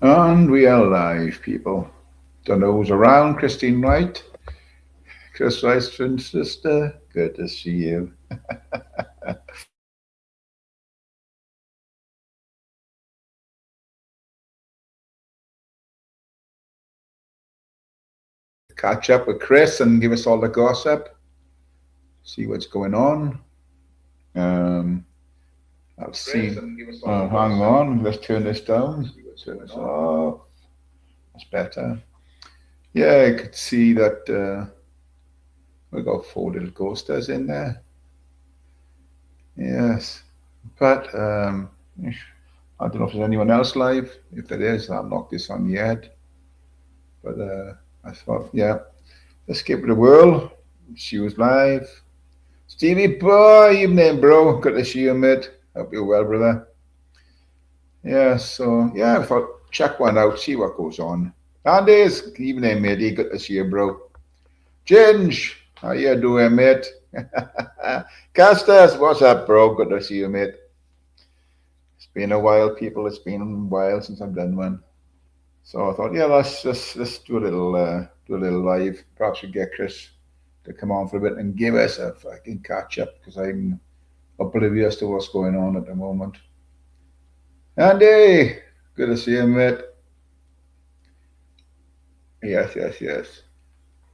And we are live, people. Don't know who's around. Christine Wright, Chris Wright's twin sister. Good to see you. Catch up with Chris and give us all the gossip. See what's going on. Um, I'll see. Hang on. Let's turn this down. Turn this off. That's better. Yeah, I could see that we got four little ghosters in there. Yes, but I don't know if there's anyone else live. If there is, I'll knock this on the head. But I thought, yeah, let's give it a whirl. She was live. Stevie boy, evening, bro. Good to see you, mate. Hope you're well, brother. Yeah, so yeah, I thought check one out, see what goes on. Andy's evening, matey. Good to see you, bro. Ginge, how you doing, mate? Castas, what's up, bro? Good to see you, mate. It's been a while, people. It's been a while since I've done one. So I thought, yeah, let's do a little live. Perhaps we get Chris to come on for a bit and give us a fucking catch up because I'm oblivious to what's going on at the moment. Andy, good to see you, mate. Yes, yes, yes.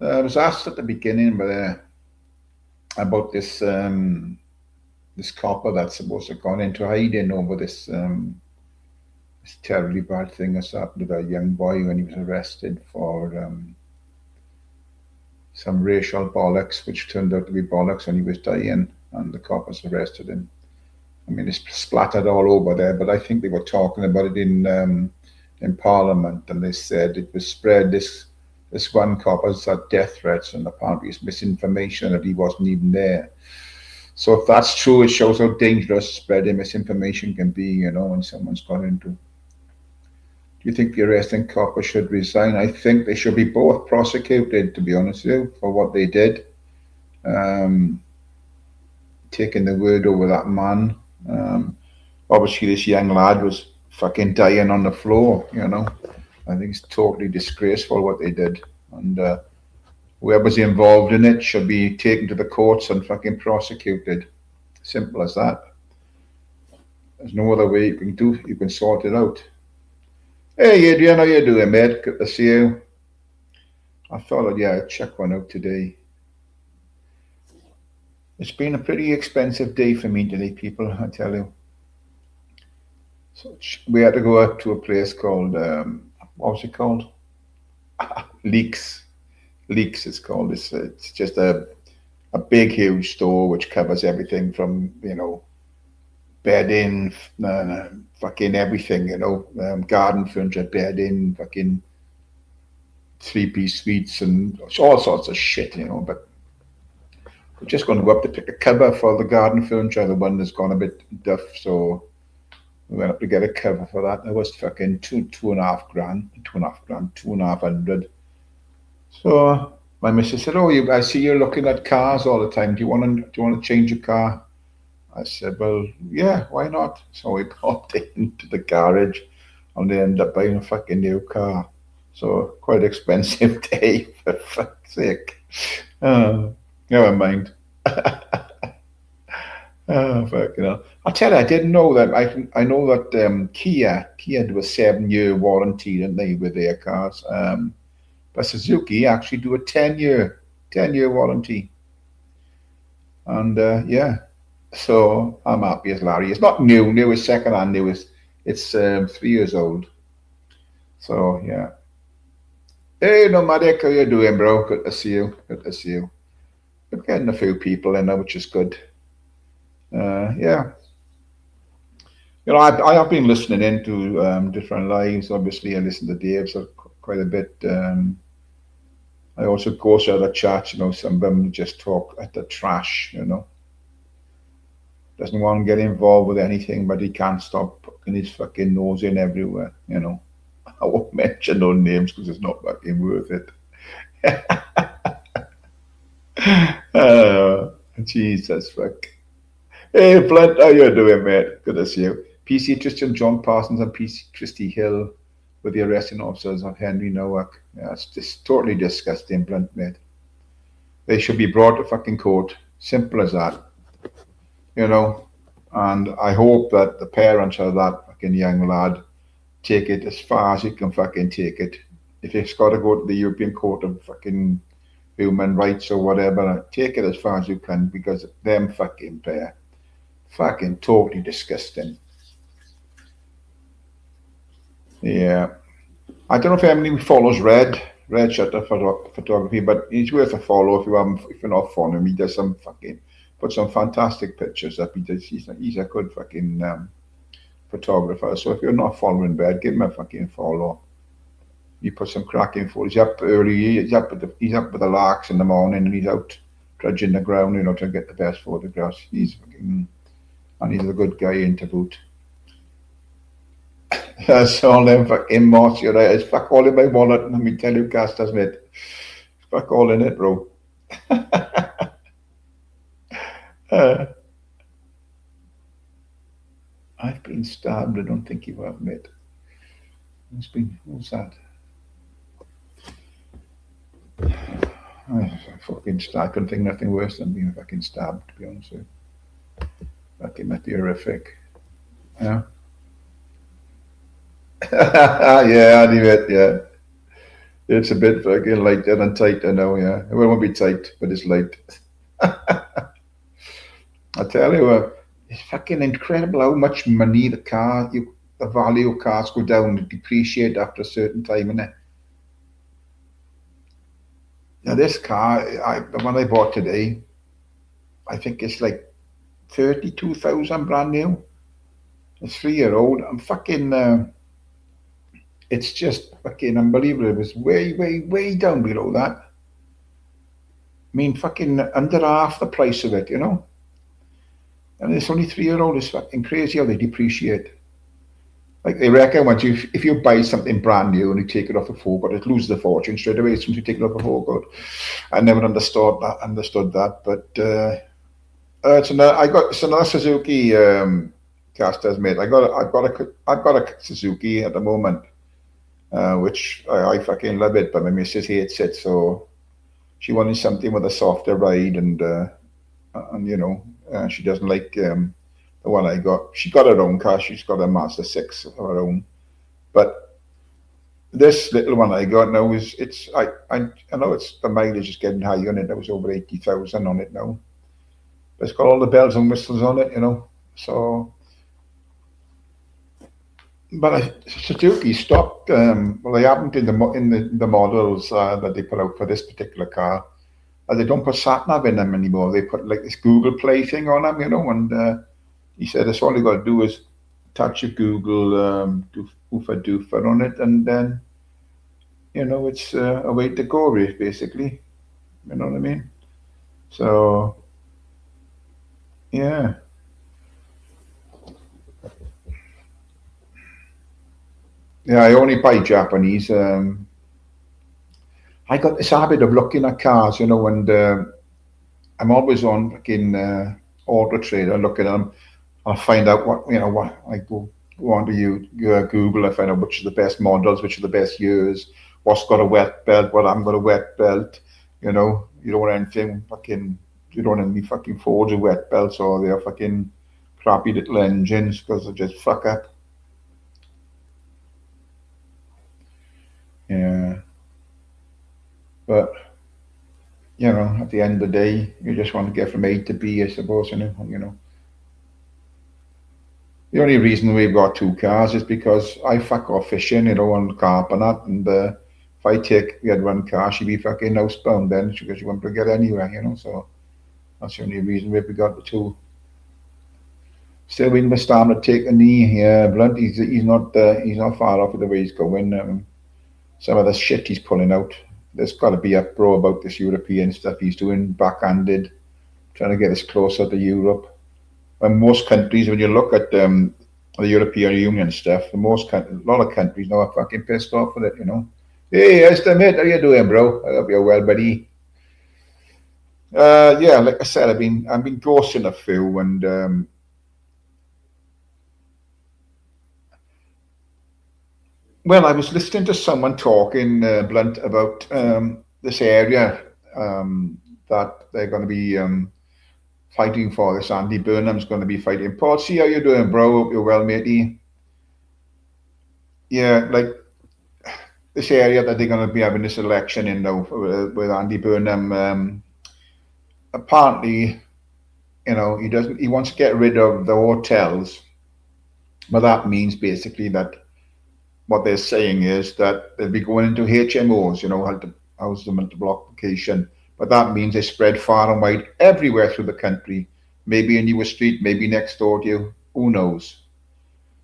I was asked at the beginning about this copper that's supposed to have gone into hiding over this terribly bad thing that's happened to that young boy when he was arrested for some racial bollocks, which turned out to be bollocks, and he was dying, and the coppers arrested him. I mean, it's splattered all over there, but I think they were talking about it in Parliament, and they said it was spread. This one copper's had death threats, and apparently it's misinformation that he wasn't even there. So if that's true, it shows how dangerous spreading misinformation can be. You know, when someone's gone into. Do you think the arresting copper should resign? I think they should be both prosecuted, to be honest with you, for what they did. Um, Taking the word over that man. Um, Obviously, this young lad was fucking dying on the floor, you know. I think it's totally disgraceful what they did. And whoever's involved in it should be taken to the courts and fucking prosecuted. Simple as that. There's no other way you can sort it out. Hey Adrian, how you doing, mate? Good to see you. I thought I'd check one out today. It's been a pretty expensive day for me today, people, I tell you. So we had to go up to a place called what was it called? Leaks. Leaks. It's called. It's just a big, huge store which covers everything from bedding, fucking everything. Garden furniture, bedding, fucking three-piece suites, and all sorts of shit. But we're just going to go up to pick a cover for the garden furniture. The one that's gone a bit duff, so we went up to get a cover for that. It was fucking two and a half grand, 2,500. So my missus said, "Oh, I see you're looking at cars all the time. Do you want to change your car?" I said, "Well, yeah, why not?" So we popped into the garage, and they ended up buying a fucking new car. So quite expensive day, for fuck's sake. Never mind. Oh, fuck, I tell you, I didn't know that. I know that Kia do a 7-year warranty, didn't they, with their cars? But Suzuki actually do a 10-year warranty. And yeah, so I'm happy as Larry. It's not new. New is second hand. It's 3 years old. So yeah. Hey, Nomadic, how you doing, bro? Good to see you. Good to see you. We're getting a few people in now, which is good. Yeah. I have been listening into different lives. Obviously, I listen to Dave's quite a bit. I also go to other chats. Some of them just talk at the trash. Doesn't want to get involved with anything, but he can't stop putting his fucking nose in everywhere. I won't mention no names because it's not fucking worth it. Jesus fuck. Hey, Flint, how you doing, mate? Good to see you. PC Tristan John Parsons and PC Christy Hill with the arresting officers of Henry Nowak. Yeah, it's just totally disgusting, blunt, mate. They should be brought to fucking court. Simple as that, you know. And I hope that the parents of that fucking young lad take it as far as you can fucking take it. If it's got to go to the European Court of fucking Human Rights or whatever, take it as far as you can, because them fucking pair, fucking totally disgusting. Yeah. I don't know if anybody follows Red Shutter Photography, but he's worth a follow if you're not following him. He does some fucking put some fantastic pictures up. He's a good fucking photographer. So if you're not following Red, give him a fucking follow. He put some cracking photos. He's up early. He's up with the larks in the morning, and he's out trudging the ground, you know, to get the best photographs. He's fucking, and he's a good guy in to boot. That's all them fucking moss, you're right. It's fuck all in my wallet, and let me tell you, Casters, mate. It's fuck all in it, bro. I've been stabbed. I don't think you have, mate. It's been, what's that? I couldn't think nothing worse than being fucking stabbed, to be honest with you. Fucking that'd be horrific. Yeah. Yeah, I knew it, yeah. It's a bit fucking light and tight, I know, yeah. It won't be tight, but it's light. I tell you, it's fucking incredible how much money the value of cars go down and depreciate after a certain time, innit? Now this car, the one I bought today, I think it's like 32,000 brand new. It's 3 year old. I'm fucking. It's just fucking unbelievable. It was way, way, way down below that. I mean, fucking under half the price of it, you know. And it's only 3 year old. It's fucking crazy how they depreciate. Like they reckon if you buy something brand new and you take it off a forecourt, it loses the fortune straight away as soon as you take it off a forecourt. I never understood that, but it's another Suzuki Casters, mate. I've got a Suzuki at the moment, which I fucking love it, but my missus hates it, so she wanted something with a softer ride, and you know, she doesn't like the one I got. She got her own car. She's got a Mazda 6 of her own, but this little one I got now I know it's the mileage is getting high on it. There was over 80,000 on it now. But it's got all the bells and whistles on it, you know. So, but Suzuki stopped. Well, they haven't in the models that they put out for this particular car. They don't put sat nav in them anymore. They put like this Google Play thing on them, you know. And he said that's all you got to do is touch your Google doofer on it, and then you know it's a way to go, basically. You know what I mean? So yeah. Yeah, I only buy Japanese. I got this habit of looking at cars, you know, and I'm always on fucking Auto Trader looking at them. I find out what I go on to Google. I find out which are the best models, which are the best years, what's got a wet belt, what haven't got a wet belt. You know, you don't want anything fucking. You don't want any fucking Fords with wet belts, or they're fucking crappy little engines because they just fuck up. Yeah, but you know, at the end of the day, you just want to get from A to B, I suppose. You know. The only reason we've got two cars is because I fuck off fishing, you know, on carp and that. And if we had one car, she'd be fucking housebound then because she wouldn't get anywhere, you know. So that's the only reason we've got the two. Still waiting for Stam to take a knee. Yeah, Blunt. He's not far off with the way he's going. Some of the shit he's pulling out. There's got to be a pro about this European stuff he's doing, backhanded, trying to get us closer to Europe. And most countries, when you look at the European Union stuff, a lot of countries now are fucking pissed off with it, you know. Hey, Esther, mate, how you doing, bro? I hope you're well, buddy. Yeah, like I said, I've been ghosting a few, and Well, I was listening to someone talking, Blunt, about this area that they're going to be fighting for. This Andy Burnham's going to be fighting. Paul, see how you doing, bro? Hope you're well, matey. Yeah, like this area that they're going to be having this election in now with Andy Burnham. Apparently, he doesn't. He wants to get rid of the hotels, but that means basically that what they're saying is that they'll be going into HMOs, house the multiplication. But that means they spread far and wide everywhere through the country. Maybe in your street, maybe next door to you. Who knows?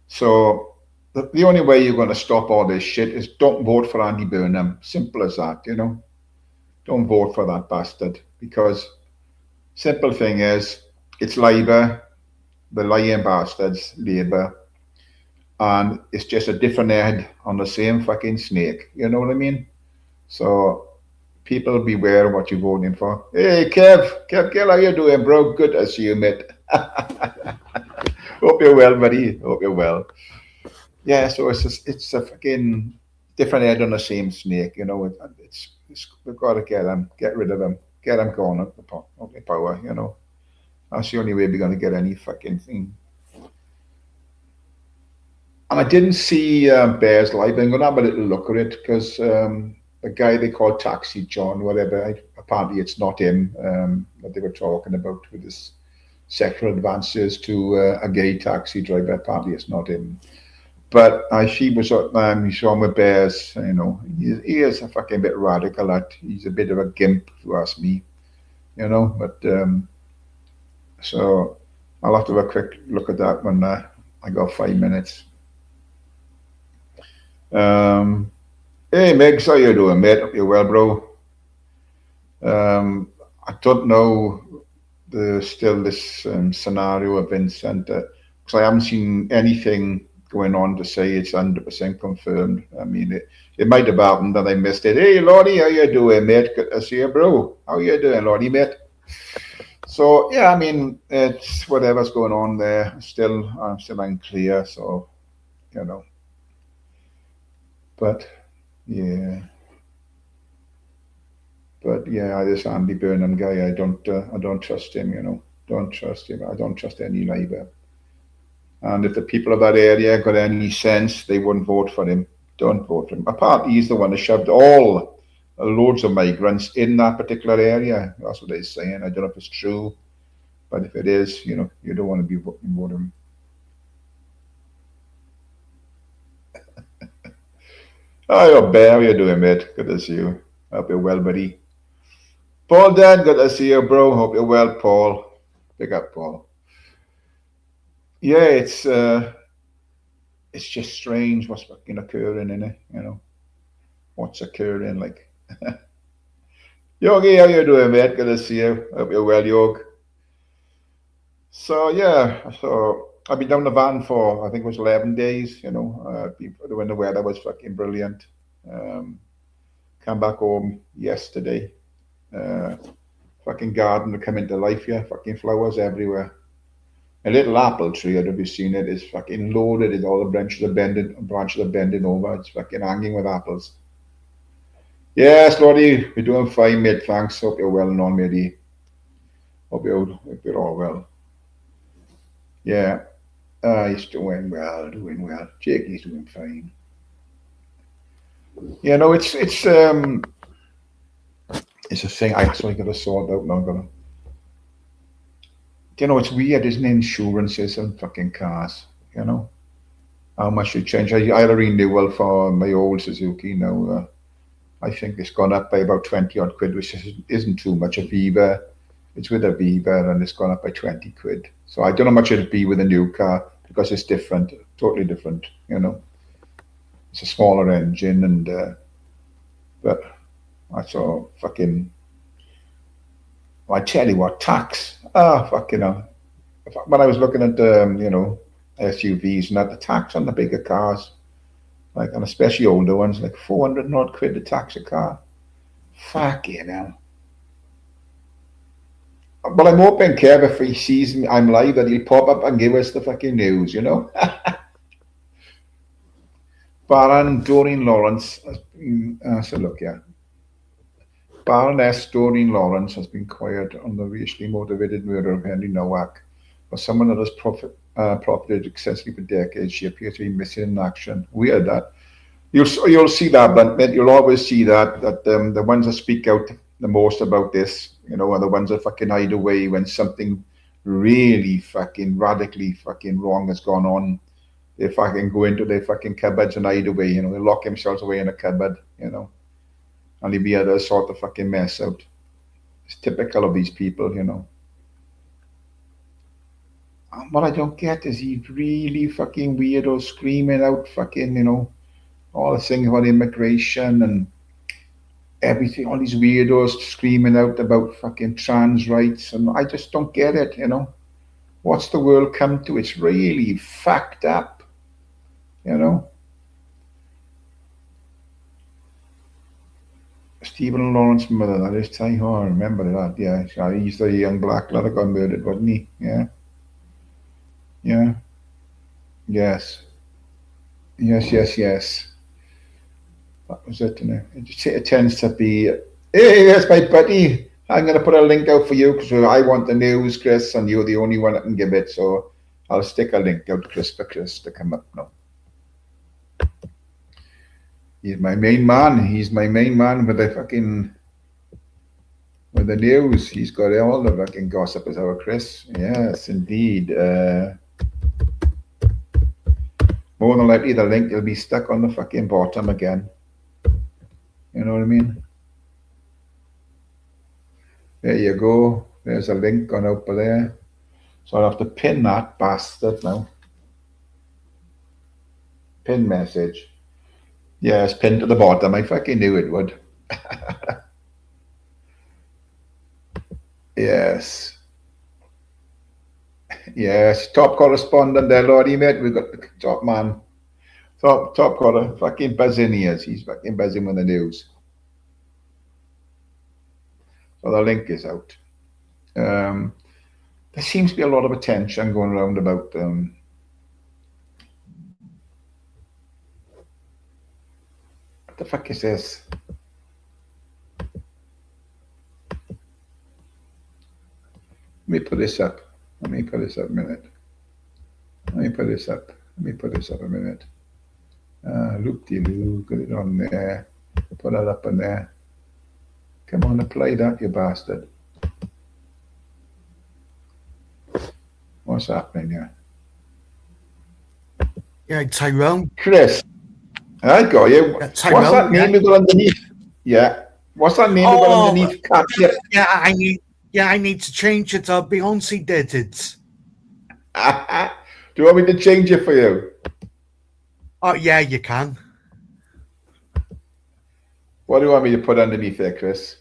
So the only way you're going to stop all this shit is don't vote for Andy Burnham. Simple as that. Don't vote for that bastard. Because simple thing is, it's Labour, the lying bastards, Labour, and it's just a different head on the same fucking snake. You know what I mean? So people beware of what you're voting for. Hey, Kev, how you doing, bro? Good to see you, mate. Hope you're well, buddy. Hope you're well. Yeah, so it's a fucking different head on the same snake. We've got to get rid of him, get him gone up the power. That's the only way we're going to get any fucking thing. And I didn't see Bears live. I'm going to have a little look at it because the guy they call Taxi John, whatever, apparently it's not him that they were talking about with his sexual advances to a gay taxi driver. Apparently it's not him. But he was he saw him with Bears. He is a fucking bit radical. He's a bit of a gimp, if you ask me. But so I'll have to have a quick look at that when I got 5 minutes. Hey, Megs, how you doing, mate? Hope you're well, bro. I don't know there's still this scenario of Vincent because I haven't seen anything going on to say it's 100% confirmed. I mean, it might have happened that I missed it. Hey, Lordy, how you doing, mate? Good to see you, bro. How you doing, Lordy, mate? So, yeah, I mean, it's whatever's going on there. I'm still unclear, so, But, yeah. But, yeah, this Andy Burnham guy, I don't trust him, Don't trust him. I don't trust any Labour. And if the people of that area got any sense, they wouldn't vote for him. Don't vote for him. Apparently, he's the one that shoved loads of migrants in that particular area. That's what they're saying. I don't know if it's true, but if it is, you don't want to be voting for him. Oh, Bear, how you doing, mate? Good to see you. Hope you're well, buddy. Paul, Dad, good to see you, bro. Hope you're well, Paul. Pick up, Paul. Yeah, it's just strange what's fucking occurring in it, what's occurring, like. Yogi, how you doing, mate? Good to see you. Hope you're well, Yog. So yeah, I've been down the van for I think it was 11 days. When the weather was fucking brilliant. Come back home yesterday. Fucking garden to come into life here. Fucking flowers everywhere. A little apple tree, I don't know if you've seen it, is fucking loaded. It's all the branches are bending over. It's fucking hanging with apples. Yes, Lottie, we're doing fine, mate. Thanks. Hope you're well and all, matey. Hope you're all well. Yeah. He's doing well. Jakey's doing fine. It's a thing I actually got to sort out now. It's weird, isn't it? Insurances and fucking cars, how much they change. I had a renewal for my old Suzuki now. I think it's gone up by about 20 odd quid, which isn't too much. It's with Aviva and it's gone up by 20 quid. So I don't know how much it'll be with a new car because it's different, totally different, It's a smaller engine but I saw fucking, I tell you what, tax. Fucking hell. When I was looking at SUVs and the tax on the bigger cars, like, and especially older ones, like 400 odd quid to tax a car. Fucking hell. But I'm hoping, Kev, if he sees me, I'm live, that he'll pop up and give us the fucking news, Baron Doreen Lawrence has been, so look, yeah. Baroness Doreen Lawrence has been quiet on the racially motivated murder of Henry Nowak. For someone that has profited excessively for decades, she appears to be missing in action. Weird that. You'll see that, but you'll always see that the ones that speak out the most about this, are the ones that fucking hide away when something really fucking radically fucking wrong has gone on. They fucking go into their fucking cupboards and hide away. They lock themselves away in a cupboard. And they be able to sort the fucking mess out. It's typical of these people. And what I don't get is these really fucking weirdos screaming out fucking, all the things about immigration and everything, all these weirdos screaming out about fucking trans rights, and I just don't get it. What's the world come to? It's really fucked up. Stephen Lawrence's mother, that is Ty. Oh, I remember that, yeah. He's the young black lad that got murdered, wasn't he? Yeah. Yeah. Yes. Yes. That was it, It tends to be, hey, that's my buddy. I'm going to put a link out for you because I want the news, Chris, and you're the only one that can give it. So I'll stick a link out, Chris, for Chris to come up now. He's my main man. He's my main man with the news. He's got all the fucking gossip as our Chris. Yes, indeed. More than likely, the link will be stuck on the fucking bottom again. You know what I mean? There you go. There's a link gone out there. So I'll have to pin that bastard now. Pin message. Yes, pinned to the bottom. I fucking knew it would. Yes. Yes. Top correspondent there, Lordy, mate. We've got the top man. Top corner. Fucking buzzing he is. He's fucking buzzing with the news. So the link is out. There seems to be a lot of attention going around about what the fuck is this? Let me put this up. a minute. Let me put this up a minute. Loop-de-loo, get it on there. Put that up in there. Come on, apply that, you bastard. What's happening here? Yeah, Tyrone. Chris, I got you. Yeah, Tyrone, what's that name you got underneath? Yeah. What's that name you got underneath? I need to change it. Beyonce did it. Do you want me to change it for you? Oh, yeah, you can. What do you want me to put underneath there, Chris?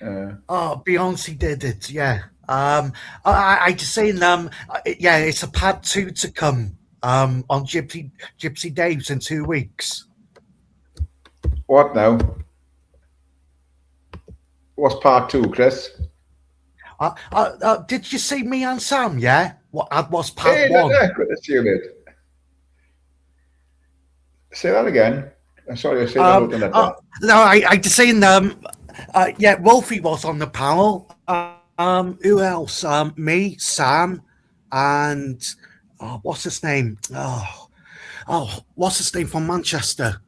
Beyonce did it, yeah. I just saying, yeah, it's a part 2 to come on Gypsy Dave's in 2 weeks. What now? What's part 2, Chris? Did you see me and Sam, yeah? What was part 1? Say that again. I'm sorry, I said that. No, I just saying, yeah, Wolfie was on the panel. Who else? Me, Sam, and what's his name? What's his name from Manchester?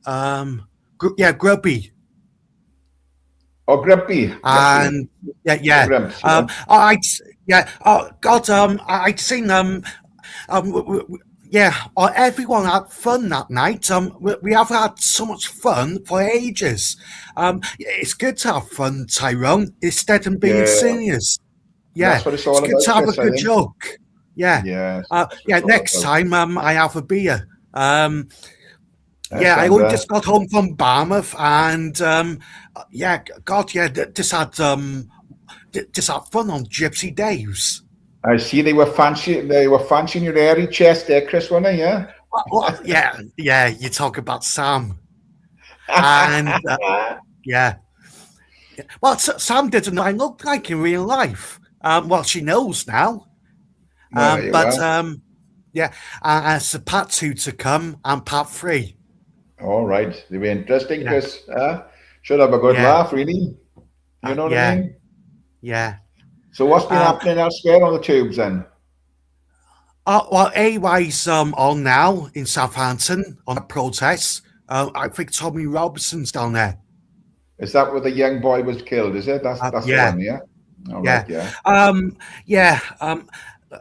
Grubby. Oh, Grubby. And yeah. Grumps, I'd seen everyone had fun that night. We have had so much fun for ages. It's good to have fun, Tyrone, instead of being serious. Yeah, that's what it's all good about, to have Chris, a good joke. Yeah. Next time I have a beer. I only just got home from Barmouth, and just had fun on Gypsy Dave's. I see they were fancying your airy chest there, Chris, weren't they? Yeah. Yeah. You talk about Sam, and Well, Sam didn't know I looked like in real life. Well, she knows now. It's a part 2 to come and part 3. All right. They were interesting, Yeah, Chris. Should have a good yeah, laugh, really. You know what I yeah, mean? yeah. So what's been Um, happening elsewhere on the tubes then? well, AY's on now in Southampton on a protest. I think Tommy Robinson's down there. Is that where the young boy was killed? Is it? That's the Yeah, one, yeah. All right, yeah, yeah, yeah.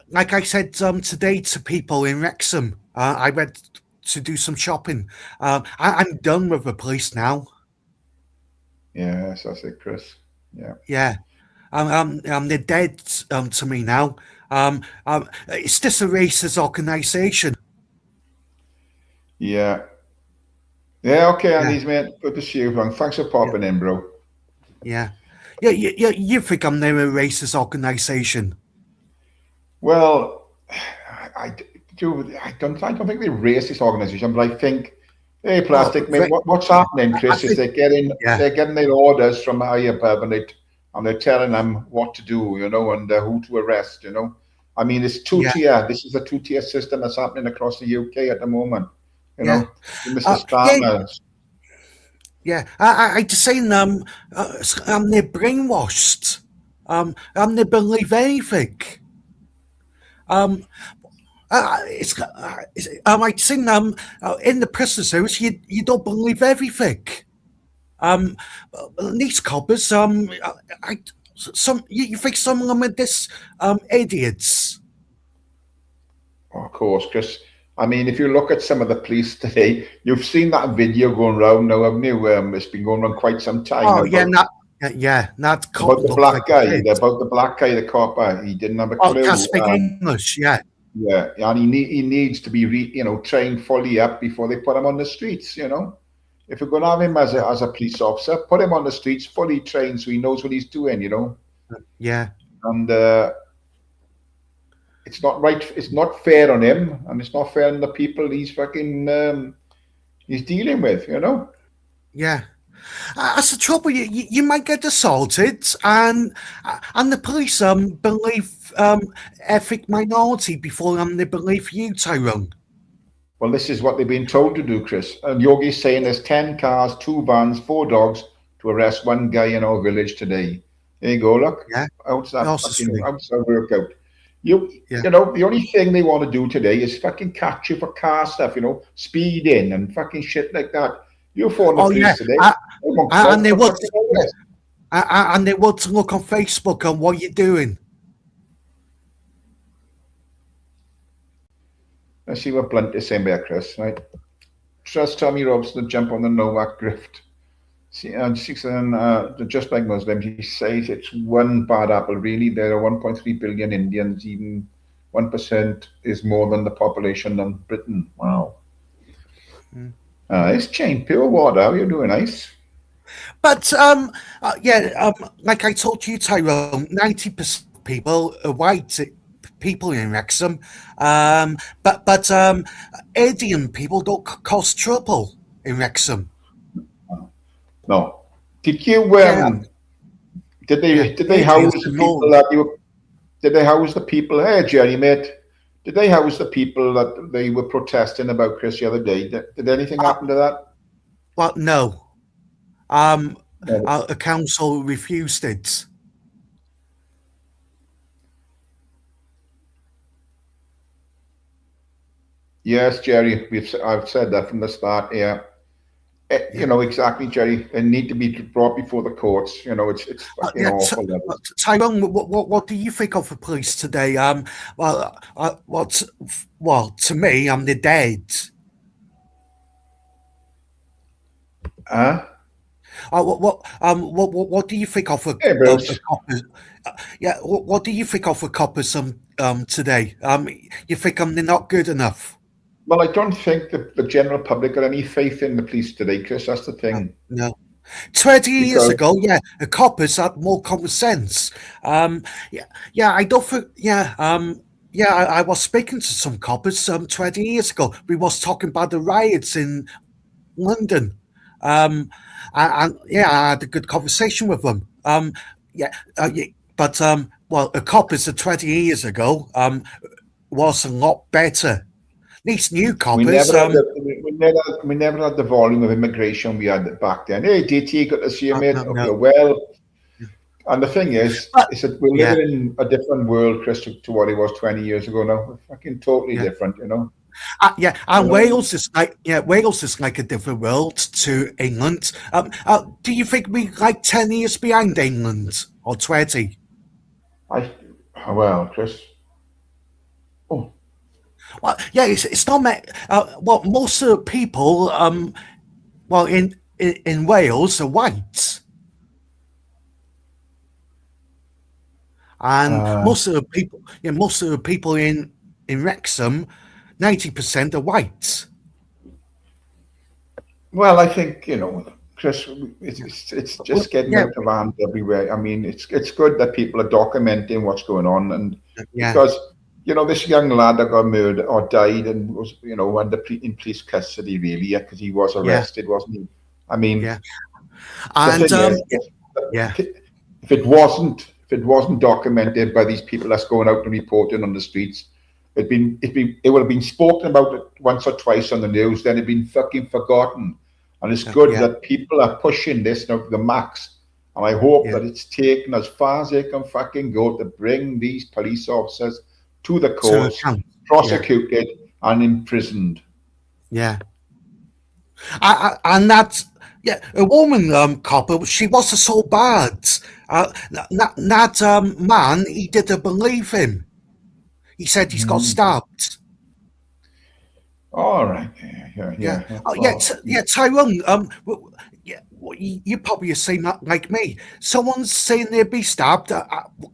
Like I said today to people in Wrexham, I went to do some shopping. I'm done with the police now. yes, that's it, Chris. Yeah, Yeah, they're dead to me now. It's just a racist organisation. yeah, yeah. Okay, Yeah, Andy's mate. Good to see you, man. Thanks for yeah, popping in, bro. yeah, yeah. You think I'm near a racist organisation? Well, I do. I don't think they're racist organisation, but I think, hey, Oh, plastic mate. What's happening, I Chris? Is think yeah, they're getting their orders from high above, and they're telling them what to do, and who to arrest. I mean, it's two yeah, tier. This is a two-tier system that's happening across the UK at the moment. You yeah, know, Mr. yeah, Starmer. yeah. I just saying they're brainwashed. They believe anything. Um, I seen in the prison service, you don't believe everything. Um, these coppers, I some you think some of them are this idiots. Of course, Chris. I mean, if you look at some of the police today, you've seen that video going around now, haven't you? It's been going on quite some time Oh yeah, about not yeah, that cop looks like a kid. About the black guy, the copper. He didn't have a Oh, can't clue. speak English. Yeah, Yeah, and he needs to be trained fully up before they put him on the streets. If you're going to have him as a police officer, put him on the streets fully trained so he knows what he's doing. yeah, And it's not right. It's not fair on him, and it's not fair on the people he's dealing with. yeah. That's the trouble. You might get assaulted, and the police believe ethnic minority before they believe you, Tyrone. Well, this is what they've been told to do, Chris. And Yogi's saying there's 10 cars, 2 vans, 4 dogs to arrest one guy in our village today. There you go, look. Yeah, How's also sweet. that work out? You, Yeah. the only thing they want to do today is fucking catch you for car stuff, speeding and fucking shit like that. You phone the Oh yeah, police today, uh, they won't come and out they for want fucking arrest. and they want to look on Facebook on what you're doing. Let's see what Blunt is saying there, Chris, right? Trust Tommy Robson to jump on the Novak grift. See, just like Muslims, he says it's one bad apple. Really, there are 1.3 billion Indians. Even 1% is more than the population of Britain. Wow. Mm. It's Jane Pure Water. How are you doing, Ice? But yeah, like I told you, Tyrone, 90% of people are white people in Wrexham, but Indian people don't cause trouble in Wrexham. No. Did you Yeah, yeah, did they house Indians the are people known. that you did they house the people? Hey, Jerry, mate. Did they house the people that they were protesting about, Chris, the other day? Did anything Uh, happen to that? well, no. Um, No. a council refused it. Yes, Jerry. I've said that from the start. Yeah. Yeah. Exactly, Jerry. They need to be brought before the courts. It's fucking Yeah, awful. That is. Tyrone, what do you think of the police today? Well, to me, they're dead. Huh? What do you think of Hey, a Bruce. coppers? Yeah, what do you think of the coppers today? You think they're not good enough? Well, I don't think the general public got any faith in the police today, Chris. That's the thing. No. 20 years Because ago, yeah, the coppers had more common sense. Yeah, yeah, I don't think, yeah, yeah, I was speaking to some coppers 20 years ago. We was talking about the riots in London. Um, and yeah, I had a good conversation with them. Yeah, yeah, but well, a coppers of 20 years ago was a lot better. these new We coppers, never had we never had the volume of immigration we had back then. Hey, DT, good to see you, mate. no, Hope no, you're well. And the thing but is that we're yeah, living in a different world, Chris, to what it was 20 years ago now. We're fucking totally yeah. different, you know. Yeah, You and know, Wales is like a different world to England. Do you think we like 10 years behind England or 20? I, well, Chris, oh, Well, yeah, it's not. Well, most of the people, well, in Wales are white, and uh, most of the people in Wrexham, 90% are white. well, I think, Chris, Yeah, it's well, just getting yeah, out of hand everywhere. I mean, it's good that people are documenting what's going on, and yeah, because this young lad that got murdered or died and was under in police custody really because he was yeah, arrested, wasn't he? I mean, yeah, the and thing is, yeah, if it wasn't documented by these people that's going out and reporting on the streets, it would have been spoken about once or twice on the news, then it'd been fucking forgotten. And it's good yeah, that people are pushing this now to the max. And I hope yeah. that it's taken as far as it can fucking go to bring these police officers to the To courts, account. Yeah, prosecuted and imprisoned. yeah. And that, yeah, a woman copper, she wasn't so bad. That man, he didn't believe him. He said he's got Mm. stabbed. All right. Yeah, yeah, Yeah. yeah. Oh, yeah, Well, yeah, Tyrone. Yeah, well, you probably have seen that like me. Someone's saying they'd be stabbed.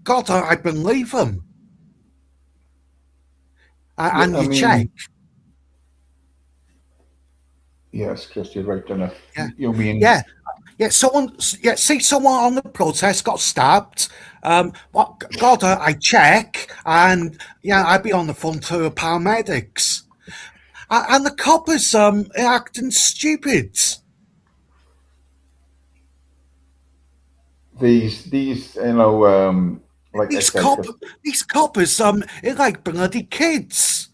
God, I believe them. yeah, And I you check. mean, yes, Chris, you're right enough. Yeah, You mean, yeah, yeah. See someone on the protest got stabbed. What? God, I check, and yeah, I'd be on the phone to the paramedics, and the coppers acting stupid. these, like I These said, cop, Chris, these coppers, they're like bloody kids.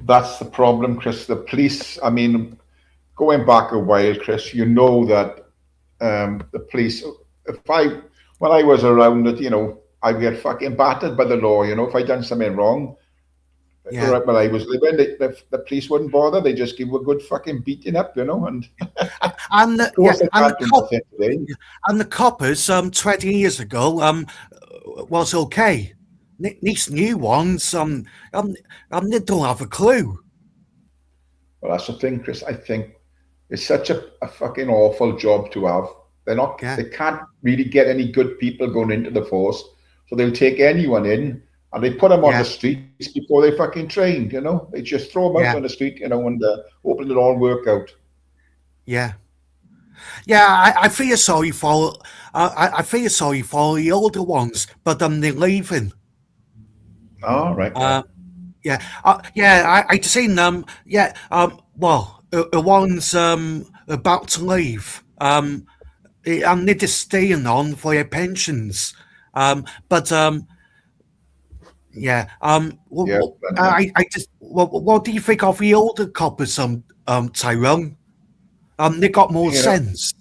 that's the problem, Chris. The police, I mean, going back a while, Chris, you know that the police, if I, when I was around it, I'd get fucking battered by the law, if I done something wrong, Yeah, right when I was living, the police wouldn't bother. They just give you a good fucking beating up, and and of yeah, course they can't do nothing today. and the coppers 20 years ago was okay. These new ones they don't have a clue. Well, that's the thing, Chris. I think it's such a fucking awful job to have. Yeah, They can't really get any good people going into the force. So they'll take anyone in and they put them on the yeah, streets before they fucking trained. They just throw them out yeah, on the street, and hoping it'll all work out. yeah, yeah. I feel sorry for I feel sorry for the older ones, but they're leaving. All right, yeah. Uh, yeah, yeah. I seen them. Yeah. Well, the ones about to leave. And they're just staying on for their pensions. But yeah. Yeah, and, I just. What do you think of the older coppers? Tyrone. They got more you know, sense.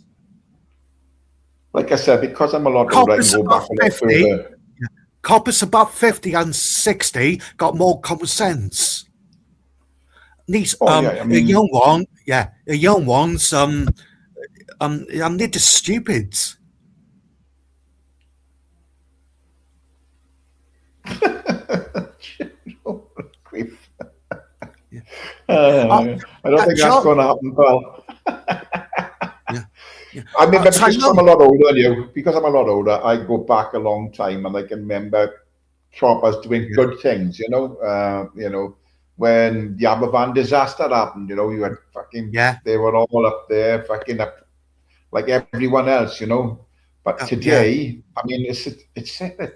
like I said, because I'm a lot older, I can Coppers go above back a lot 50. further. Coppers above 50 and 60 got more common sense. These Oh yeah, I the mean, young one, yeah, the young ones, they're just stupid. grief. Yeah. I don't think that's John, going to happen, pal. yeah, yeah. I mean, but because I'm Tyrone, a lot older than you, because I'm a lot older, I go back a long time, and I can remember choppers doing yeah, good things. When the Aberfan disaster happened, you had yeah, they were all up there, fucking up like everyone else. But yeah, today, I mean, it's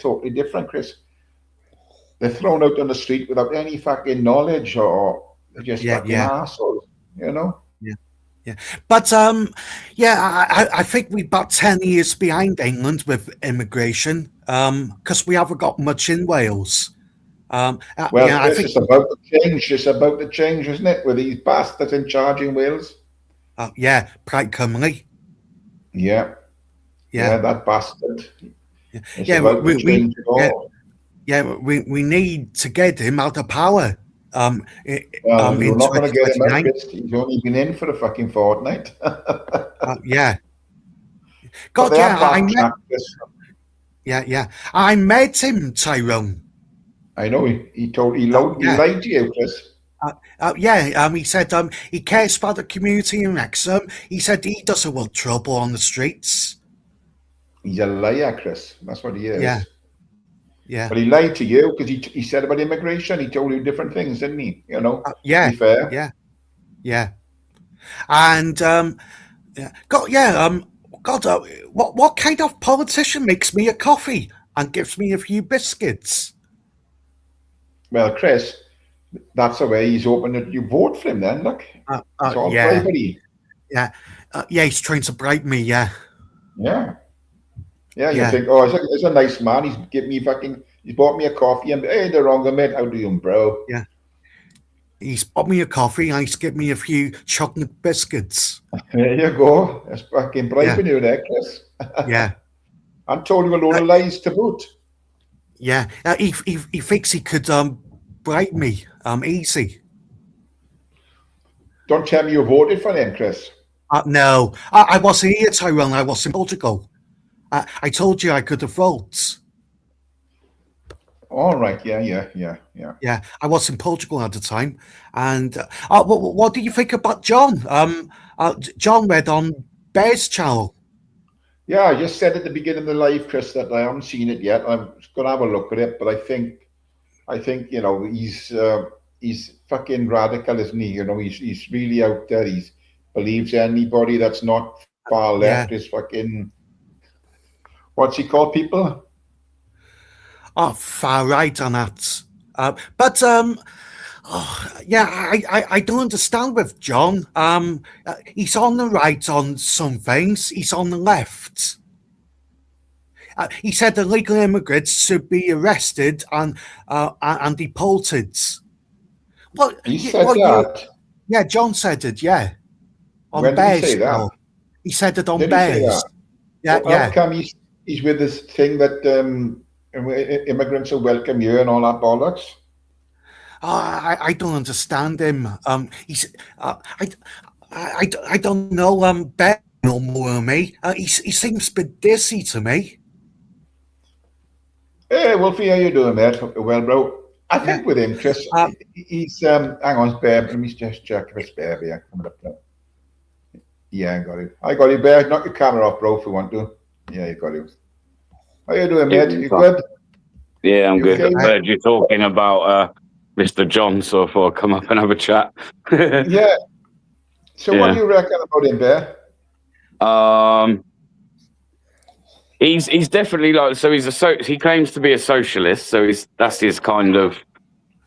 totally different, Chris. They're thrown out on the street without any fucking knowledge, or they're just yeah, fucking yeah, assholes. yeah. Yeah, but yeah, I think we're about 10 years behind England with immigration, because we haven't got much in Wales. Well, I Chris, think, it's about the change. It's about the change, isn't it? With these bastards in charge in Wales. yeah, Pratt Cymru. Yeah, Yeah, yeah, that bastard. yeah, It's yeah. about to change it Yeah, all. yeah. We need to get him out of power. Well, you're In not going to get him out, 2029. Chris. He's only been in for a fucking fortnight. Yeah. But God, they yeah. have backtracked, Chris. Yeah. I met him, Tyrone. I know he Yeah. lied to you, Chris. Yeah, he said he cares about the community in Wrexham. He said he doesn't want trouble on the streets. He's a liar, Chris. That's what he Yeah, is. yeah, But he lied to you because he said about immigration. He told you different things, didn't he? To be yeah, fair. yeah, yeah. And yeah, God, yeah, God, what kind of politician makes me a coffee and gives me a few biscuits? Well, Chris, that's the way he's hoping that you vote for him then. Look, it's all Yeah, bribery. yeah, yeah. He's trying to bribe me. Yeah, Yeah. Yeah, you yeah, think, oh, it's a nice man. He's bought me a coffee and, hey, the wrong mate. How do you, bro? yeah. He's bought me a coffee and he's given me a few chocolate biscuits. There you go. That's fucking Yeah, bribing you there, Chris. yeah. And told you a load Uh, of lies to boot. Yeah, he thinks he could bribe me easy. Don't tell me you voted for him, Chris. No, I wasn't here, Tyrone. I was in Portugal. I told you I could have votes. All right. Yeah. Yeah, I was in Portugal at the time. And what do you think about John? John read on Bear's Channel. Yeah, I just said at the beginning of the live, Chris, that I haven't seen it yet. I'm going to have a look at it, but I think he's fucking radical, isn't he? He's really out there. He believes anybody that's not far Yeah, left is fucking what's he called people? far right on that. But yeah, I don't understand with John. He's on the right on some things. He's on the left. He said illegal immigrants should be arrested and deported. Well, He said that. yeah, John said it. Yeah, on When did he say Bears. that? He said it on Did he say Bears. that? Yeah, How yeah. come he's with this thing that immigrants will welcome you and all that bollocks? I don't understand him. He's I don't know. Bear no more than me. He seems a bit dizzy to me. Hey, Wolfie, how you doing, mate? Well, bro, I Yeah. think with him, Chris, he's hang on, Bear. Let me just check if it's Bear here. Coming up there. Yeah, I got it. I got it, Bear. Knock your camera off, bro, if you want to. Yeah, you got it. How you doing, mate? You good? Yeah, I'm You good. okay, I mate? heard you talking about Mr. John, so I thought I'd come up and have a chat. Yeah. So what do you reckon about him, Bear? He's definitely like, so he claims to be a socialist, so that's his kind of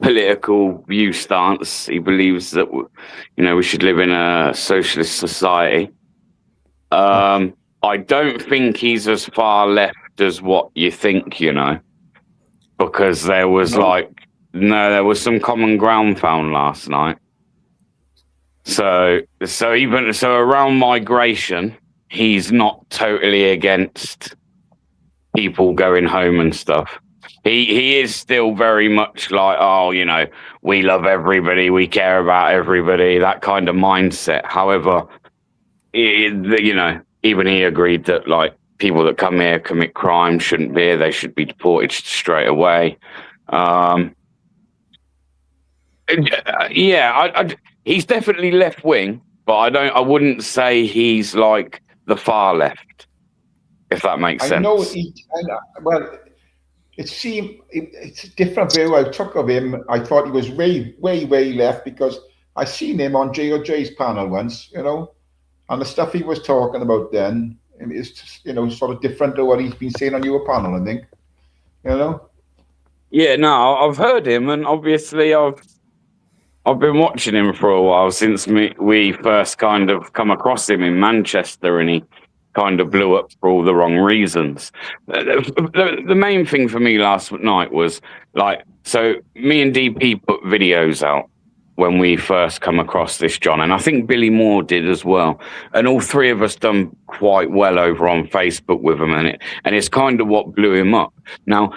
political view stance. He believes that we should live in a socialist society. I don't think he's as far left as what you think, because there was there was some common ground found last night. So around migration, he's not totally against people going home and stuff. He is still very much like, we love everybody, we care about everybody, that kind of mindset. However, even he agreed that like people that come here commit crime shouldn't be here; they should be deported straight away. He's definitely left wing, but I wouldn't say he's like the far left, if that makes sense. I know well, it's a different view I took of him. I thought he was way, way, way left because I seen him on J.O.J.'s panel once, and the stuff he was talking about then is just, sort of different to what he's been saying on your panel, I think, Yeah, no, I've heard him, and obviously I've been watching him for a while since we first kind of come across him in Manchester, and kind of blew up for all the wrong reasons. The main thing for me last night was like, so me and DP put videos out when we first come across this John, and I think Billy Moore did as well. And all three of us done quite well over on Facebook with him, and it's kind of what blew him up. Now,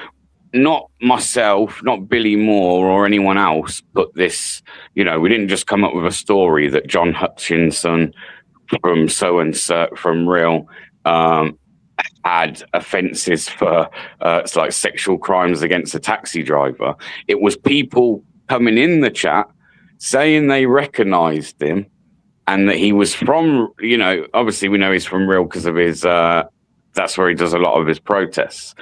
not myself, not Billy Moore or anyone else, but this, we didn't just come up with a story that John Hutchinson from so-and-so, from Real, had offences for it's like sexual crimes against a taxi driver. It was people coming in the chat saying they recognised him and that he was from, obviously we know he's from Real because of his, that's where he does a lot of his protests.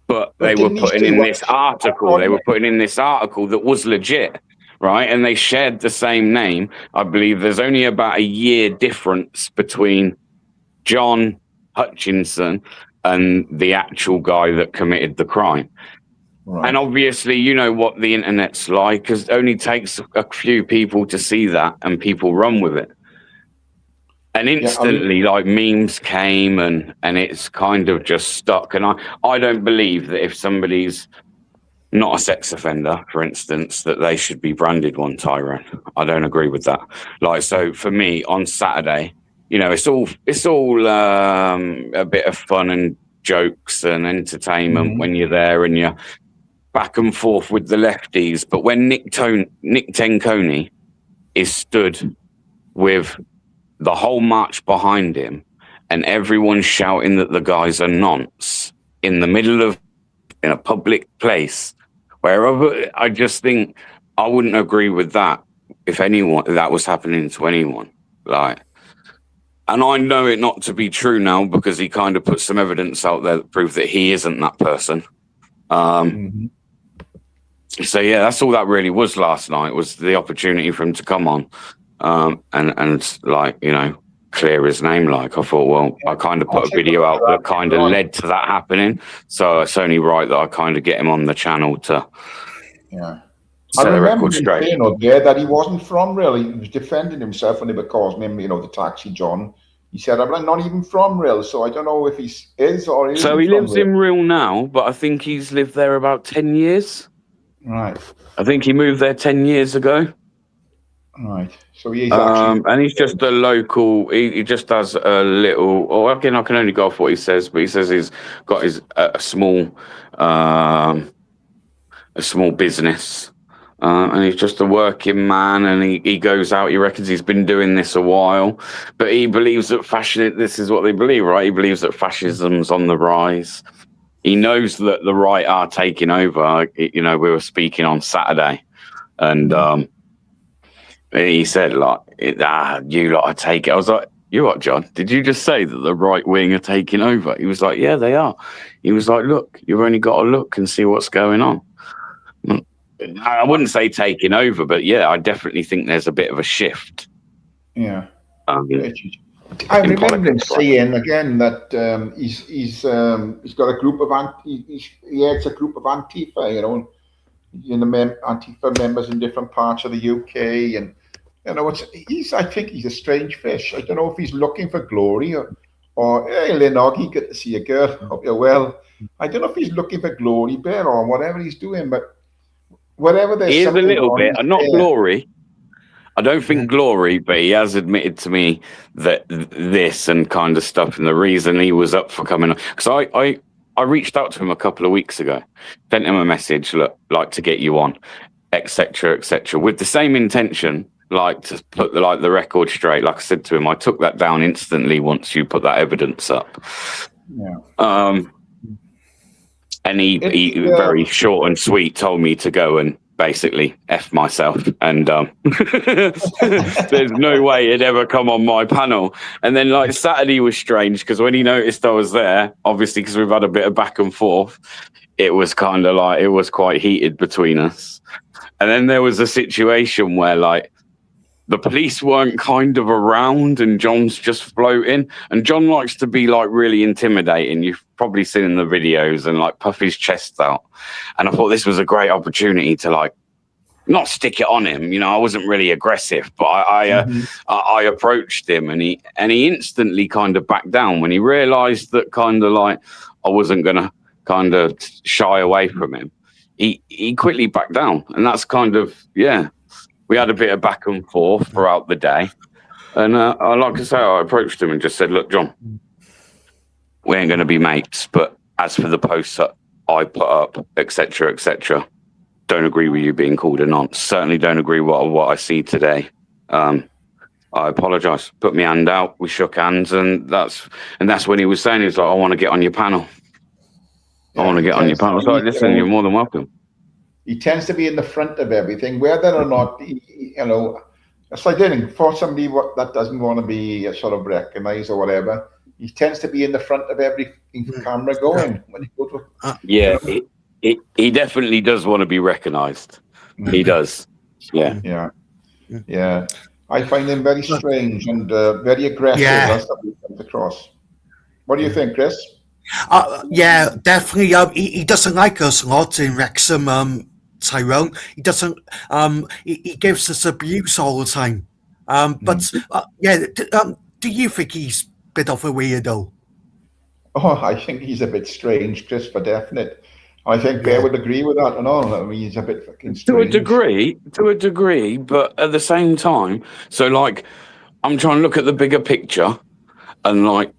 But they were putting in this article. They were putting in this article that was legit, right? And they shared the same name. I believe there's only about a year difference between John Hutchinson and the actual guy that committed the crime. Right. And obviously, you know what the internet's like, because it only takes a few people to see that and people run with it. And instantly, like, memes came and it's kind of just stuck. And I don't believe that if somebody's not a sex offender, for instance, that they should be branded one, Tyrone. I don't agree with that. Like, so for me on Saturday, it's all a bit of fun and jokes and entertainment when you're there and you're back and forth with the lefties. But when Nick Tenconi is stood with the whole march behind him and everyone shouting that the guy's a nonce in the middle of in a public place, wherever, I just think I wouldn't agree with that if that was happening to anyone. Like, and I know it not to be true now because he kind of put some evidence out there that proved that he isn't that person. So yeah, that's all that really was last night, was the opportunity for him to come on and like, clear his name. Like, I thought, well, I kind of put a video out that kind of led to that happening, so it's only right that I kind of get him on the channel to set the record straight. I remember him saying that he wasn't from Real. He was defending himself when they were calling him, the taxi John. He said, I'm not even from Real, so I don't know if he is or isn't. So he lives in Real now, but I think he's lived there about 10 years. Right. I think he moved there 10 years ago. Right. So he's actually... and he's just a local, he just does a little, or again, I can only go off what he says, but he says he's got a small business. And he's just a working man, and he goes out. He reckons he's been doing this a while, but he believes that this is what they believe, right? He believes that fascism's on the rise. He knows that the right are taking over. We were speaking on Saturday, and he said, like, you lot are taking. I was like, you what, John? Did you just say that the right wing are taking over? He was like, yeah, they are. He was like, look, you've only got to look and see what's going on. I wouldn't say taking over, but yeah, I definitely think there's a bit of a shift. Yeah. I remember him saying again that he's got a group of he heads a group of Antifa, Antifa members in different parts of the UK, and I think he's a strange fish. I don't know if he's looking for glory or hey, Lenoggy, good to see you, girl. Hope you're well. I don't know if he's looking for glory, Ben, or whatever he's doing, but whatever there's he is a little bit, not glory. I don't think glory, but he has admitted to me that this and kind of stuff, and the reason he was up for coming on, because I reached out to him a couple of weeks ago, sent him a message, look, like to get you on, etc., with the same intention, like to put the record straight. Like I said to him, I took that down instantly once you put that evidence up. Yeah. And he very short and sweet told me to go and basically F myself, and there's no way he'd ever come on my panel. And then like Saturday was strange because when he noticed I was there, obviously because we've had a bit of back and forth, it was kind of like, it was quite heated between us. And then there was a situation where like the police weren't kind of around and John's just floating, and John likes to be like really intimidating. You've probably seen in the videos, and like puff his chest out. And I thought this was a great opportunity to like not stick it on him. You know, I wasn't really aggressive, but I approached him, and he instantly kind of backed down when he realised that kind of like I wasn't gonna kind of shy away from him. He quickly backed down, and that's kind of we had a bit of back and forth throughout the day, and like I say, I approached him and just said, "Look, John, we ain't going to be mates, but as for the posts that I put up, etc., etc., don't agree with you being called a nonce. Certainly don't agree with what I see today. I apologise. Put my hand out. We shook hands, and that's when he was saying, he's like, I want to get on your panel. I want to get on your panel. I was like, listen, you're more than welcome. He tends to be in the front of everything, whether or not, you know, it's like anything, for somebody that doesn't want to be sort of recognised or whatever, he tends to be in the front of every camera going. When you go to, he definitely does want to be recognised. He does. Yeah. I find him very strange and very aggressive. That's what he comes across. What do you think, Chris? Yeah, definitely. He doesn't like us a lot in Wrexham, Tyrone. He doesn't. He gives us abuse all the time. But do you think he's a bit of a weirdo? Oh, I think he's a bit strange, Chris, for definite. I think Bear would agree with that and all. I mean, he's a bit fucking strange. To a degree, but at the same time, so like, I'm trying to look at the bigger picture, and like,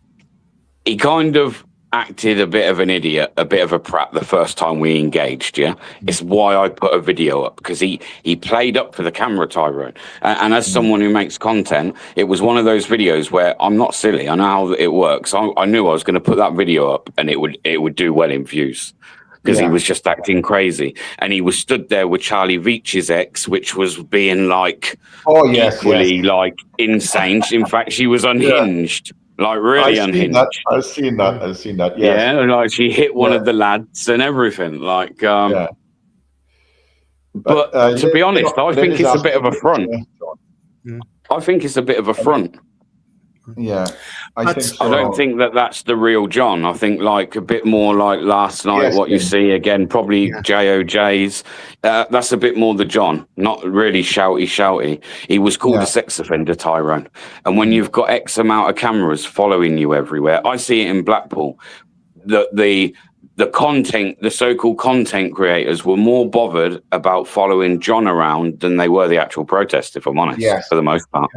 he kind of acted a bit of an idiot, a bit of a prat the first time we engaged. It's why I put a video up, because he played up for the camera, Tyrone, and as someone who makes content, it was one of those videos where I'm not silly, I know how it works. I knew I was going to put that video up and it would do well in views, because he was just acting crazy, and he was stood there with Charlie Veitch's ex, which was being like equally like insane. In fact, she was unhinged. Like really unhinged. I've seen that. Yes. Yeah, like she hit one of the lads and everything. Like, but to be honest, I think it's a bit of a front. I think it's a bit of a front. Yeah, I think so. I don't think that's the real John. I think like a bit more like last night, what you see again, probably JOJ's. That's a bit more the John, not really shouty. He was called a sex offender, Tyrone. And when you've got X amount of cameras following you everywhere, I see it in Blackpool. The content, the so-called content creators were more bothered about following John around than they were the actual protest, if I'm honest, for the most part.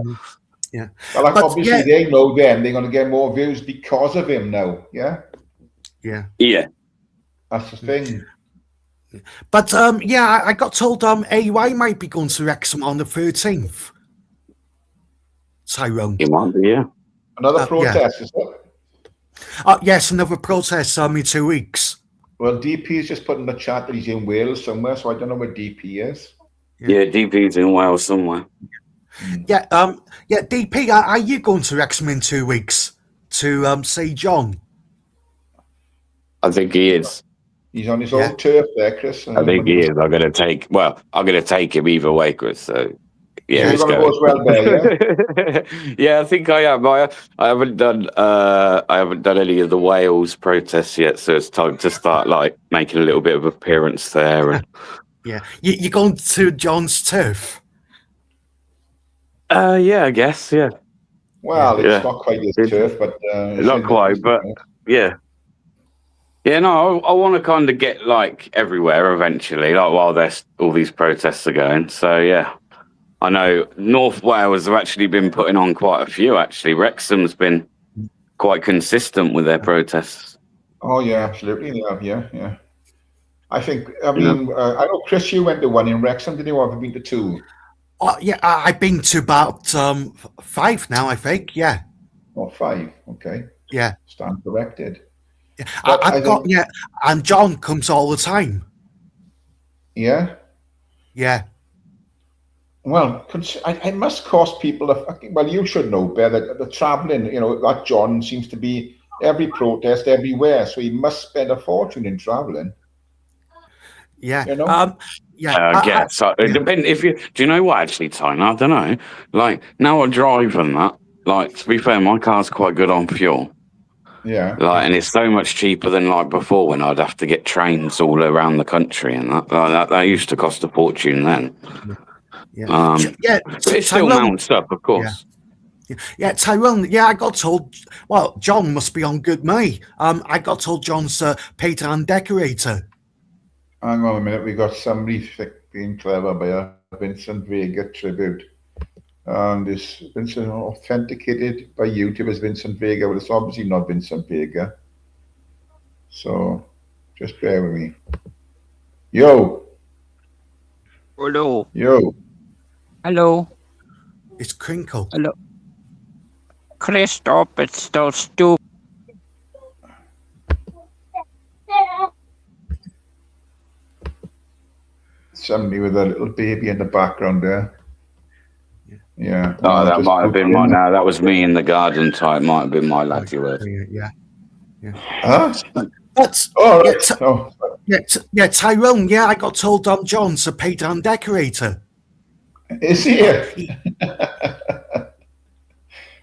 Yeah. Well, like, obviously they know then they're going to get more views because of him now. Yeah. That's the thing. But I got told AY might be going to Wrexham on the 13th. Tyrone. It might be, Another protest, is it? Yes, another protest in 2 weeks. Well, DP's just put in the chat that he's in Wales somewhere, so I don't know where DP is. Yeah, DP's in Wales somewhere. Yeah, DP, are you going to Wrexham in 2 weeks to see John? I think he is. He's on his old turf there, Chris. I think he is. I'm going to take him either way, Chris. So, you're going to go as well there, yeah, I think I am. I haven't done any of the Wales protests yet, so it's time to start like making a little bit of appearance there. And... you're going to John's turf. I guess, yeah. Well, it's not quite his turf, but not quite, but yeah. Yeah, no, I want to kind of get like everywhere eventually, like while there's all these protests are going. So yeah, I know North Wales have actually been putting on quite a few. Actually, Wrexham's been quite consistent with their protests. Oh yeah, absolutely. Yeah. I mean, I know Chris, you went to one in Wrexham. Did you ever been to two? Yeah, I've been to about 5 now, I think. Yeah. Oh, 5. Okay. Yeah. Stand corrected. Yeah. I've got and John comes all the time. Yeah. Yeah. Well, it must cost people well, you should know better. The traveling, that John seems to be every protest everywhere, so he must spend a fortune in traveling. Yeah. I guess. It depends if you. Do you know what? Actually, Tyne, I don't know. Like now I drive and that. Like to be fair, my car's quite good on fuel. Yeah. Like, and it's so much cheaper than like before when I'd have to get trains all around the country, and that used to cost a fortune then. Yeah. Yeah. But it still Tyrone. mounts up, of course. Yeah, Tyrone. Yeah, I got told. Well, John must be on good money. I got told John's a painter and decorator. Hang on a minute, we got somebody being clever by a Vincent Vega tribute. And this Vincent authenticated by YouTube as Vincent Vega, but it's obviously not Vincent Vega. So just bear with me. Yo. Hello. Yo. Hello. It's Crinkle. Hello. Chris, stop. It's so stupid. Somebody with a little baby in the background there. Yeah. Oh, that might have been my. No, that was me in the garden type. Might have been my laddie word. Yeah. Huh? But Oh, right. yeah, Tyrone. Yeah, I got told John's a painter and decorator. Is he here?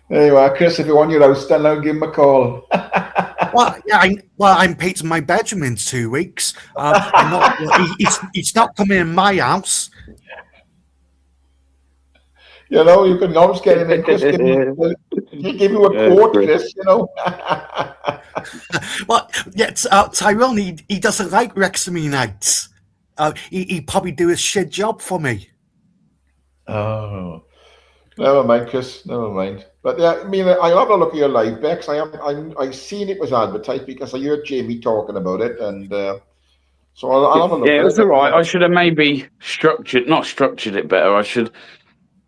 There you are, Chris. If you want your house done, I'll give him a call. I'm painting my bedroom in 2 weeks. It's not coming in my house. You know, you can always get him in. Chris, he'll give you a quote, Chris, you know. Well, yeah, Tyrone, he doesn't like Wrexham nights. He'd probably do a shit job for me. Oh, never mind, Chris. Never mind. But yeah, I mean, I'll have a look at your live, Bex. I seen it was advertised because I heard Jamie talking about it, and so I'll have a look. Yeah, it was all right. I should have maybe not structured it better.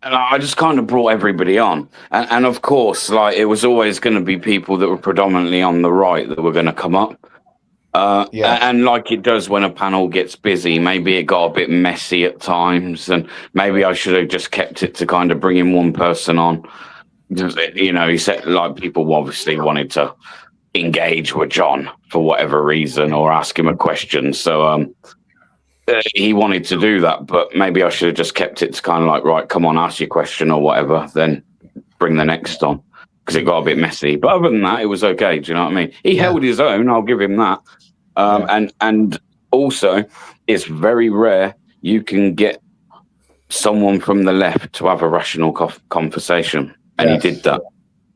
And I just kind of brought everybody on, and of course, like it was always going to be people that were predominantly on the right that were going to come up. And like it does when a panel gets busy, maybe it got a bit messy at times, and maybe I should have just kept it to kind of bring in one person on. You know, he said like people obviously wanted to engage with John for whatever reason or ask him a question, so he wanted to do that, but maybe I should have just kept it to kind of like, right, come on, ask your question or whatever, then bring the next on, because it got a bit messy. But other than that, it was okay. Do you know what I mean? He held his own. I'll give him that. And also, it's very rare you can get someone from the left to have a rational conversation, and he did that.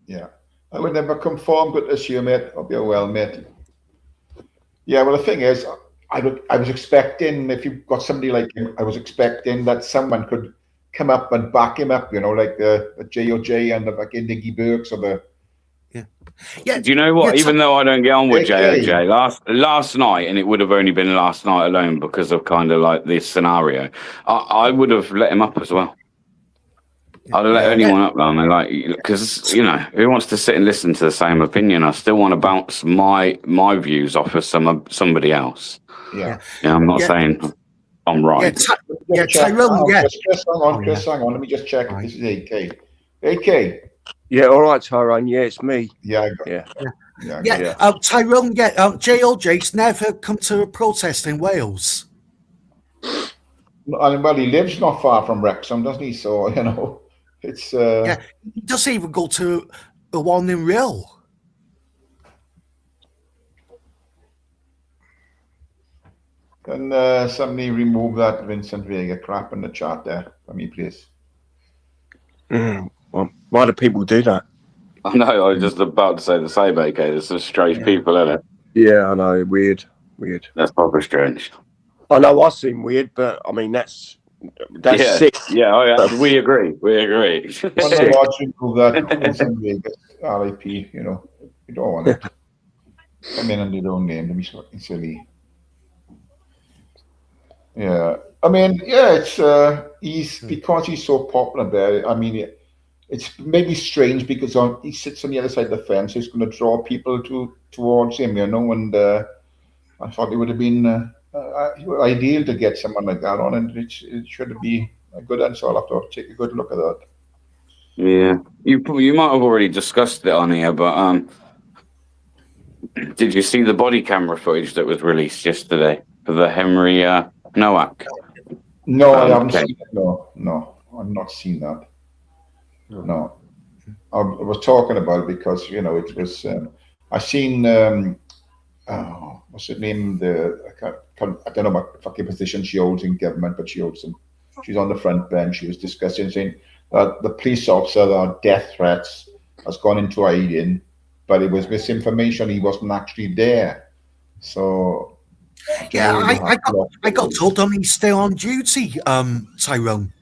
Yeah, I would never conform with this year, mate. Hope you're well, mate. Yeah, well, the thing is, I was expecting, if you've got somebody like him, I was expecting that someone could come up and back him up, you know, like the J.O.J. and the fucking Nicky Burks or the... Yeah. Do you know what? Even though I don't get on with J.O.J., last night, and it would have only been last night alone because of kind of like this scenario, I would have let him up as well. I'd have let anyone up, man. Like, because you know, who wants to sit and listen to the same opinion? I still want to bounce my views off of somebody else. Yeah, I'm not saying I'm right. Tyrone. Chris, hang on. Let me just check if this is AK. AK. Yeah, all right, Tyrone. Yeah, it's me. Yeah. Tyrone. JLJ's never come to a protest in Wales. Well, he lives not far from Wrexham, doesn't he? So you know, it's he doesn't even go to the one in Real. Can somebody remove that Vincent Vega crap in the chat there for me, please? Well, why do people do that? I know. I was just about to say the same. AK, there's some strange people, isn't it? Yeah, I know. Weird. That's probably strange. I know I seem weird, but I mean that's sick. Yeah. We agree. Logical that Vincent Vega, RIP. You know, you don't want it. Come in under their own name. Let me fucking silly. Yeah, I mean, it's because he's so popular there. I mean, it's maybe strange because he sits on the other side of the fence. So it's going to draw people towards him, you know. And I thought it would have been ideal to get someone like that on, and it should be a good answer. I'll have to take a good look at that. Yeah, you might have already discussed it on here, but did you see the body camera footage that was released yesterday for the Henry Nowak? No, I haven't seen it. No, I've not seen that. No. I was talking about it because, you know, it was I seen what's her name? I don't know what fucking position she holds in government, but she's on the front bench. She was discussing saying that the police officer that had death threats has gone into hiding, but it was misinformation. He wasn't actually there. So I don't Yeah, know who the I got told he's still on duty, Tyrone.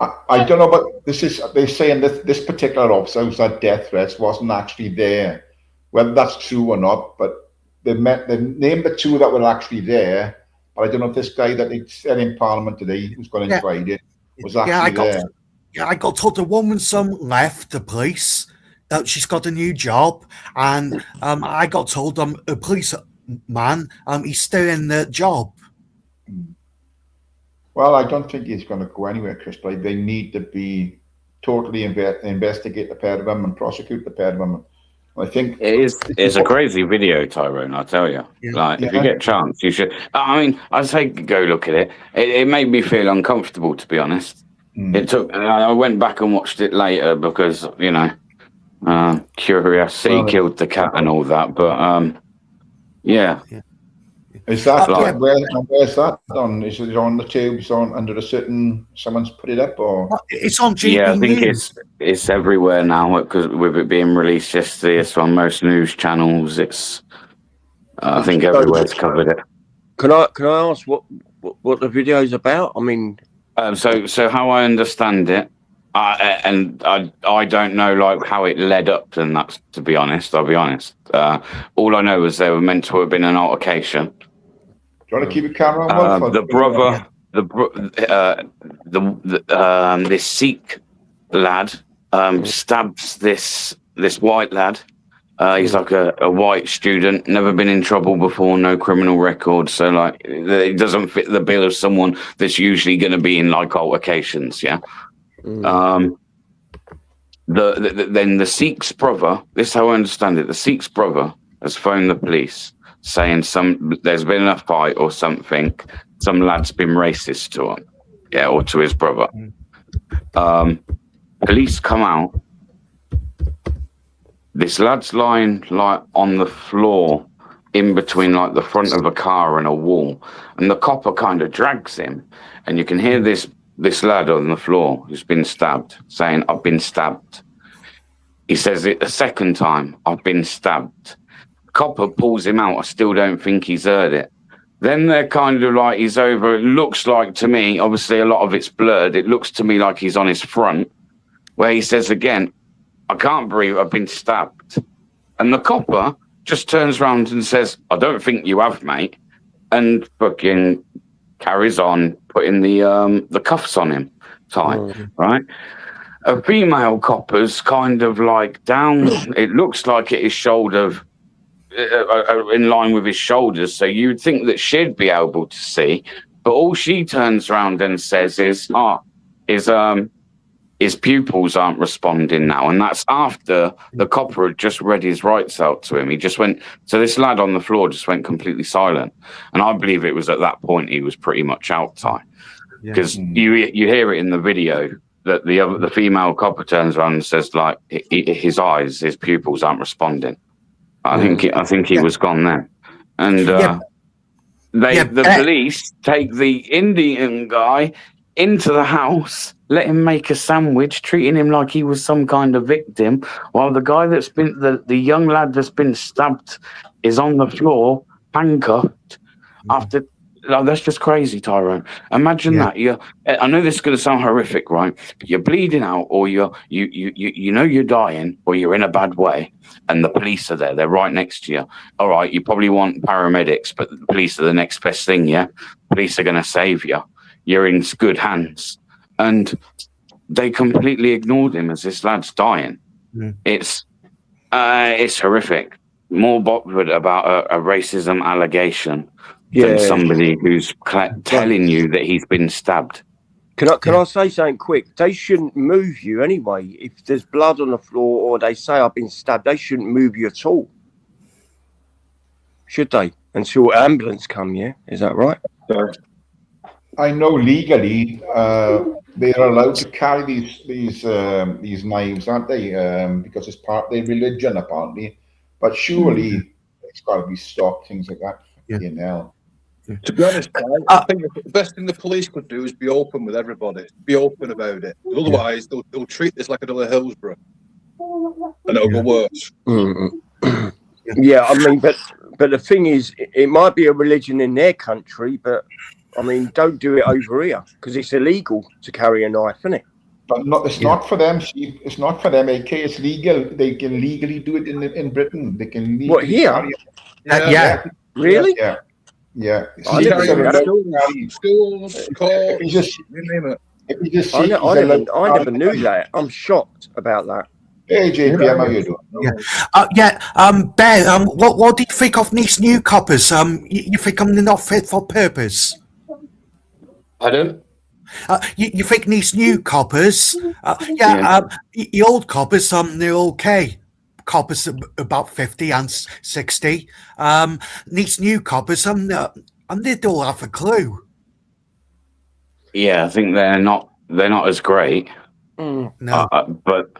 I don't know, but they're saying that this particular officer who's had death threats wasn't actually there. Whether that's true or not, but they named the two that were actually there. But I don't know if this guy that they said in Parliament today who's gone into hiding was actually there. I got told the woman's left the police. She's got a new job, and I got told a police man he's still in the job. Well, I don't think he's going to go anywhere, Chris. But they need to be totally investigate the pair of them and prosecute the pair of them. I think it's a crazy video, Tyrone. I tell you, if you get a chance, you should. I mean, I'd say go look at it. It made me feel uncomfortable, to be honest. It took. I went back and watched it later because curiosity killed the cat and all that. But yeah. Is that where's that on? Is it on the tubes on under a certain? Someone's put it up, or it's on GB Yeah, I think News. it's everywhere now because with it being released yesterday. It's on most news channels. It's I think everywhere's covered it. Can I ask what the video's about? I mean, so how I understand it, I don't know like how it led up to that. To be honest, I'll be honest. All I know is there were meant to have been an altercation. Do you want to keep your camera on? The brother, this Sikh lad stabs this white lad. He's like a white student, never been in trouble before, no criminal record. So like, it doesn't fit the bill of someone that's usually going to be in like altercations. Yeah. Then the Sikh's brother. This is how I understand it. The Sikh's brother has phoned the police saying there's been a fight or something. Some lad's been racist to him, or to his brother. Police come out. This lad's lying like on the floor in between like the front of a car and a wall, and the copper kind of drags him, and you can hear this lad on the floor who's been stabbed saying, "I've been stabbed." He says it a second time, "I've been stabbed." Copper pulls him out. I still don't think he's heard it. Then they're kind of like he's over. It looks like to me, obviously a lot of it's blurred. It looks to me like he's on his front, where he says again, "I can't breathe. I've been stabbed." And the copper just turns around and says, "I don't think you have, mate," and fucking carries on putting the cuffs on him tight, right? A female copper's kind of like down. It looks like it is shoulder. In line with his shoulders, so you'd think that she'd be able to see, but all she turns around and says is, his pupils aren't responding now, and that's after the copper had just read his rights out to him. He just went, so this lad on the floor just went completely silent, and I believe it was at that point he was pretty much out, Ty, because you hear it in the video that the female copper turns around and says like his pupils aren't responding. I think he was gone then, and the police take the Indian guy into the house, let him make a sandwich, treating him like he was some kind of victim, while the guy that's been the young lad that's been stabbed is on the floor, handcuffed. After that's just crazy, Tyrone. Imagine that. I know this is going to sound horrific, right? But you're bleeding out, or you know you're dying, or you're in a bad way, and the police are there. They're right next to you. All right, you probably want paramedics, but the police are the next best thing. Yeah, police are going to save you. You're in good hands, and they completely ignored him as this lad's dying. It's horrific. More bothered about a racism allegation than somebody who's telling you that he's been stabbed. Can I say something quick? They shouldn't move you anyway. If there's blood on the floor or they say I've been stabbed, they shouldn't move you at all. Should they? Until ambulance come, yeah? Is that right? I know legally they're allowed to carry these knives, aren't they? Because it's part of their religion, apparently. But surely it's got to be stopped. Things like that. Yeah. You know. To be honest, I think the best thing the police could do is be open with everybody. Be open about it. Otherwise, they'll treat this like another Hillsborough, and it'll go worse. Yeah, I mean, but the thing is, it might be a religion in their country, but I mean, don't do it over here because it's illegal to carry a knife, isn't it? But it's not for them. See, it's not for them. AK, it's legal. They can legally do it in Britain. They can legally What, here? carry it. Yeah. Really? Yeah. Yeah. I See, never it's knew a that. remote- Schools, courts, If you just, you name it. if you just I see, never knew that. I'm shocked about that. Hey, JPM, how you doing? Ben, what do you think of these new coppers? You think they're not fit for purpose? Pardon? You think these new coppers? The old coppers, they're okay. Coppers about 50 and 60. These new coppers, and they don't have a clue. Yeah, I think they're not as great. No, But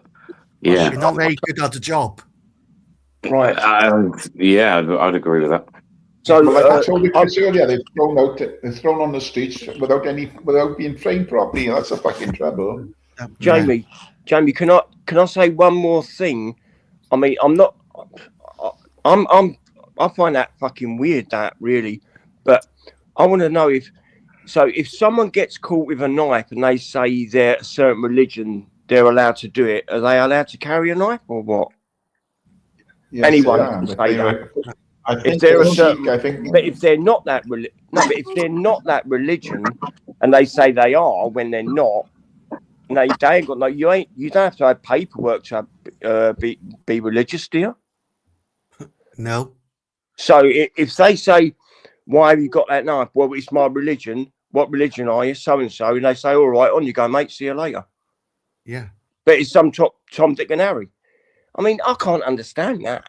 yeah, they're not very good at the job. Right. yeah, I'd agree with that. So, Well, like I told you Chris earlier, they're thrown on the streets without being trained properly. That's a fucking trouble. Jamie, can I say one more thing? I mean, I find that fucking weird, that really, but I want to know if someone gets caught with a knife and they say they're a certain religion, they're allowed to do it. Are they allowed to carry a knife or what? Yes, Anyone they are. can But say they- that. I think If they're a they're certain, I think but if they're not that but if they're not that religion, and they say they are when they're not, no, they ain't got no. You don't have to have paperwork to be religious, do you? No. So if they say, "Why have you got that knife?" Well, it's my religion. What religion are you? So and so, and they say, "All right, on you go, mate. See you later." Yeah. But it's some Tom, Dick, and Harry. I mean, I can't understand that.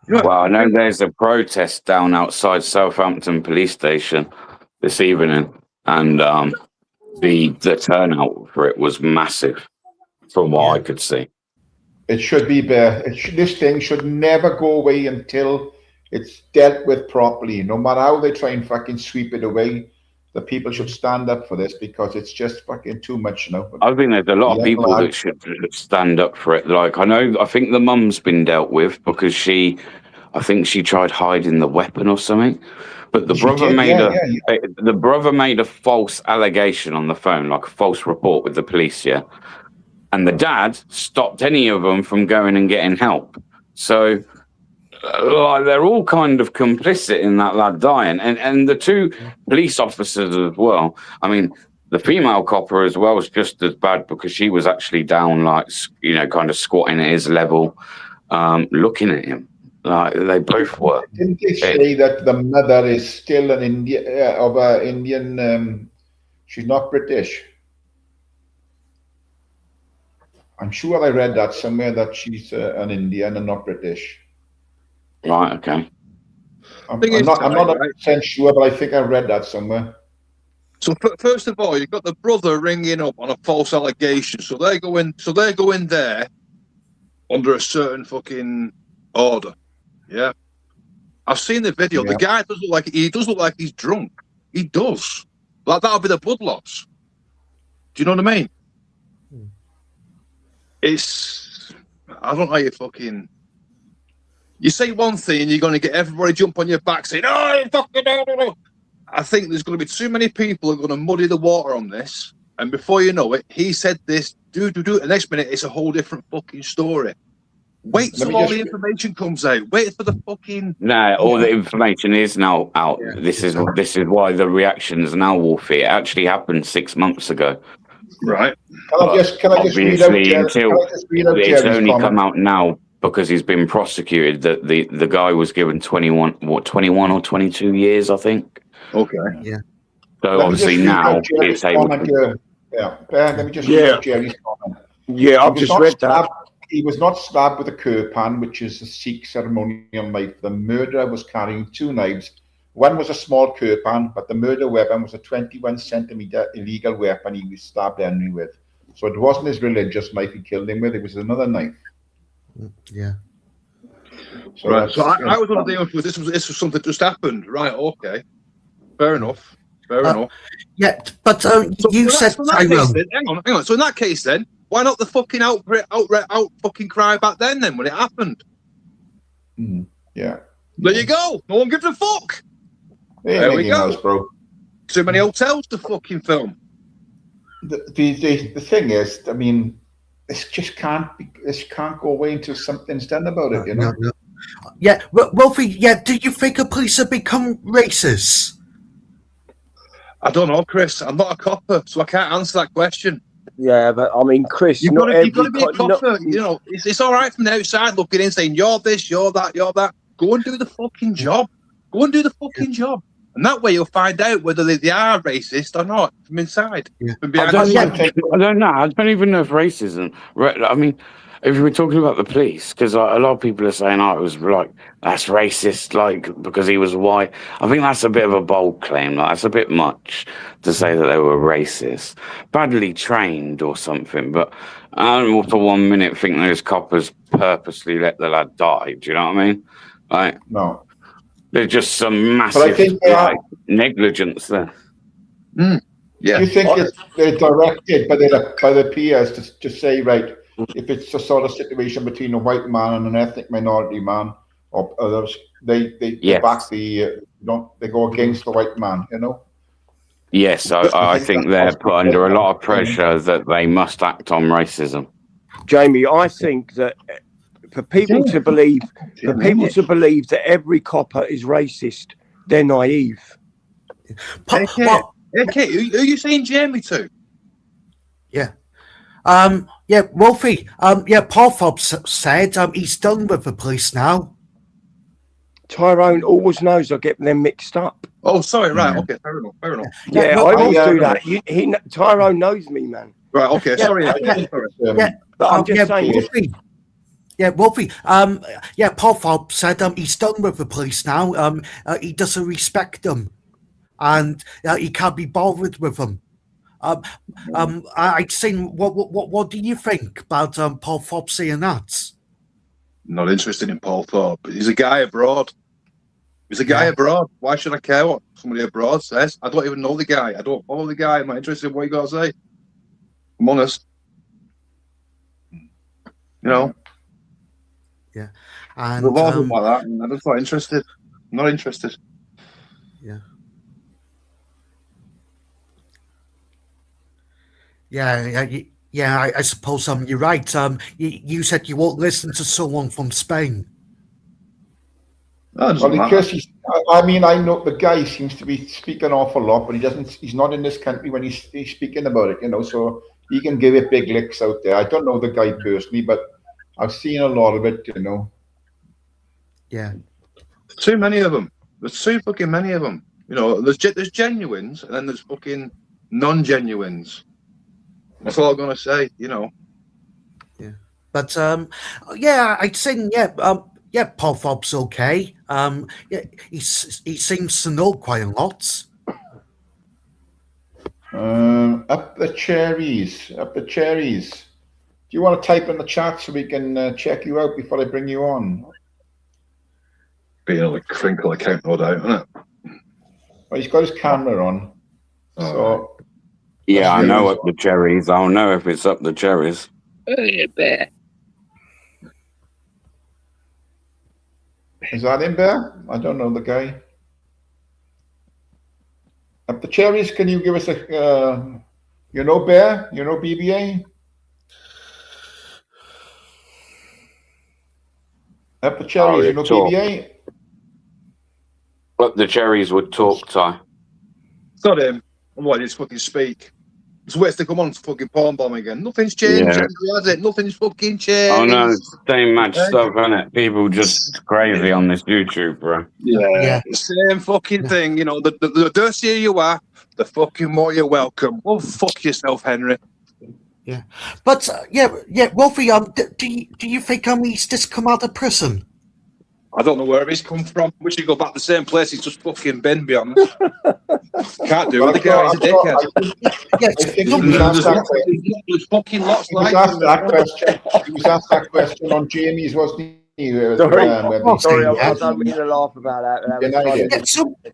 Well, I know there's a protest down outside Southampton police station this evening, and the turnout for it was massive, from what I could see. it should be there. This thing should never go away until it's dealt with properly. No matter how they try and fucking sweep it away, the people should stand up for this because it's just fucking too much now. I think there's a lot of people that should stand up for it. Like, I think the mum's been dealt with because I think she tried hiding the weapon or something. But the brother made a false allegation on the phone, like a false report with the police, yeah. And the dad stopped any of them from going and getting help. So they're all kind of complicit in that lad dying. And the two police officers as well. I mean, the female copper as well was just as bad because she was actually down, like, kind of squatting at his level, looking at him. Like, they both were. Didn't they say that the mother is still an Indian? She's not British. I'm sure I read that somewhere that she's an Indian and not British. Right. Okay. I'm not 100% sure, but I think I read that somewhere. So first of all, you've got the brother ringing up on a false allegation. So they go in there under a certain fucking order. Yeah, I've seen the video. Yeah. The guy does look like he's drunk. He does. Like, that'll be the blood loss. Do you know what I mean? I don't know how you say one thing and you're going to get everybody jump on your back saying, "Oh, fucking no." I think there's going to be too many people who are going to muddy the water on this. And before you know it, he said this, do. The next minute, it's a whole different fucking story. Wait till all the information comes out. Wait for the fucking... No, all the information is now out. Yeah. This is why the reactions now, Wolfie. It actually happened 6 months ago. Right. Can I just read out it's only come out now because he's been prosecuted. That the guy was given 21 or 22 years, I think. Okay. Yeah. So obviously now it's able to... Let me just read out Jerry's comment. Yeah, I've just read that. He was not stabbed with a kirpan, which is a Sikh ceremonial knife. The murderer was carrying two knives. One was a small kirpan, but the murder weapon was a 21-centimeter illegal weapon he was stabbed Henry with. So it wasn't his religious knife he killed him with, it was another knife. Yeah. So Right. that's, So I you know, was under the influence. This was something that just happened. Right. Okay. Fair enough. Fair enough. Yeah, but you So said in that case, Tyrone. then, hang on. So in that case, then, why not the fucking out fucking cry back then when it happened? yeah. There you go. No one gives a fuck. Hey, There we Mickey go. Mouse, bro. Too many hotels to fucking film. The thing is, I mean, this just can't be. This can't go away until something's done about it. You know. No. Yeah, Wolfie. Yeah, do you think the police have become racist? I don't know, Chris. I'm not a copper, so I can't answer that question. Yeah, but I mean, Chris, You've not got to be a every copper. You know, it's all right from the outside looking in, saying you're this, you're that, you're that. Go and do the fucking job. Go and do the fucking job, and that way you'll find out whether they are racist or not from inside. Yeah. From I behind don't know. I don't even know if racism. I mean, if we're talking about the police, because a lot of people are saying, "Oh, it was like that's racist," like because he was white. I think that's a bit of a bold claim. Like that's a bit much to say that they were racist, badly trained or something. But I don't for 1 minute think those coppers purposely let the lad die. Do you know what I mean? Like, No. there's just some But I massive think they are. negligence there. Yeah. Do you think they're directed by the peers to say, right, if it's a sort of situation between a white man and an ethnic minority man or others, they Yes. back they go against the white man, you know? Yes, I think they're put under a lot of pressure that they must act on racism. Jamie, I think that for people to believe that every copper is racist, they're naive. Okay, who are you saying Jamie to? Yeah. Yeah, Wolfie. Paul Fobbs said he's done with the police now. Tyrone always knows I get them mixed up. Oh, sorry, right, okay, fair enough. Yeah, I always do that. Tyrone knows me, man. Right, okay, sorry. But I'm just saying. Wolfie. Yeah, Wolfie. Paul Fobbs said he's done with the police now. He doesn't respect them, and he can't be bothered with them. I'd seen. What do you think about Paul Fobbs saying that? Not interested in Paul Thorpe. He's a guy abroad. Abroad. Why should I care what somebody abroad says? I don't even know the guy. I don't follow the guy. I'm not interested in what he got to say. I'm honest. You know. Yeah. And the wasn't like that. I'm just not interested. Not interested. Yeah. Yeah, I suppose you're right. You said you won't listen to someone from Spain. Well, because I mean, I know the guy seems to be speaking an awful lot, but he's not in this country when he's speaking about it, you know, so he can give it big licks out there. I don't know the guy personally, but I've seen a lot of it, you know. Yeah. Too many of them. There's too fucking many of them. You know, there's genuines and then there's fucking non-genuines. That's all I'm gonna say, you know. Yeah. But I'd say Paul Fobbs okay. He seems to know quite a lot. Up the cherries. Do you want to type in the chat so we can check you out before I bring you on? Be a crinkle account, no doubt, isn't it? Well, he's got his camera on. So yeah, I know up the cherries. I'll know if it's up the cherries. Is that him, Bear? I don't know the guy. Up the cherries, can you give us a, you know, Bear? You know BBA? Up the cherries, you know BBA? Up the cherries would talk, Ty. It's not him. Why just fucking speak? Just waits to come on to fucking porn bomb again. Nothing's changed, has it? Nothing's fucking changed. Oh no, same match stuff, isn't it? People just crazy on this YouTube, bro. Yeah. Same fucking thing. You know, the dirtier you are, the fucking more you're welcome. Well, fuck yourself, Henry. Yeah, but Wolfie, do you think he's just come out of prison? I don't know where he's come from. We should go back to the same place he's just fucking been, be honest. Can't do it. The guy's a dickhead. There's fucking lots like that question. He was asked that question on Jamie's, wasn't Sorry. when Oh, Sorry, I yeah. don't mean to laugh about that. That was United.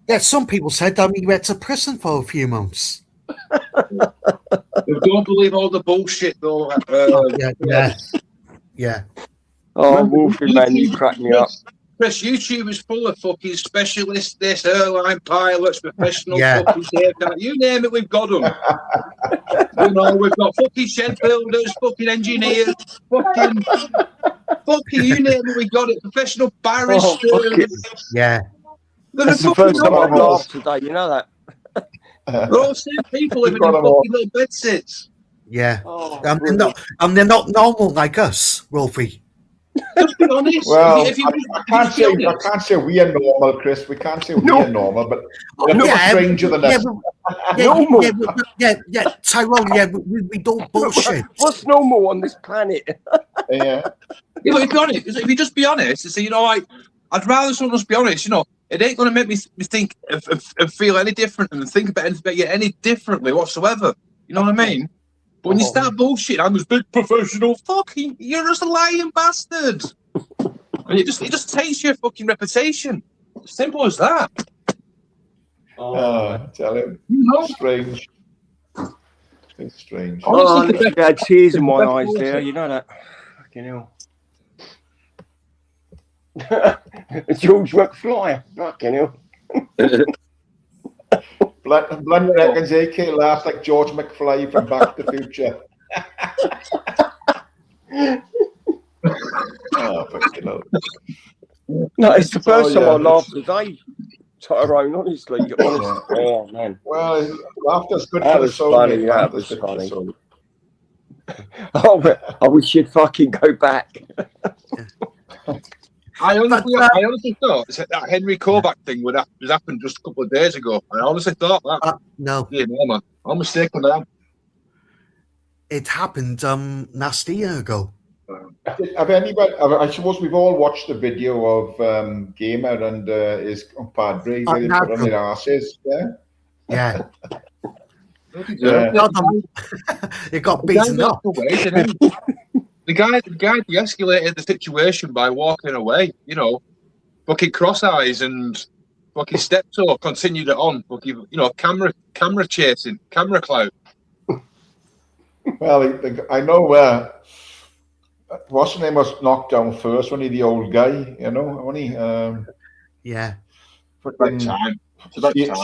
funny. Some people said he went to prison for a few months. Don't believe all the bullshit, though. Yeah. Oh, Wolfie, man, you cracked me up. Chris, YouTube is full of fucking specialists, this airline pilots, professional Yeah. fucking safety. You name it, we've got them. You know, we've got fucking shed builders, fucking engineers, fucking you name it, we got it. Professional barristers. Oh, fuck it. Yeah. That's the first time I've laughed today, you know that? They're all same people living in got 'em all. fucking little bedsits. Yeah. Oh, they're not normal like us, Wolfie. Just be honest. Well, if you I can't say we are normal, Chris. We can't say we are normal, but we're no stranger than us. Normal. Yeah, Tyrone, we don't bullshit. What's normal on this planet? Yeah. Yeah, but if you're honest, if you just be honest and say, you know, I'd rather someone just be honest, you know, it ain't going to make me think and feel any different and think about anything about you any differently whatsoever. You know what I mean? But when you start bullshit, I'm this big professional, fucking, you're just a lying bastard. And it just takes your fucking reputation. Simple as that. Tell him. You know? Strange. It's strange. Oh, I literally had tears in my eyes there, you know that? Fucking hell. George McFly, fucking hell. Blunt reckons AK laughs like George McFly from Back to the Future. Fucking hell. No, it's the first time yeah. I laughed today, Tyrone, honestly. Oh, man. Well, laughter's good That for the was soul. funny, mate. that Laughter's was good for the funny. soul. Oh, I wish you'd fucking go back. I honestly thought that Henry Kovac thing would happen just a couple of days ago. I honestly thought that. No, Yeah, no, man. I'm mistaken now. it happened last year ago. Have anybody? I suppose we've all watched the video of Gamer and his compadre getting put on their asses. Yeah. Yeah. It got beaten up. The guy de-escalated the situation by walking away, you know, fucking cross eyes and fucking step-toe, continued it on, fucking, you know, camera chasing, camera clout. Well, I know what's the name was knocked down first, wasn't he, the old guy, you know, wasn't he? Yeah. Fucking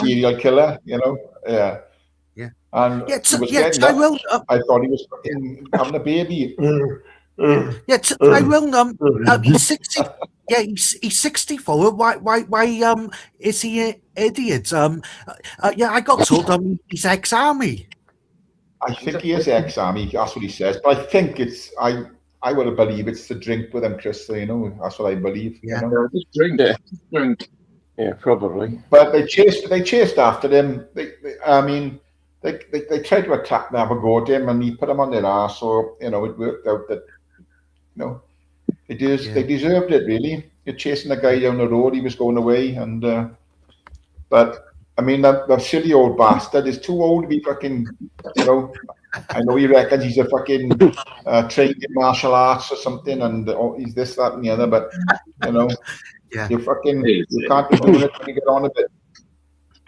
serial killer, you know? Yeah. Yeah. And he was getting Tyrone, I thought he was fucking having a baby. Yeah, Tyrone, he's 60. Yeah, he's 64. Why is he an idiot? Yeah, I got told he's ex-army. I think he is ex-army. That's what he says. But I think it's I would believe it's the drink with him, Chris. You know, that's what I believe. Yeah. You know? Just drink. Yeah, probably. But they chased after him. They tried to attack him, have a go at him, and he put him on their ass. So you know, it worked out that they deserved it. Really, you're chasing the guy down the road. He was going away, and but I mean, that silly old bastard is too old to be fucking. You know, I know he reckons he's a fucking trained in martial arts or something, and he's this, that, and the other. But you know, you can't be doing it when you get on a bit.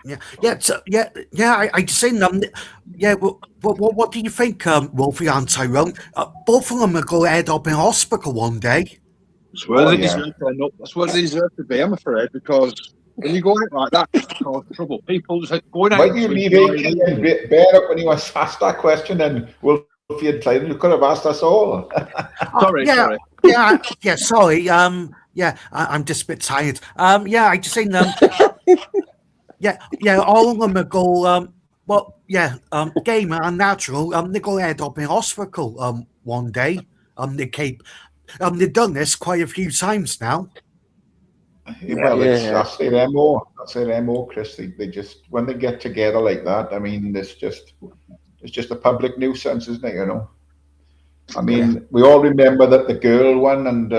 I just seen them. What do you think, Wolfie and Tyrone? Both of them are going to end up in hospital one day. That's where they deserve to be, I'm afraid, because when you go out like that, it's cause trouble. People just going out. Why do you leave AK and bear up when you was asked that question? And Wolfie and Tyrone, you could have asked us all. Sorry. Sorry. I'm just a bit tired. I just seen them. All of them are go. Gamer and Natural. They're going to end up in hospital. One day. They've done this quite a few times now. That's their MO. That's their MO, Chris. They just, when they get together like that, I mean, it's just a public nuisance, isn't it? You know. I mean, we all remember that the girl one, and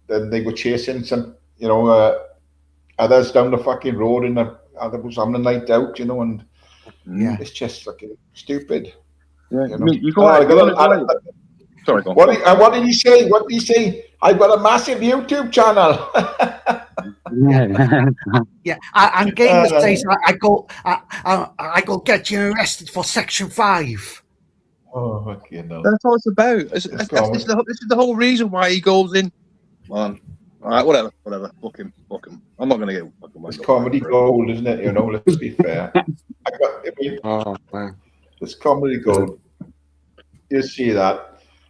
then they were chasing some, others down the fucking road, and others was having a night out, you know, and it's just fucking stupid. Yeah. You know? You go out. Sorry, go on. What did he say? What did he say? I've got a massive YouTube channel. Yeah, and Gamer says I go get you arrested for Section 5. Oh, fucking hell. That's all it's about. This is the whole reason why he goes in. Man, all right, whatever. Fuck him. I'm not gonna get fucking. It's comedy gold, isn't it? You know, let's be fair. Oh, man. It's comedy gold. You see that?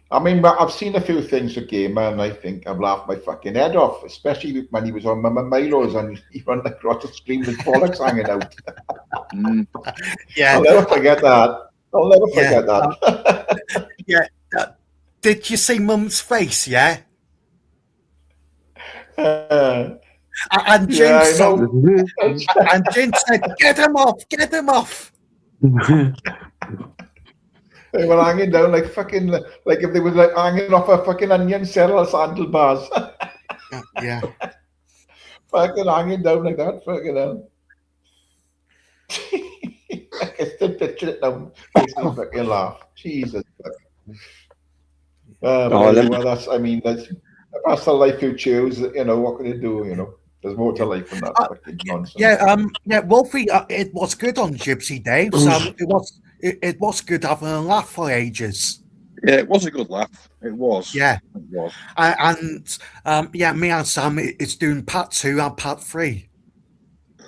I mean, I've seen a few things with Gamer, and I think I've laughed my fucking head off, especially when he was on Mama Milo's and he ran across the stream with bollocks hanging out. Yeah, I'll never forget that. I'll never forget that. yeah. Did you see Mum's face? Yeah. And Jim Yeah, I said, know. and Jim said, "Get him off! Get him off!" They were hanging down like fucking, like if they were like hanging off a fucking onion cell or handlebars. Yeah. Fucking hanging down like that, fucking hell. I can still picture it now. Makes me fucking laugh. Jesus. Well, that's, I mean, that's the life you choose. You know, what can you do? You know, there's more to life than that fucking nonsense. Yeah, Wolfie, it was good on Gypsy Dave's. It was good having a laugh for ages. Yeah, it was a good laugh. It was. Yeah. It was. And me and Sam is doing part 2 and part 3.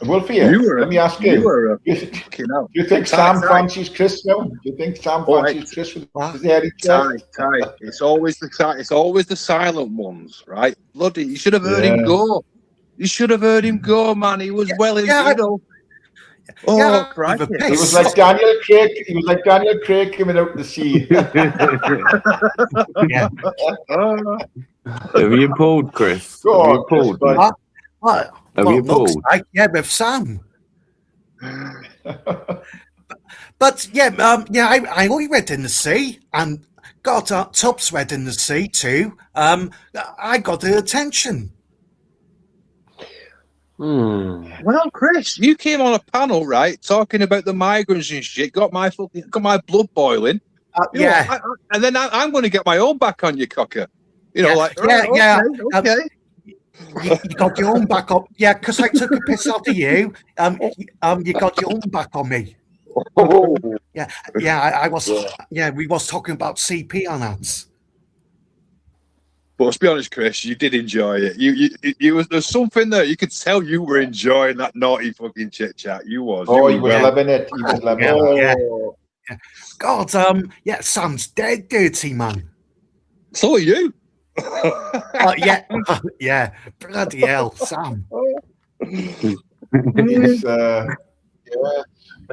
Wolfie, let me ask you. Do you think Sam fancies Chris now? Do you think Sam fancies Chris with his hairy chest? Ty. It's always the silent ones, right? Bloody, you should have heard him go. You should have heard him go, man. He was you know. Oh, Christ. He was like Daniel Craig. He was like Daniel Craig coming out the sea. Yeah. Have you pulled, Chris? Go Have you pulled? Have you pulled? Like, yeah, with Sam. But yeah, I only read in the sea and got Tubbs read in the sea too. I got the attention. Well, Chris, you came on a panel, right, talking about the migrants and shit. Got my blood boiling. Yeah, and then I'm going to get my own back on you, cocker. You know, Yeah, like yeah, okay. you got your own back up. Yeah, because I took a piss out of you. You got your own back on me. Yeah, I was. Yeah, we was talking about CP on that. But let's be honest, Chris, you did enjoy it. You was there's something there. You could tell you were enjoying that naughty fucking chit chat. You was. Oh, he was loving it. He was loving it. Yeah. God, Sam's dead dirty, man. So are you. Yeah. Bloody hell, Sam. It's,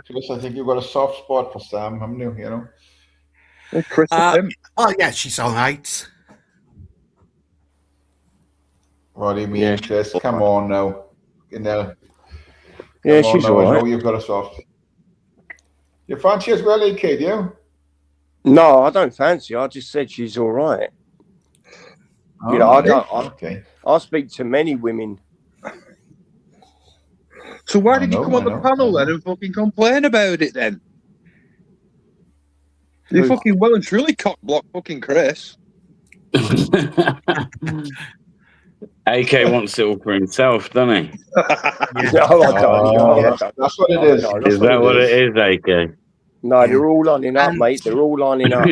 Chris, I think you've got a soft spot for Sam, haven't you? You know. Chris. Oh yeah, she's all right. What do you mean, Chris? Come on now. You know. Yeah, she's all I right. know you've got a soft. You fancy as well, kid, you? No, I don't fancy her. I just said she's all right. Oh, You know, I don't. Okay. I speak to many women. So why I did you know, come on I the know, panel I then and fucking complain about it then? You fucking well and truly cock block fucking Chris. AK wants it all for himself, doesn't he? No, I don't. No, I yes, don't. that's what it is. No, That's Is that what it is, AK? No, they're all lining up, mate. They're all lining up.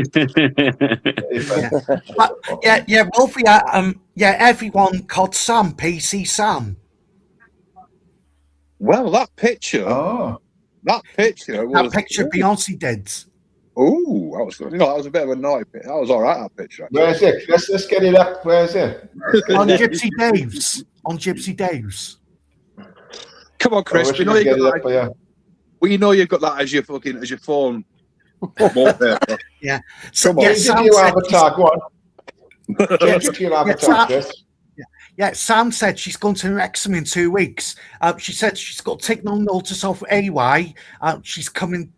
But yeah, Wolfie. Everyone called Sam PC Sam. Well, that picture Oh, was That picture Beyonce did. Oh, that was good. You know, that was a bit of a naughty picture. That was all right, that picture. Actually. where is it? Let's get it up. Where is it? On Gypsy Dave's. On Gypsy Dave's. Come on, Chris. I wish we could get it up for you. Well, you know you've got that as your phone. Wallpaper. Yeah. Come on. Yeah, Give Sam your said avatar, go on. Give your avatar, Chris. Sam said she's going to Wrexham in 2 weeks. She said she's got to take no notice of AY. She's coming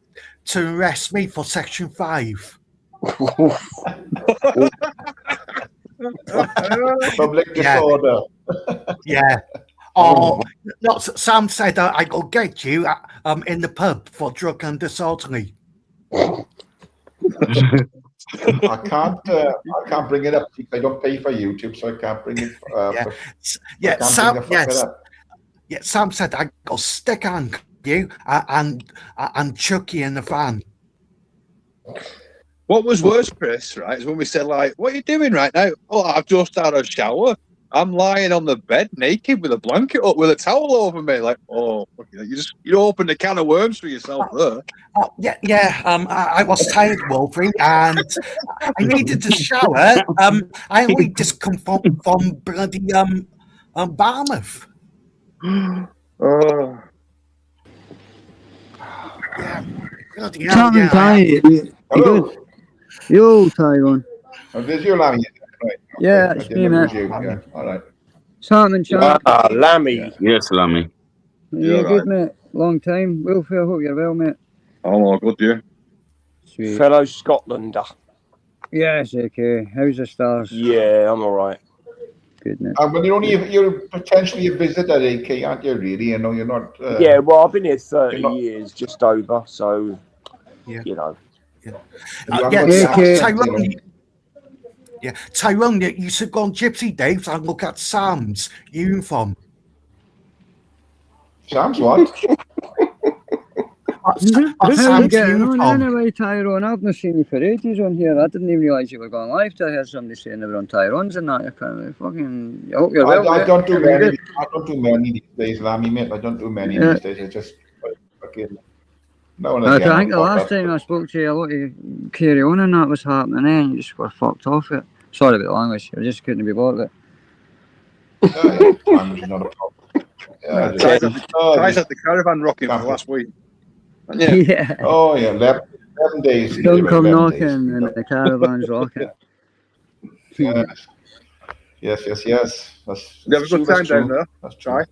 to arrest me for Section 5. Public disorder. Yeah. Oh, no, Sam said I go get you in the pub for drunk and disorderly. I can't bring it up. I don't pay for YouTube, so I can't bring it. Yeah. I Yeah, can't Sam. bring the fucker Yes. up. Yeah, Sam said I got stick on you and chuck you in the van. What was worse, Chris, right, is when we said, like, what are you doing right now? Oh, I've just had a shower. I'm lying on the bed naked with a blanket up with a towel over me. Like, oh, you opened a can of worms for yourself there. Oh, yeah. I was tired, Wolfie, and I needed to shower. I only just come from bloody Barmouth. Oh. Yeah, bloody hell, Chatting, Ty. You Hello. good? Yo, Tyrone. Oh, there's your Lammy. Right. Yeah, I it's didn't me, know it was mate. you. Yeah. All right. Chatting, chat. Ah, Lammy. Yeah. Yes, Lummy. You Yeah, good, mate? Long time. Wilfie, I hope you're well, mate. I'm all good, yeah. Sweet. Fellow Scotlander. Yes, okay. How's the stars? Yeah, I'm all right. Good, mate. But you're potentially a visitor, AK, aren't you? Really, you know, you're not. Yeah, well, I've been here 30 you're not- years, just over, so, Yeah. you know. you haven't Yeah, got the Okay. accent, you know. Tyrone. Yeah, Tyrone, you should go on Gypsy Daves and look at Sam's uniform. Sam's what? How are you Sam's getting on uniform. anyway, Tyrone? I've not seen you for ages on here. I didn't even realise you were going live till I heard somebody saying they were on Tyrone's and that. I can't fucking... I hope you're well, I mate. don't do How are you many. good? I don't do many these days, Lammy, mate. I don't do many Yeah. these days. I just fucking. No one I again. think the last time I spoke to you, a lot of carry on and that was happening, and you just were fucked off it. Sorry about the language. I just couldn't be bothered. Language is not a problem. Yeah, Ty's just- at the caravan rocking for last week. Yeah. Yeah. Oh yeah, 11 days. Don't come 11 knocking days. and the caravan's rocking. Yes. That's You have a good true, that's time down true. there, That's true. Ty?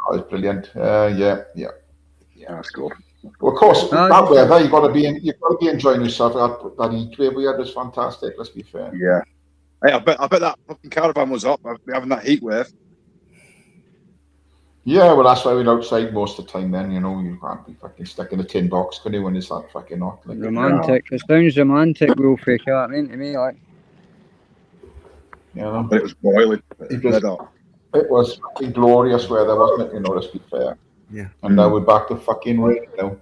Oh, it's brilliant. Yeah. That's good. Well, of course, Oh, that weather you've got to be enjoying yourself. That heat wave we had was fantastic. Let's be fair. Yeah. Hey, I bet that fucking caravan was up. We're having that heat wave. Yeah, well, that's why we're outside most of the time. Then you know you can't be fucking stuck in a tin box, can you? When it's that fucking hot. Like, Romantic. It sounds romantic, Wolfie. You know what I mean? To me, like. you know, But it was boiling. It was- Red hot. it was fucking glorious weather, wasn't it? You know, let's be fair. Yeah. And now we're back to fucking rain now.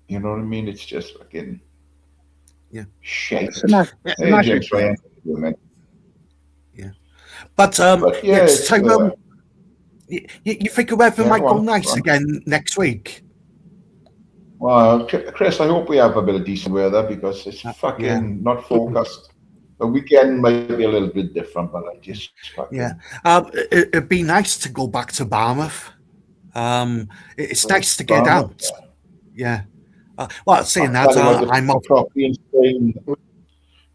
You know what I mean? It's just fucking. Yeah. Shit. It's a nice, Hey, nice James weekend. Ryan. But But yeah, yes, it's, Tyrone, you think the weather yeah, might go go on, nice go on. again next week? Well, Chris, I hope we have a bit of decent weather because it's fucking yeah. not forecast. The weekend might be a little bit different, but I just fucking. Yeah. It'd be nice to go back to Barmouth. It's nice to get Barmouth, out. Yeah. Well, saying I'll that, tell you what, the I'm off. property in Spain.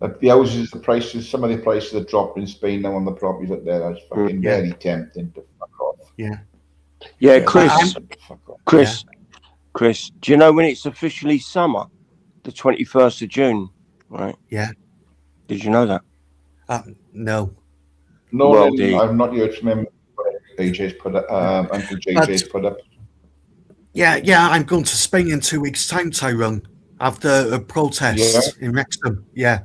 The houses, the prices, some of the prices have dropped in Spain now on the properties up there. That's fucking Yeah. very tempting to fuck off. Yeah. Yeah, Chris, Fuck off. Chris, do you know when it's officially summer? The 21st of June, right? Yeah. Did you know that? No. No, Well, Lynn, the- I'm not here to remember what AJ's put up. Uncle JJ's put up. Yeah, I'm going to Spain in 2 weeks' time, Tyrone, after a protest in Wrexham. Yeah.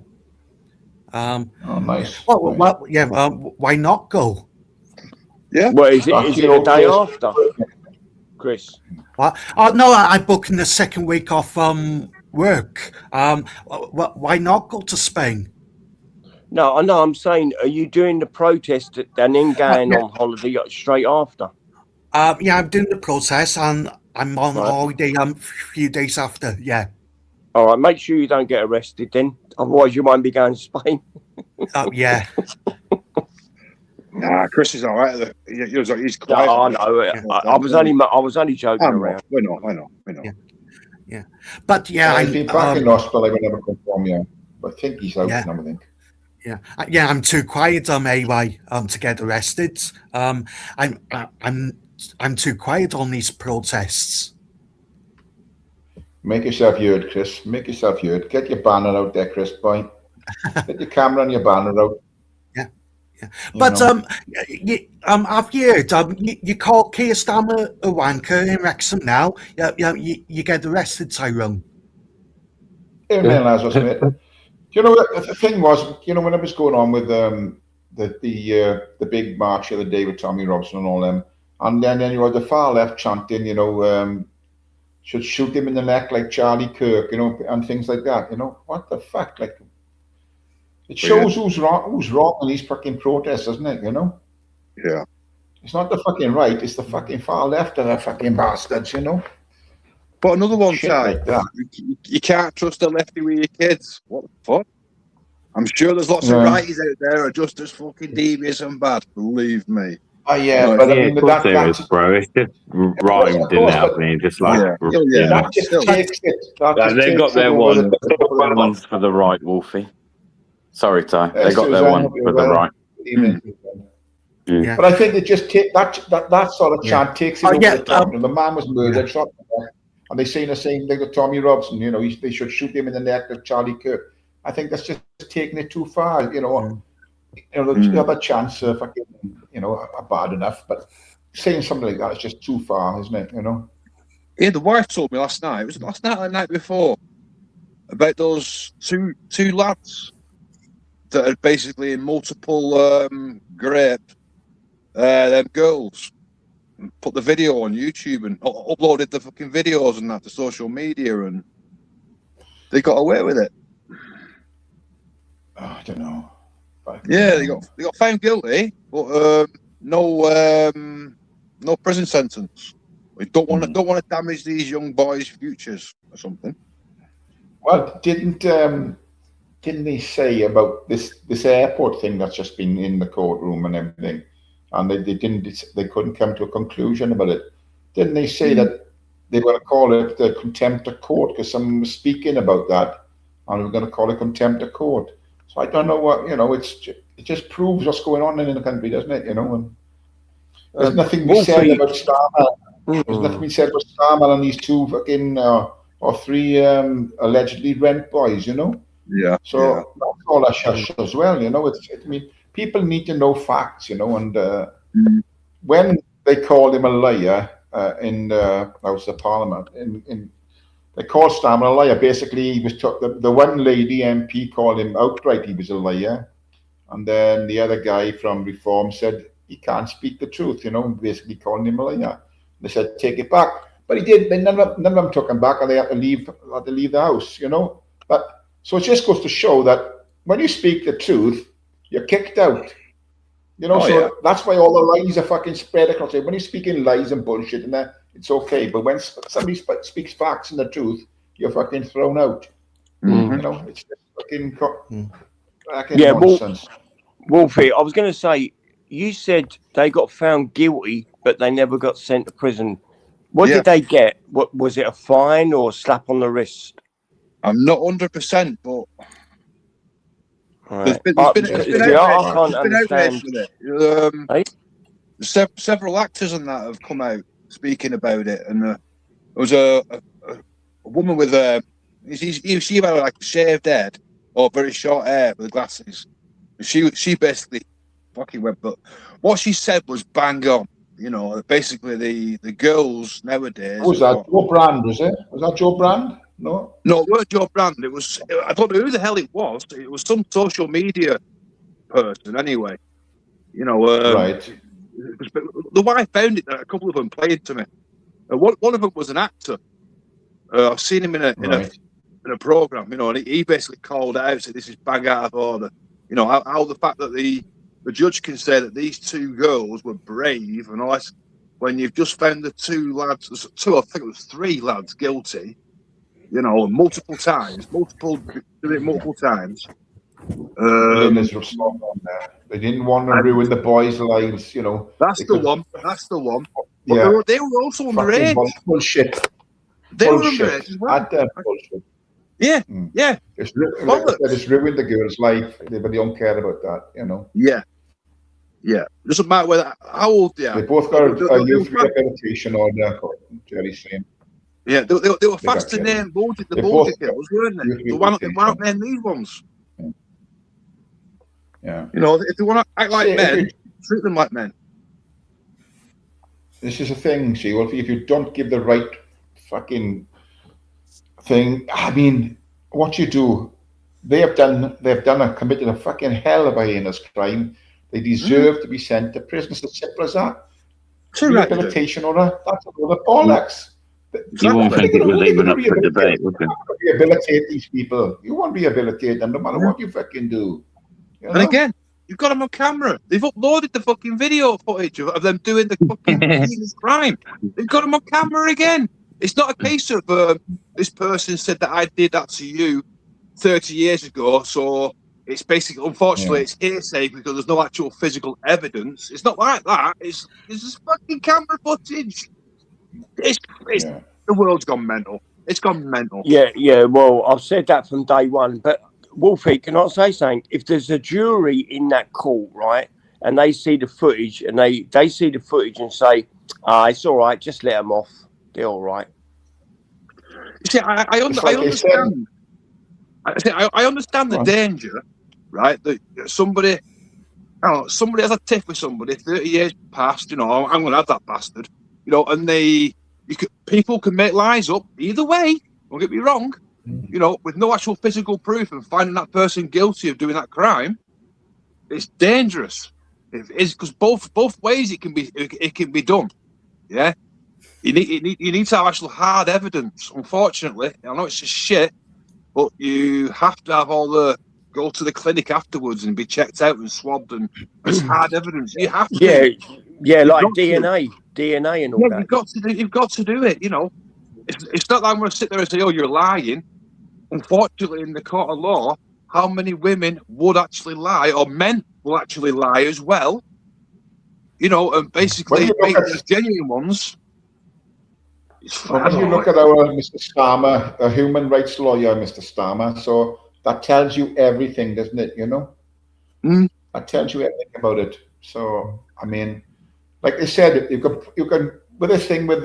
Oh, nice. Well, nice. well, yeah. Why not go? Well, is it Back to a your day place. after, Chris? What? Oh no, I'm booking the second week off work. Why not go to Spain? No, I know. I'm saying, are you doing the protest and then going on holiday straight after? Yeah, I'm doing the protest and I'm on Right. holiday a few days after. Yeah. All right, make sure you don't get arrested then. Otherwise, you won't be going to Spain. Yeah. Nah, Chris is all right. He's No, quiet. I know. I was only joking around. I know. Yeah. But yeah, He's been back in hospital. I would never confirm you. But I think he's out Yeah. now, I think. yeah, I'm too quiet AY to get arrested. I'm too quiet on these protests. Make yourself heard, Chris. Make yourself heard. Get your banner out there, Chris boy. Get your camera and your banner out. Yeah. You But know. I've heard you call Keir Starmer a wanker in Wrexham now. You get arrested, Tyrone. Amen, Lazarus, mate. You know, the thing was, you know, when it was going on with the big march the other day with Tommy Robson and all them, and then you had the far left chanting, you know, should shoot him in the neck like Charlie Kirk, you know, and things like that. You know, what the fuck? Like, it shows who's wrong in these fucking protests, doesn't it? You know. Yeah. It's not the fucking right; it's the fucking far left of the fucking bastards, you know. But another one, Shit Ty, like that. you can't trust a lefty with your kids. What the fuck? I'm sure there's lots of Yeah. righties out there who are just as fucking devious and bad. Believe me. Oh yeah, No, but I Yeah, mean, of course there that's is, bro. It's just rhymed, of didn't course, it? but- And just like, Yeah. that just Still. takes it. That Yeah, just they takes got it their over one. the One's for the right, Wolfie. Sorry, Ty. They got their Suzanne, one hope you're for the well. right. Yeah. But I think they just take that sort of chant takes it over yeah, the top. The man was murdered, shot to death, and they saying the same thing with Tommy Robson. You know, they should shoot him in the neck like Charlie Kirk. I think that's just taking it too far. You know, the other chants, fucking, you know, are bad enough, but saying something like that is just too far, isn't it? You know. Yeah, the wife told me last night. It was last night or the night before about those two lads that are basically in multiple grape them girls. Put the video on YouTube and uploaded the fucking videos and that to social media, and they got away with it. Oh, I don't know. Yeah, they got found guilty, but no prison sentence. We don't want to damage these young boys' futures or something. Well, didn't they say about this airport thing that's just been in the courtroom and everything, and they couldn't come to a conclusion about it? Didn't they say that they were going to call it the contempt of court because someone was speaking about that, and we're going to call it contempt of court? So I don't know what, you know. It just proves what's going on in the country, doesn't it? You know, and there's nothing we said about Starmer. There's nothing we said about Starmer and these two fucking or three allegedly rent boys, you know. Yeah. So that's all I shush as well, you know. I mean, people need to know facts, you know. And when they called him a liar in the House of Parliament, they called Starmer a liar. Basically, he was the one lady MP called him outright he was a liar, and then the other guy from Reform said he can't speak the truth, you know, basically calling him a liar. They said take it back, but he did. None of them took him back, and they had to leave the house, you know. But so it just goes to show that when you speak the truth, you're kicked out. You know, that's why all the lies are fucking spread across it. When you're speaking lies and bullshit and that, it's okay. But when somebody speaks facts and the truth, you're fucking thrown out. You know, it's just fucking nonsense. Wolfie, I was going to say, you said they got found guilty, but they never got sent to prison. What did they get? What was it, a fine or a slap on the wrist? I'm not 100%, but Right. there's been I can't understand. With it. Several actors and that have come out speaking about it, and there was a woman with she had like shaved head or very short hair with glasses. She basically fucking went, but what she said was bang on. You know, basically the girls nowadays. Who was that? Joe Brand, was it? Was that Joe Brand? No, it wasn't Joe Brand. It was, I don't know who the hell it was. It was some social media person, anyway. You know, right. The wife found it. A couple of them played to me. One of them was an actor. I've seen him in a program. You know, and he basically called out, said this is bang out of order. You know, how the fact that the judge can say that these two girls were brave and all that, when you've just found the two lads, I think it was three lads guilty. You know, multiple times. They didn't want to ruin the boys' lives, you know. That's the one. But yeah. they were also underage. Bullshit. They were underage as well. Bullshit. Yeah, yeah. It's ruined the girl's life. They don't care about that, you know. Yeah. Yeah. It doesn't matter how old they are. They both got a youth rehabilitation order, Jerry's saying. Yeah, they were fast to name the Baltic girls, weren't they? They weren't named these ones. Yeah. You know, if they want to act like men, treat them like men. This is a thing, if you don't give the right fucking thing, I mean, what you do, they've committed a fucking hell of a heinous crime. They deserve to be sent to prison. It's as simple as that. Too right to do. Rehabilitation order, that's a load of bollocks. You won't think it was even up for debate, would you? Rehabilitate these people. You won't rehabilitate them no matter what you fucking do. You know? And again, you've got them on camera. They've uploaded the fucking video footage of them doing the fucking heinous crime. They've got them on camera again. It's not a case of this person said that I did that to you 30 years ago, so it's basically, unfortunately, it's hearsay because there's no actual physical evidence. It's not like that. It's just fucking camera footage. The world's gone mental. It's gone mental. Yeah. Well, I've said that from day one. But Wolfie, can I say something? If there's a jury in that court, right, and they see the footage and they see the footage and say, it's all right, just let them off. They're all right. You see, I understand. I understand the danger, right? That somebody has a tiff with somebody 30 years past. You know, I'm going to have that bastard. You know, and people can make lies up either way. Don't get me wrong. You know, with no actual physical proof and finding that person guilty of doing that crime, it's dangerous. It is, because both ways it can be done. Yeah, you need to have actual hard evidence. Unfortunately, I know it's just shit, but you have to have go to the clinic afterwards and be checked out and swabbed, and it's hard evidence. You have to. Yeah, like DNA and all that. You've got to do it. You know, it's not that I'm going to sit there and say, "Oh, you're lying." Unfortunately, in the court of law, how many women would actually lie, or men will actually lie as well? You know, and basically make the genuine ones. When you look at our Mr. Starmer, a human rights lawyer, Mr. Starmer, so that tells you everything, doesn't it? You know, that tells you everything about it. So, I mean, like they said, you can with this thing with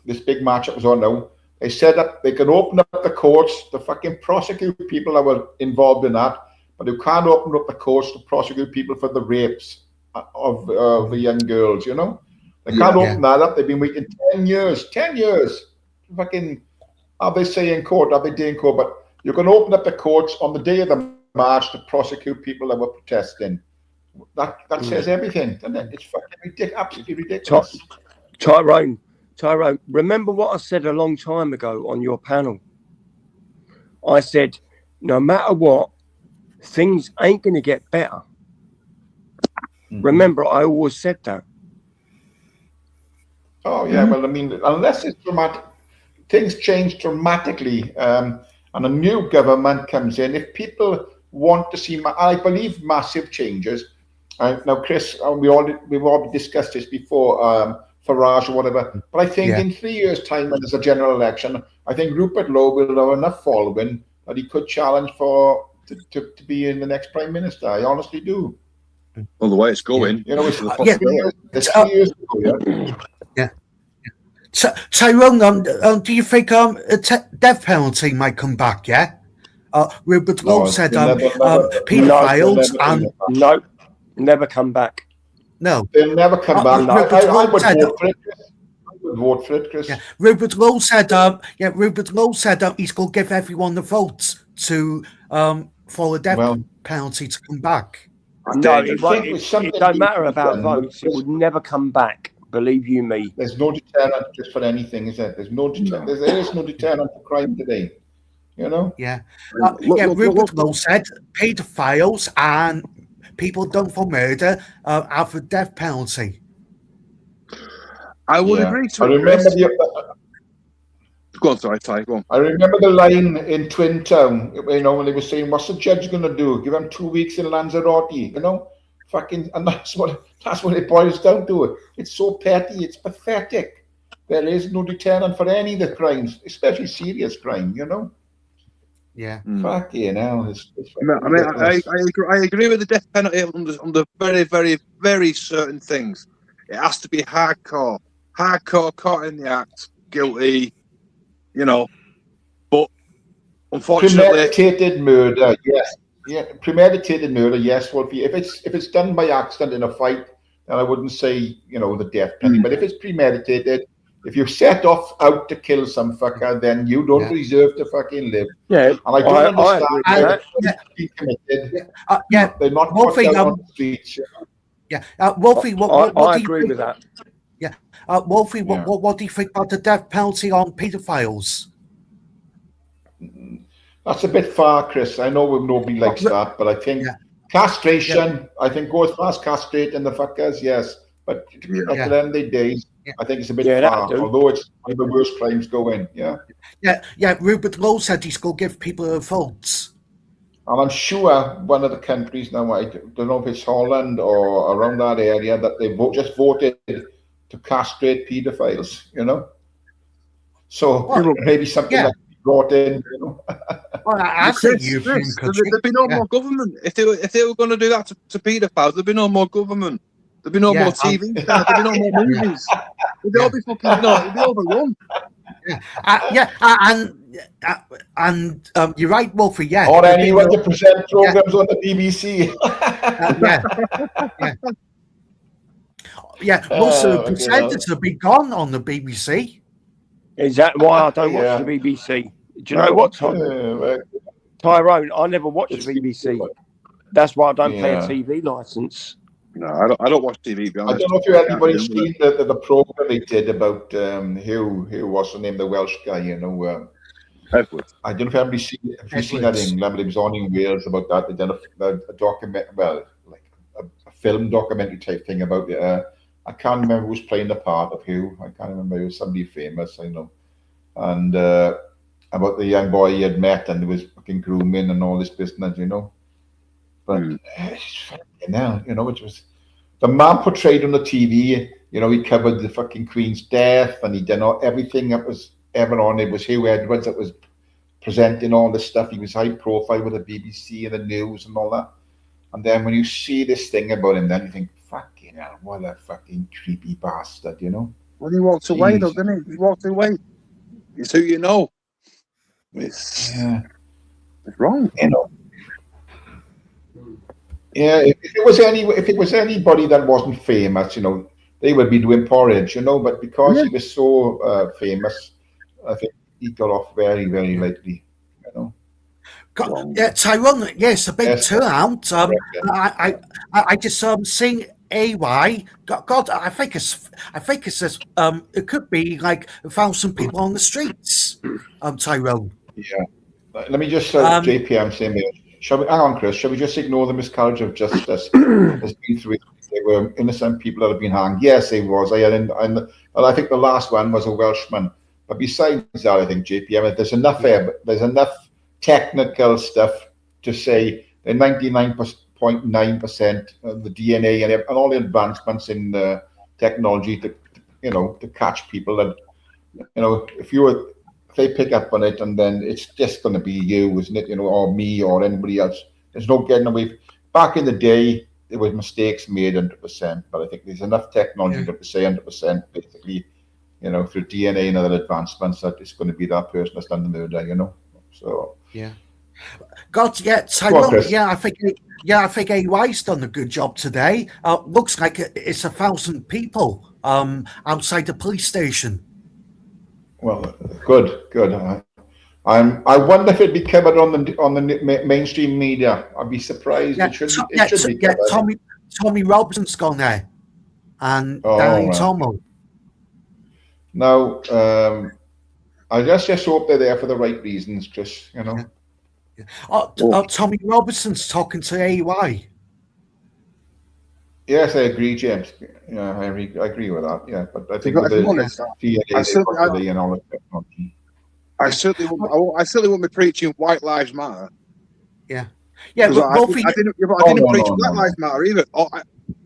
this big match that was on now. They said that they can open up the courts to fucking prosecute people that were involved in that, but you can't open up the courts to prosecute people for the rapes of the young girls. You know, they can't open that up. They've been waiting 10 years. 10 years. Fucking, have they say in court? Have they day in court? But you can open up the courts on the day of the march to prosecute people that were protesting. That says everything, doesn't it? It's fucking absolutely ridiculous. Tyrone, remember what I said a long time ago on your panel? I said, no matter what, things ain't going to get better. Remember, I always said that. Oh, yeah. Well, I mean, unless it's dramatic, things change dramatically and a new government comes in. If people want to see, I believe, massive changes. Now, Chris, we've already discussed this before, Farage or whatever. But I think in 3 years' time, when there's a general election, I think Rupert Lowe will have enough following that he could challenge to be in the next Prime Minister. I honestly do. Well, the way it's going, you know, it's 3 years ago, Tyrone, do you think a death penalty might come back? Yeah. Rupert Lowe said paedophiles and no, never come back. No, they'll never come back. I would vote for it. I would vote for it, Chris. Yeah. Rupert Lowe said, he's going to give everyone the votes to for the death penalty to come back. No, it don't matter about votes. It would never come back. Believe you me. There's no deterrent just for anything, is there? There's no deterrent. There is no deterrent for crime today. You know? Yeah. Rupert Lowe said paedophiles and people done for murder have a death penalty. I would agree to it. Go on, sorry, Ty, go on. I remember the line in Twin Town, you know, when they were saying, what's the judge going to do? Give him 2 weeks in Lanzarote, you know? And that's what it boils down to. It's so petty, it's pathetic. There is no deterrent for any of the crimes, especially serious crime, you know? Yeah. Fucking hell. I agree with the death penalty on the very, very, very certain things. It has to be hardcore, caught in the act, guilty, you know. But unfortunately, premeditated murder, yes. Yeah, premeditated murder, yes. Well, if it's done by accident in a fight, then I wouldn't say, you know, the death penalty. But if it's premeditated, if you set off out to kill some fucker, then you don't deserve to fucking live. Yeah, And I don't understand agree why with the that. being committed. Yeah, They're not Wolfie, put out on the streets. yeah, Wolfie, what I do you agree think? with that. Yeah, Wolfie, Yeah. what do you think about the death penalty on paedophiles? That's a bit far, Chris. I know nobody likes that, but I think castration, I think go as far as castrating the fuckers, yes. But at the end of the days, I think it's a bit far, although it's one of the worst crimes going, Yeah, Rupert Lowe said he's going to give people votes. And I'm sure one of the countries now, I don't know if it's Holland or around that area, that they just voted to castrate paedophiles, you know? So maybe something like brought in, you know? Well, I think European country. There'd be no more government. If they were going to do that to paedophiles, there'd be no more government. There'd be no more TV stars. There'd be no more movies. They'd all be fucking, it'd be overrun. And you're right, Wolfie. Yeah, or anyone to present programs on the BBC. Most of the presenters have been gone on the BBC. Is that why I don't watch the BBC? Do you know what, Tyrone? I never watch the BBC. That's why I don't pay a TV license. No, I don't watch TV. To be honest. I don't know if anybody's seen the program they did about who was the name, the Welsh guy, you know. Edward. I don't know if anybody's seen it. If you've seen that in England, but it was on in Wales about that. They did a document, well, like a film documentary type thing about it. I can't remember who was playing the part of who. I can't remember. It was somebody famous, I know. And about the young boy he had met, and there was fucking grooming and all this business, you know. But you know, it was the man portrayed on the TV. You know, he covered the fucking Queen's death, and he did everything that was ever on. It was Hugh Edwards that was presenting all this stuff. He was high profile with the BBC and the news and all that. And then when you see this thing about him, then you think, fucking hell, what a fucking creepy bastard, you know? Well, he walked away, though, didn't he? He walked away. It's who you know. It's wrong, you know. Yeah, if it was anybody that wasn't famous, you know, they would be doing porridge, you know. But because he was so famous, I think he got off very, very lightly, you know. Tyrone, it's a big turnout. I just seen AY. God, I think it's it could be like 1,000 people on the streets. Tyrone. Yeah. Let me just JPM saying, hang on, Chris. Shall we just ignore the miscarriage of justice? There's been 3. They were innocent people that have been hanged. Yes, they was. I think the last one was a Welshman. But besides that, I think JPM, there's enough technical stuff to say that 99.9% of the DNA and all the advancements in technology to catch people, and if they pick up on it, and then it's just going to be you, isn't it? Or me or anybody else. There's no getting away. Back in the day, there was mistakes made 100%, but I think there's enough technology to say 100% basically, through DNA and other advancements, that it's going to be that person that's done the murder, So Tyrone. I think AY's done a good job today. Looks like it's 1,000 people outside the police station. Well, good. I wonder if it'd be covered on the mainstream media. I'd be surprised. It should be covered. Tommy Robinson's gone there, and Danny Tomo. Now, I just hope they're there for the right reasons, Chris. Tommy Robinson's talking to AY. Yes, I agree, James. Yeah, I agree with that. Yeah, but I think I certainly won't be preaching White Lives Matter. Yeah, but I didn't preach Black Lives Matter either.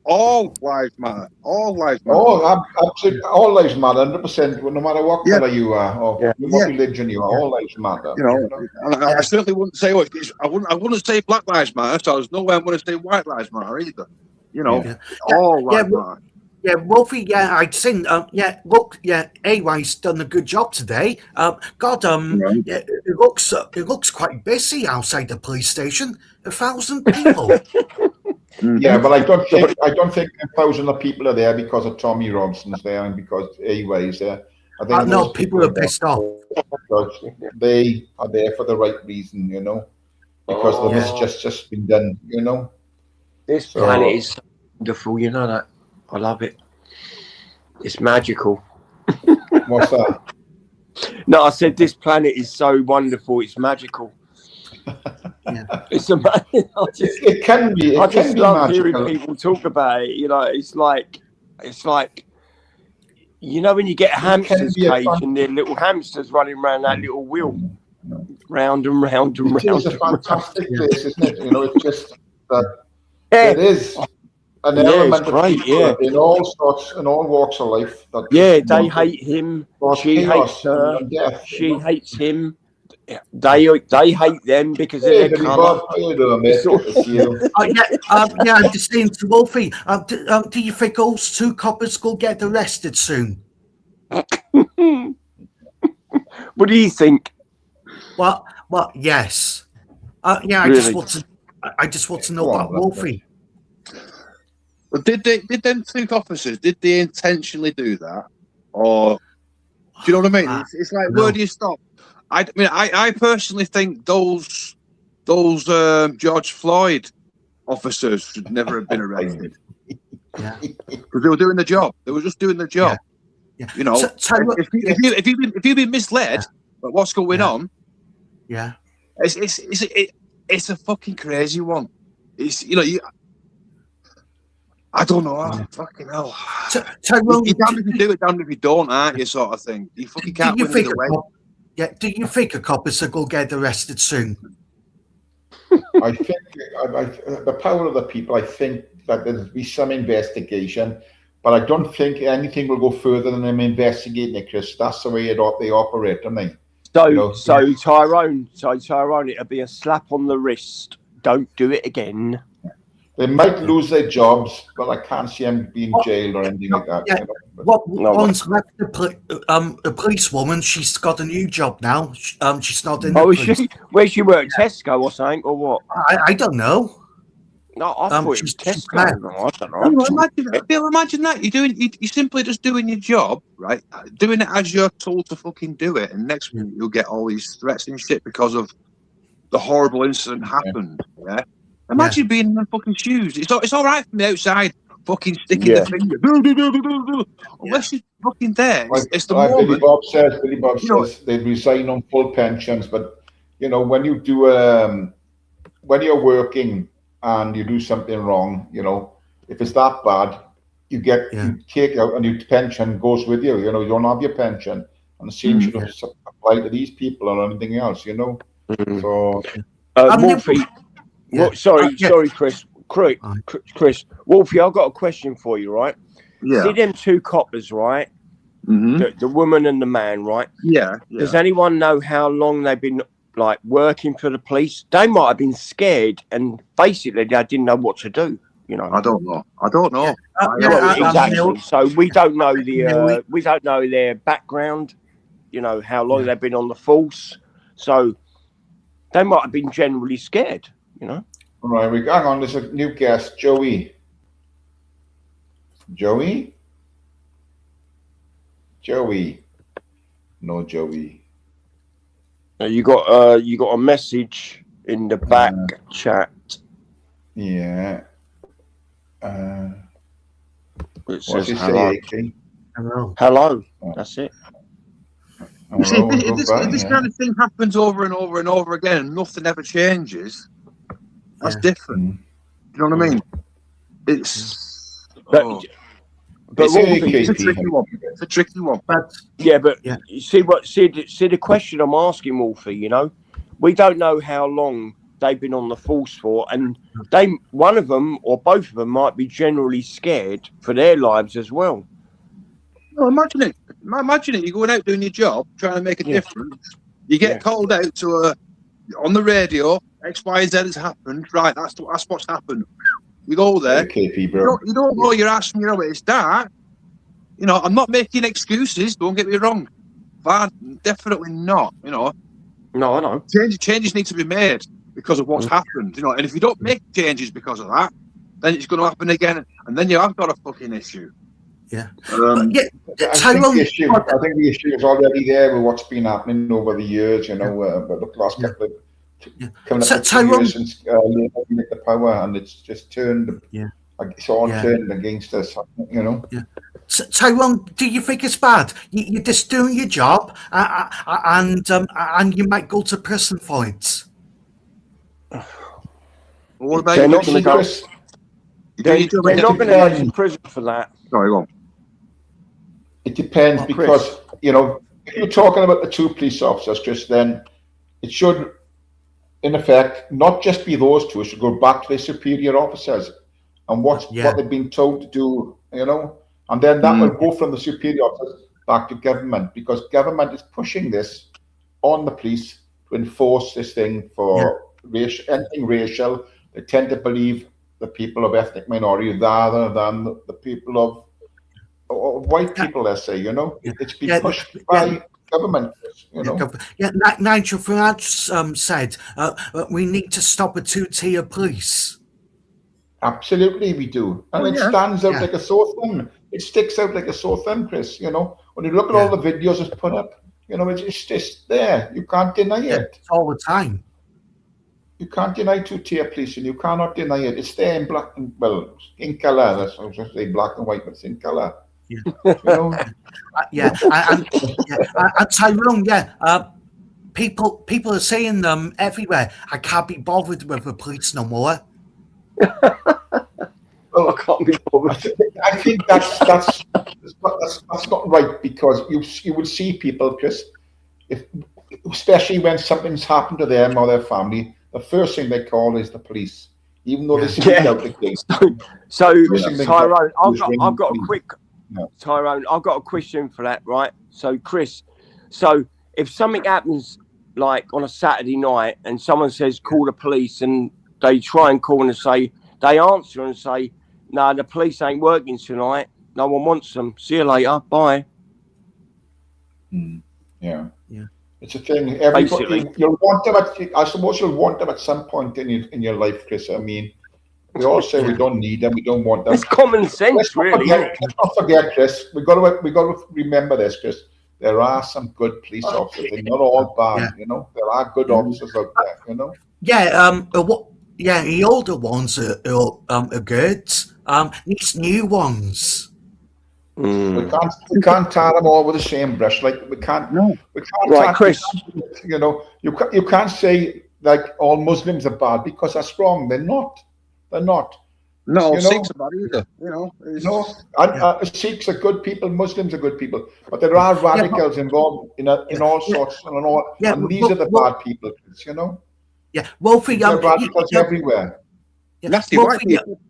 All lives matter. All lives matter. Oh, absolutely. All lives matter, 100%. No matter what color you are or what religion you are, all lives matter. And I certainly wouldn't say I wouldn't say Black Lives Matter. So there's no way I'm going to say White Lives Matter either. All lives matter. Yeah, Wolfie. I'd seen. AY's done a good job today. It looks quite busy outside the police station. 1,000 people. Yeah, but I don't think 1,000 of people are there because of Tommy Robinson's there and because AY's there. I think no, most people are pissed off. They are there for the right reason, you know, because the mischief's just been done, you know. This So- planet is so wonderful, you know that. I love it. It's magical. What's that? No, I said this planet is so wonderful. It's magical. It's amazing. It can be. I It can just be love hearing magical. people talk about it. You know, it's like, you know, when you get a hamster's be a cage fun- and the little hamsters running around that little wheel, round and round and It round. is a fantastic place, isn't it? You know, it's just that Yeah. it is an Yeah, element it's of great, people yeah. in all sorts, in all walks of life. That Yeah, just they want to hate him. cause She chaos hates her. and death, She you know? hates him. They hate them because of Hey, their Billy colour. Bob, how you doing, mate? Good to see you. I'm just saying to Wolfie, do you think those two coppers will get arrested soon? What do you think? Well, yes. Yeah, I Really? just want to know Go on, about then. Wolfie. But did them two officers, did they intentionally do that? Or, do you know what I mean? It's like, No. where do you stop? I personally think those George Floyd officers should never have been arrested. Yeah. Because they were doing the job. They were just doing the job. Yeah. You know, if you've been misled by what's going on, Yeah. it's a fucking crazy one. It's, you know, I don't know. Fucking hell. Tyrone, You're damned if you do it, damned if you don't, aren't you? Sort of thing. You fucking can't win either way. do you think a coppers will get arrested soon? I think the power of the people. I think that there'll be some investigation, but I don't think anything will go further than them investigating it, Chris. That's the way they operate, don't they? So, You know? Tyrone, it'll be a slap on the wrist. Don't do it again. They might lose their jobs, but I can't see them being jailed or anything like that. Yeah. You know? Once left the policewoman, she's got a new job now. She's not in. Oh, the is police. she? Where she work? Tesco or something, or what? I don't know. No, I thought it was she's Tesco. No, I don't know. Imagine that you're simply just doing your job, right? Doing it as you're told to fucking do it, and next minute you'll get all these threats and shit because of the horrible incident happened. Yeah. Imagine being in the fucking shoes. It's all right from the outside, fucking sticking the finger. Unless you're fucking there, it's the like moment. Billy Bob says they resign on full pensions, but you know when you do when you're working and you do something wrong, you know if it's that bad, you take out and your pension goes with you. You know you don't have your pension, and the same should apply to these people or anything else. You know, so Wolfie. Sorry, Chris. Chris, Wolfie, I've got a question for you, right? Yeah. See them two coppers, right? The woman and the man, right? Yeah. Does anyone know how long they've been like working for the police? They might have been scared and basically they didn't know what to do. You know, I don't know. Exactly. So we don't know we don't know their background. You know how long they've been on the force. So they might have been generally scared. You know. All right, hang on. There's a new guest, Joey. Joey. No, Joey. You got a message in the back chat. Yeah. It says hello. Hello. That's it. If this kind of thing happens over and over and over again, and nothing ever changes, that's different. You know what I mean? It's it's a tricky one. It's a tricky one. But you see the question I'm asking, Wolfie. You know, we don't know how long they've been on the force for, and one of them or both of them might be generally scared for their lives as well. No, imagine it. You're going out doing your job, trying to make a difference. You get called out to on the radio. X, Y, Z has happened. Right, that's what's happened. You go there. KP, bro. You don't know your ass from your way. It's dark. You know, I'm not making excuses. Don't get me wrong. But definitely not. You know. No, I know. Changes need to be made because of what's happened. You know, and if you don't make changes because of that, then it's going to happen again, and then you have got a fucking issue. Yeah. Um, But yeah, Tyrone. I think the issue is already there with what's been happening over the years, but the last couple of coming up So, to 2 Tyrone. years since Labour came into power, and it's just turned. Yeah. It's all turned against us, Yeah. So, Tyrone, do you think it's bad? You're just doing your job, and you might go to prison for it. what about They're you? not going to go. They're not going to go to prison for that. Sorry, go on. It depends because if you're talking about the 2 police officers, Chris, then it should, in effect, not just be those 2. It should go back to their superior officers and what they've been told to do, and then that will go from the superior officers back to government, because government is pushing this on the police to enforce this thing for anything racial. They tend to believe the people of ethnic minority rather than the people of white people, let's say, it's been pushed by government, Nigel Farage said we need to stop a 2-tier police. Absolutely, we do, and it stands out like a sore thumb. It sticks out like a sore thumb, Chris. When you look at all the videos it's put up, it's just there. You can't deny it. It's all the time. You can't deny 2-tier policing. You cannot deny it. It's there in black and in colour. I was going to say black and white, but it's in colour. And Tyrone, people are saying them everywhere. I can't be bothered with the police no more. I can't be bothered. I think that's not right, because you would see people, Chris, especially when something's happened to them or their family, the first thing they call is the police, even though they speak out the case. So Tyrone, I've got a quick. Tyrone, I've got a question for that, right? So, Chris, if something happens like on a Saturday night and someone says call the police, and they try and call and say, they answer and say, no, the police ain't working tonight, no one wants them, see you later, bye. Yeah. It's a thing. Everybody, you'll want them I suppose you'll want them at some point in your life, Chris. I mean, we all say we don't need them, we don't want them. It's common sense, really. Let's not forget, Chris. We got to remember this, Chris. There are some good police officers. They're not all bad, There are good officers out there, the older ones are good. These new ones. We can't tar them all with the same brush. Like we can't. Right, Chris. You can't say like all Muslims are bad, because that's wrong. They're not. No, Sikhs are bad either. Sikhs are good people. Muslims are good people, but there are radicals involved in all sorts and these are the bad people. Yeah, Wolfie. There are radicals everywhere. Nasty white people.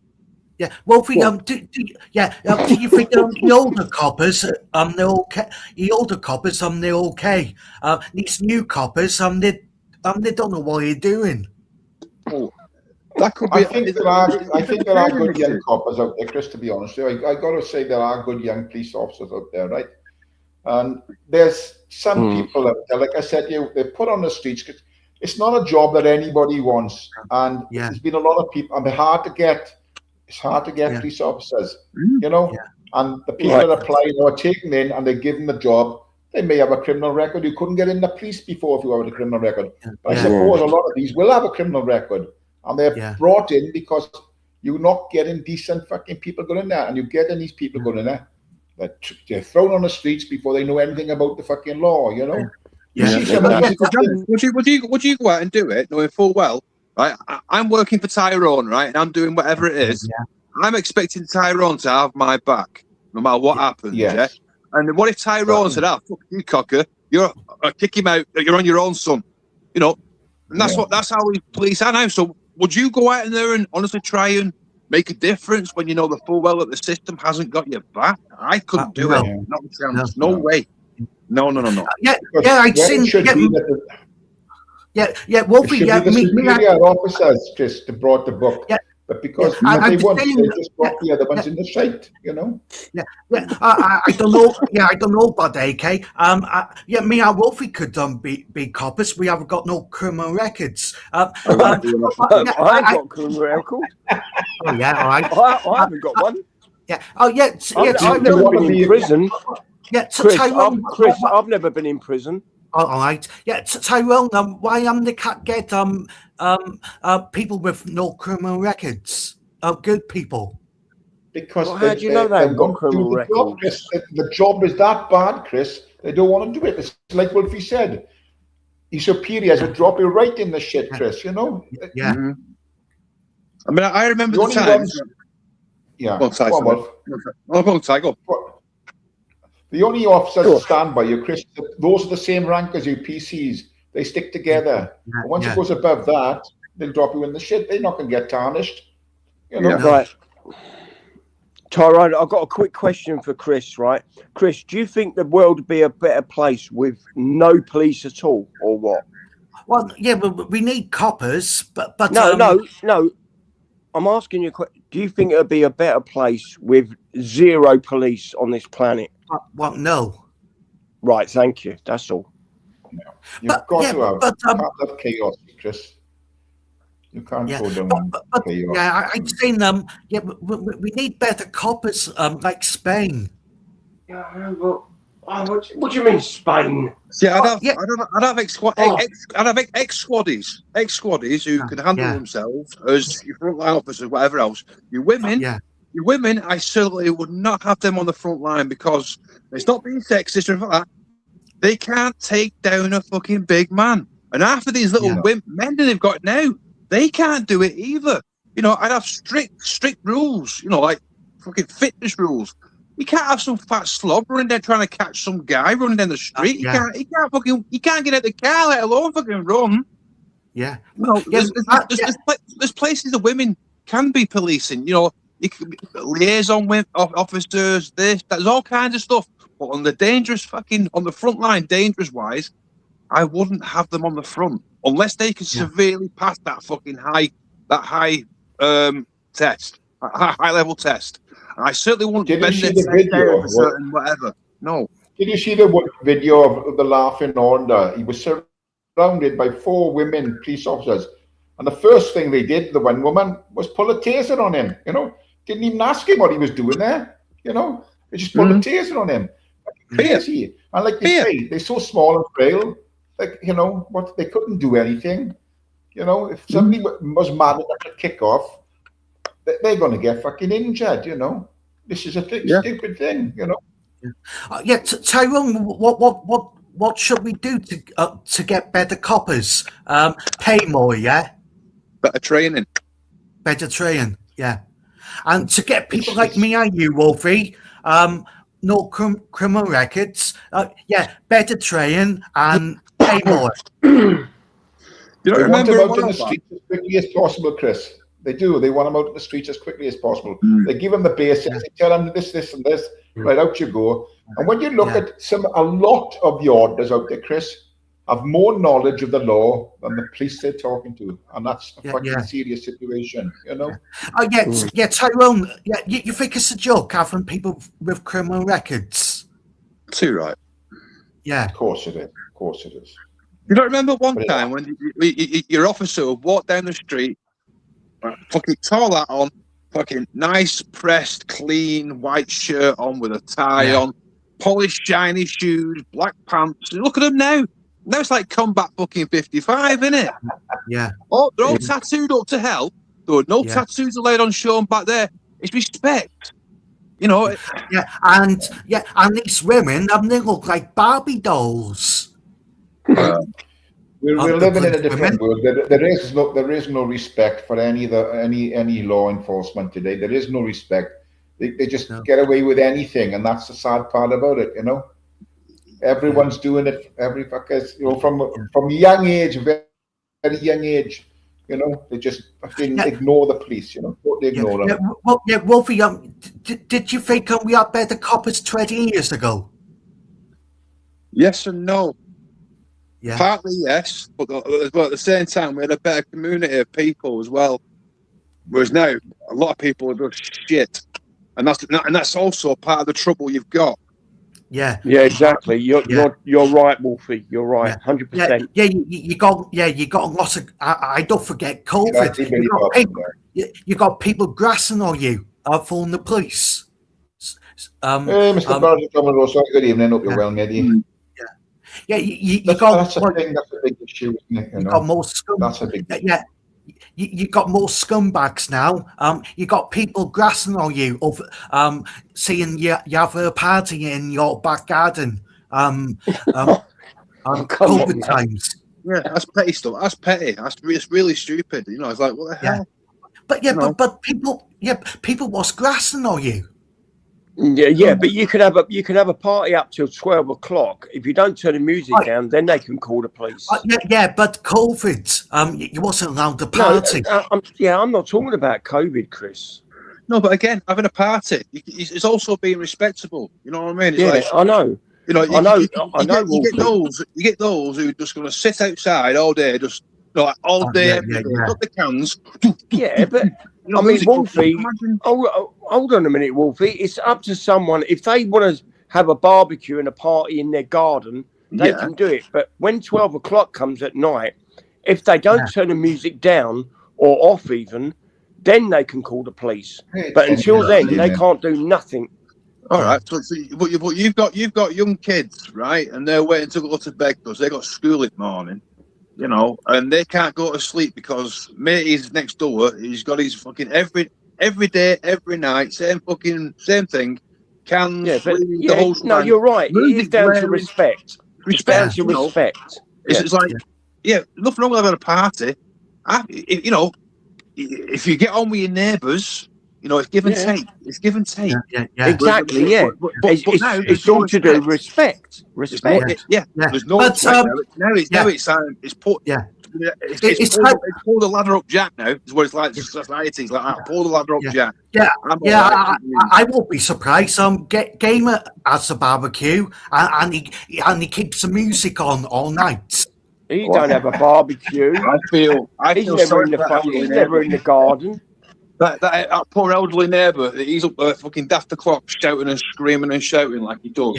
Yeah, Wolfie. Do you think the older coppers, they're okay? The older coppers, they're okay. These new coppers, they don't know what you're doing. Oh, that could be. I think there are good young coppers out there, Chris. To be honest, I got to say there are good young police officers out there, right? And there's some people out there, like I said, they're put on the streets. It's not a job that anybody wants, and there's been a lot of people, and it's hard to get police officers, and the people that apply are taken in and they're given the job. They may have a criminal record. You couldn't get in the police before if you had a criminal record. But I suppose a lot of these will have a criminal record, and they're brought in because you're not getting decent fucking people going in there, and you're getting these people going in there that they're thrown on the streets before they know anything about the fucking law, Would you go out and do it, knowing full well, right? I'm working for Tyrone, right, and I'm doing whatever it is. I'm expecting Tyrone to have my back, no matter what happens. Yeah. And what if Tyrone said, "Ah, fuck you, cocker, you're kick him out. You're on your own, son." And that's how we police are now. So, would you go out in there and honestly try and make a difference when you know the full well that the system hasn't got your back? I couldn't do it. Not a chance. No way. No. I'd seen. Wolfie. The superior officers just brought the book. But because they want to just brought the other ones in the shite, I don't know. I don't know about AK. Me and Wolfie could be coppers. We haven't got no criminal records. I ain't got criminal record. Oh yeah, all right. I haven't got one. Yeah. Oh, yeah. I've never been in prison. Yeah, Tyrone, I've never been in prison. All right. Yeah, Tyrone. Why they can't get people with no criminal records? Good people. Because Well, how do you know they haven't got criminal records? Job, Chris. The job is that bad, Chris. They don't want to do it. It's like Wolfie said. His superiors would drop you right in the shit, Chris. You know. Yeah. Mm-hmm. I mean, I remember the times. Yeah. Well, Ty, go. The only officers that stand by you, Chris, those are the same rank as your PCs. They stick together. Yeah, Once it goes above that, they'll drop you in the shit. They're not going to get tarnished. You know? Yeah. Right. Tyrone, I've got a quick question for Chris, right? Chris, do you think the world would be a better place with no police at all, or what? Well, yeah, but we need coppers, but no. I'm asking you, do you think it would be a better place with zero police on this planet? Well, no. Right, thank you. That's all. No. You've got to have chaos, Chris. You can't go down chaos. Yeah, I've seen them. Yeah, we need better coppers, like Spain. Yeah, but what do you mean Spain? Yeah, I'd have ex-squaddies who can handle themselves as your frontline officers, whatever else. Your women, I certainly would not have them on the front line because it's not being sexist or anything like that. They can't take down a fucking big man. And half of these little men that they've got now, they can't do it either. You know, I'd have strict rules, you know, like fucking fitness rules. You can't have some fat slob running there trying to catch some guy running down the street. He can't get out the car, let alone fucking run. Yeah. No, there's places the women can be policing. You know, you can liaison with officers. There's all kinds of stuff. But on the on the front line, dangerous wise, I wouldn't have them on the front unless they can severely pass that fucking high test, high level test. I certainly won't bend the video of certain whatever. No. Did you see the video of the laughing order? He was surrounded by 4 women police officers, and the first thing they did, the one woman, was pull a taser on him. You know, didn't even ask him what he was doing there. You know, they just pulled a taser on him. Crazy. And like you say, they're so small and frail. Like, you know, they couldn't do anything. You know, if somebody was mad enough to kick off, they're going to get fucking injured, you know. This is a stupid thing, you know. Tyrone, what should we do to get better coppers? Pay more, yeah. Better training, yeah. And to get people like me and you, Wolfie, no criminal records, better training and pay more. You don't remember them out in the streets as quickly as possible, Chris. They do. They want them out in the streets as quickly as possible. They give them the basics. They tell them this, and this. Right, out you go. And when you look at a lot of the orders out there, Chris, have more knowledge of the law than the police they're talking to, and that's a fucking serious situation, you know. Tyrone. Yeah, you think it's a joke having people with criminal records? Too right. Yeah, of course it is. Of course it is. You don't remember one time when your officer would walk down the street, fucking tall hat on, fucking nice pressed, clean white shirt on with a tie on, polished shiny shoes, black pants. Look at them now. Now it's like combat fucking 55, isn't it? Yeah. Oh, they're all tattooed up to hell. There were no tattoos laid on Sean back there. It's respect. You know. And these women, they look like Barbie dolls. We're living in a different world. There is no respect for any law enforcement today. There is no respect. They just get away with anything, and that's the sad part about it. You know, everyone's doing it. Every fuckers, you know, from a young age, very young age. You know, they just fucking ignore the police. You know, totally ignore them. Wolfie, did you think we had better coppers 20 years ago? Yes and no. Yeah. Partly yes, but at the same time we had a better community of people as well. Whereas now a lot of people are just shit, and that's also part of the trouble you've got. Yeah, exactly. You're right, Wolfie. You're right, 100%. Yeah, you got a lot of. I don't forget COVID. You got people grassing on you, phoning the police. Hey, Mr. Barrett, good evening. Hope you're well, matey. Yeah, you That's got a thing. That's a big issue, isn't it? you got more scum. That's a big issue. Yeah, you got more scumbags now. You got people grassing on you of seeing you have a party in your back garden. COVID times. Yeah, that's petty stuff. That's petty. It's really stupid. You know, it's like, what the hell? But but people was grassing on you. Yeah, but you could have a party up till 12 o'clock. If you don't turn the music down, then they can call the police. But COVID, you wasn't allowed to party. I'm not talking about COVID, Chris. No, but again, having a party, it's also being respectable. You know what I mean? It's like, I know. You know, You get those who are just going to sit outside all day, just all day, every day, got the cans. Yeah, but I mean, Wolfie. Hold on a minute, Wolfie. It's up to someone if they want to have a barbecue and a party in their garden, they can do it. But when 12 o'clock comes at night, if they don't turn the music down or off, even then they can call the police. But until then, they can't do nothing. All right, but you've got young kids, right, and they're waiting to go to bed because they got school in the morning, you know, and they can't go to sleep because matey's next door. He's got his fucking every day, every night, same thing. Cans, the whole no, you're right. It is down to respect. It's down to respect. It's like, nothing wrong with having a party. If you get on with your neighbours. You know, it's give and take. It's give and take. Exactly. But it's all to do respect. Respect. There's no respect now. It's pull the ladder up, Jack. Now is what it's like. Society's like that. Pull the ladder up, Jack. I won't be surprised. Gamer has a barbecue and he keeps the music on all night. He don't have a barbecue. He's never in the garden. That poor elderly neighbour, he's up there fucking daft o'clock shouting and screaming and shouting like he does.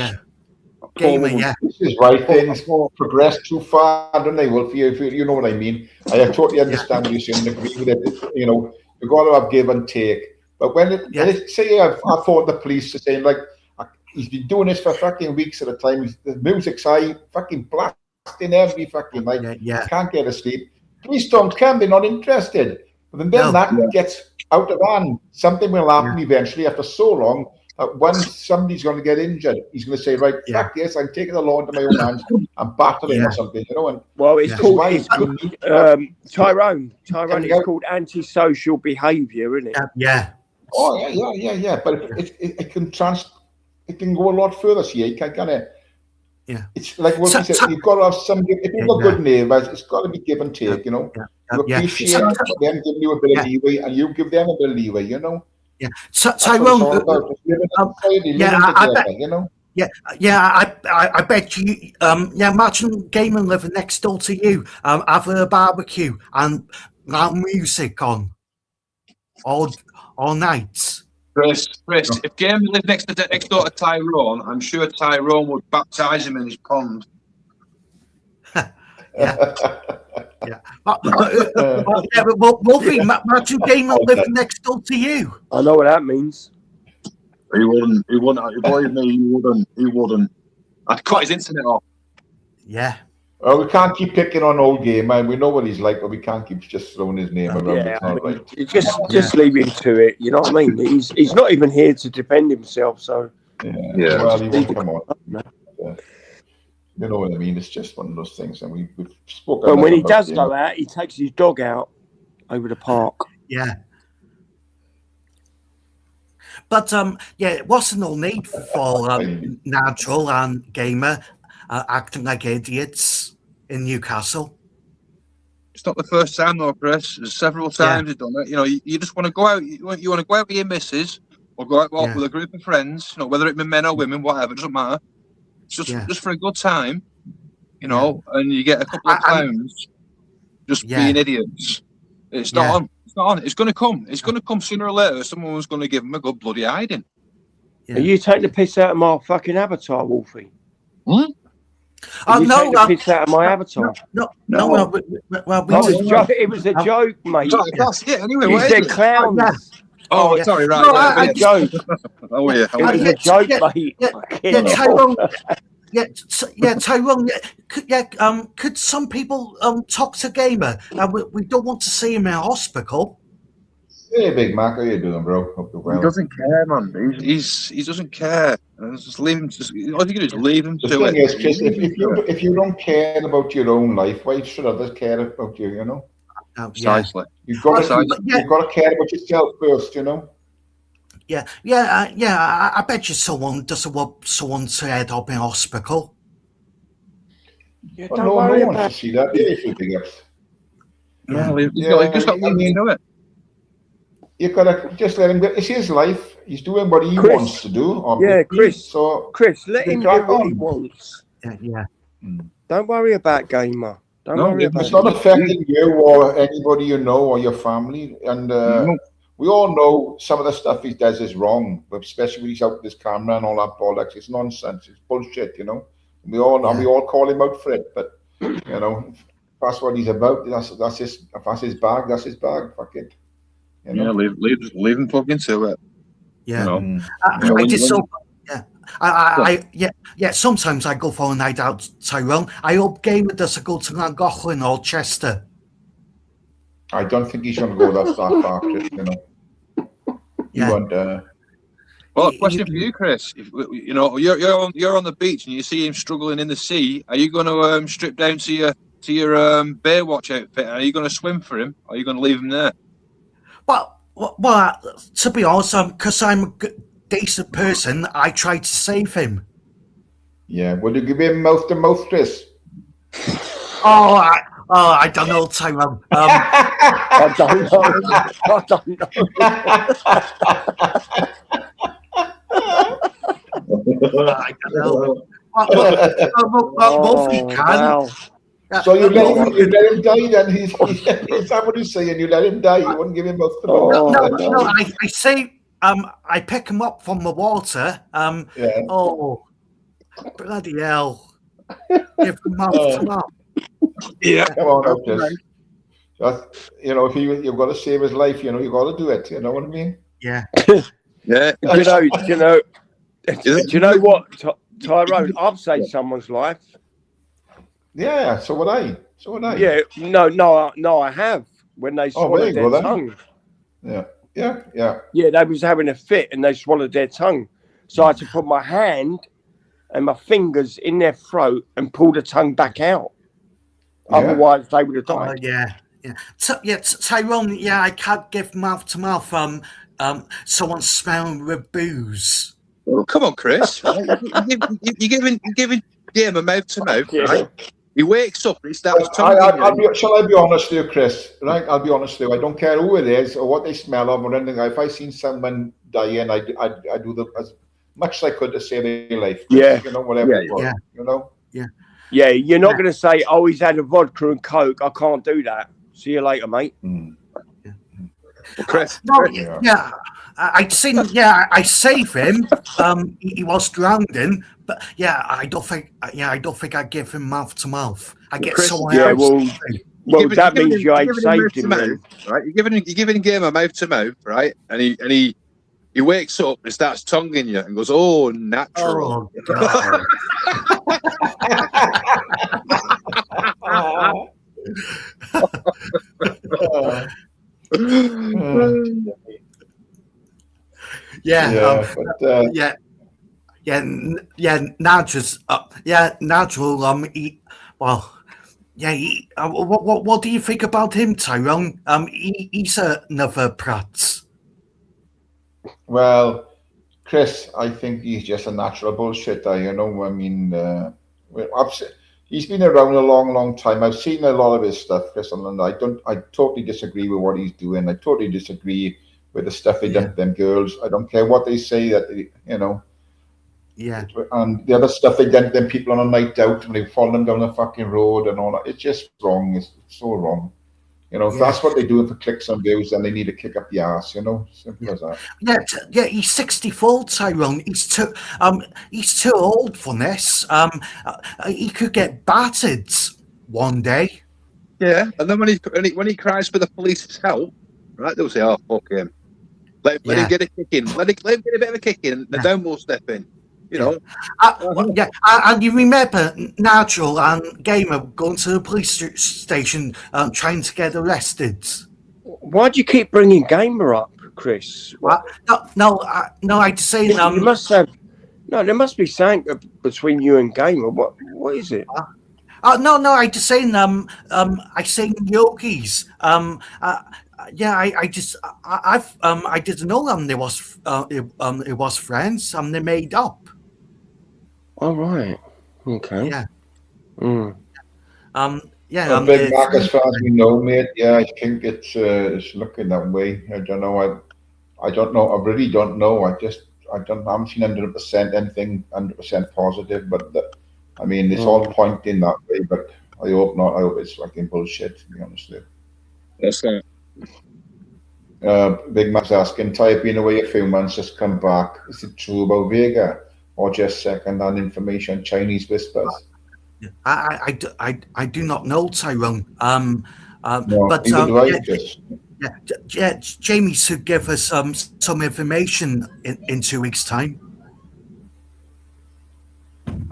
Gamer, This is right. Things progress too far, don't they? Well, you know what I mean. I totally understand what you're saying and agree with it. You know, you've got to have give and take. But when it say I thought the police are saying, like, he's been doing this for fucking weeks at a time. The music's high, fucking blasting every fucking night. Can't get to sleep. Police don't come, they're not interested. But then that gets out of hand. Something will happen eventually after so long that once somebody's going to get injured, he's going to say, right, fuck this, I'm taking the law into my own hands and battering or something, you know. And it's called Tyrone. It's called antisocial behaviour, isn't it? Oh yeah. But it can go a lot further. See, you can kind of. It's like what we said. You've got to have some. If you've got good neighbours, it's got to be give and take. You know, you appreciate them giving you a bit of leeway, and you give them a bit of leeway. You know. Tyrone. I bet you. Imagine Gamer living next door to you, have a barbecue and loud music on all nights. Chris, if Gamer lived next door to Tyrone, I'm sure Tyrone would baptise him in his pond. But Wolfie, imagine Gamer living next door to you. I know what that means. He wouldn't. Believe me, he wouldn't. I'd cut his internet off. Yeah. We can't keep picking on old Gamer. We know what he's like, but we can't keep just throwing his name around. Just leave him to it. You know what I mean? He's not even here to defend himself. So well, he won't come on. You know what I mean? It's just one of those things, and we've spoken. But when he does go out, he takes his dog out over the park. Yeah. But what's no need for Natural and Gamer acting like idiots in Newcastle? It's not the first time though, Chris. There's several times you've done it. You know, you just want to go out. You want to go out with your missus or go out with a group of friends. You know, whether it be men or women, whatever, it doesn't matter. It's just for a good time. You know, and you get a couple of clowns just being idiots. It's not on. It's not on. It's going to come. It's going to come sooner or later. Someone's going to give them a good bloody hiding. Are you taking the piss out of my fucking avatar, Wolfie? No, the piss out of my avatar. No. It was a joke, mate. That's it. Anyway, you said clowns. Oh, yeah. sorry, right. No, yeah, I It was a joke. oh, yeah. It was yeah, a joke, yeah, mate. yeah, Fucking yeah, hell. Tyrone. Tyrone. Could some people talk to Gamer? We don't want to see him in hospital. Hey, Big Mac, how you doing, bro? Hope you're He well. doesn't care, man. He doesn't care. Just leave him. All you can do is leave him The to thing it. is, Chris, if you don't care about your own life, why should others care about you? You know, Yeah, Precisely. you've got to Precisely. yeah, you've got to care about yourself first. You know. yeah. I bet you someone doesn't want someone to head up in hospital. Yeah, Well, don't no worry one wants about to see that. If you big ups. Yeah, Yeah, just got to I leave him mean, to it. you gotta just let him go. It's his life. He's doing what he Chris. wants to do. Yeah, Obviously. Chris. So Chris, let you him do crack what he on. wants. Yeah. Don't worry about Gamer. Don't No, worry leave about It's him. not affecting you or anybody you know or your family. And No. we all know some of the stuff he does is wrong, but especially when he's out with his camera and all that bollocks. It's nonsense. It's bullshit, you know. We all call him out for it, but you know, if that's what he's about. That's his bag. That's his bag. Fuck it. You know? Yeah, leave him fucking to it. Yeah. You know. Mm. You know, I when just you- so yeah. Sometimes I go for a night out, Tyrone. I hope Gamer doesn't go to Llangollen or Chester. I don't think he's going to go that far, Chris. You know. You Yeah. want Well, a question for you, Chris. If you know you're on the beach and you see him struggling in the sea, are you going to strip down to your Baywatch outfit? Are you going to swim for him? Or are you going to leave him there? Well, to be honest, because I'm a decent person, I tried to save him. yeah. Will you give him mouth to mouth, Chris? I don't know, Tyrone. I don't know. I don't know. Wolfie can. Wow. So you let him die then? Is that what he's saying? You let him die? You wouldn't give him mouth to mouth? No. I say, I pick him up from the water. Yeah. Oh, bloody hell! Give him mouth to mouth. Yeah. Come on, out this. You know, if you've got to save his life, you know, you've got to do it. You know what I mean? Yeah. Yeah. Do you know what, Tyrone? I've saved someone's life. Yeah. So would I. Yeah. No. I have. When they swallowed their tongue. Yeah. Yeah, they was having a fit and they swallowed their tongue. So I had to put my hand and my fingers in their throat and pull the tongue back out. Otherwise, they would have died. Tyrone. Yeah, I can't give mouth to mouth. Someone smelling with booze. Well, come on, Chris. Right? You're giving Gamer mouth to mouth, right? He wakes up and he starts talking. Shall I be honest with you, Chris? Right? I'll be honest with you. I don't care who it is or what they smell of or anything. If I seen someone dying, I do as much as I could to save their life. Yeah. You know, whatever it was. You know? Yeah, you're not going to say, oh, he's had a vodka and Coke. I can't do that. See you later, mate. Well, Chris. I'd seen. Yeah, I saved him. He was drowning, but I don't think I'd give him mouth to mouth. I get Chris, someone else. Well, that means you ain't saved him, then. Right? You're giving Gamer mouth to mouth, right? And he wakes up and starts tonguing you and goes, "Oh, natural." Oh, God. Natural. What do you think about him, Tyrone? He's another prat. Well, Chris, I think he's just a natural bullshitter. You know, I mean, he's been around a long, long time. I've seen a lot of his stuff, Chris, and I totally disagree with what he's doing. I totally disagree with the stuff he done to them girls. I don't care what they say that, you know. Yeah. And the other stuff they done to them people on a night out when they follow them down the fucking road and all that. It's just wrong. It's so wrong. You know, if that's what they're doing for clicks and views, then they need to kick up the ass, you know? Simple as that. He's 64, Tyrone. He's too old for this. He could get battered one day. Yeah, and then when he cries for the police's help, right, they'll say, "Oh, fuck him. Let him get a kick in. Let him get a bit of a kick in. The downward step in. You know. And you remember Nigel and Gamer going to the police station trying to get arrested. Why do you keep bringing Gamer up, Chris? No, I just saying. You must have. No, there must be something between you and Gamer. What is it? No, I just saying. I seen yogis. I didn't know them. It was friends. They made up. All right. Okay. Yeah. Mm. Big Mac, as far as we know, mate. Yeah, I think it's looking that way. I don't know. I don't know. I really don't know. I haven't seen 100% anything 100% positive. But I mean, it's all pointing that way. But I hope not. I hope it's fucking bullshit. To be honest with you. That's that. Big Mac's asking, Ty, been away a few months, just come back. Is it true about Vega, or just second-hand information, Chinese whispers? I do not know, Tyrone. No, but Jamie should give us some information in 2 weeks' time.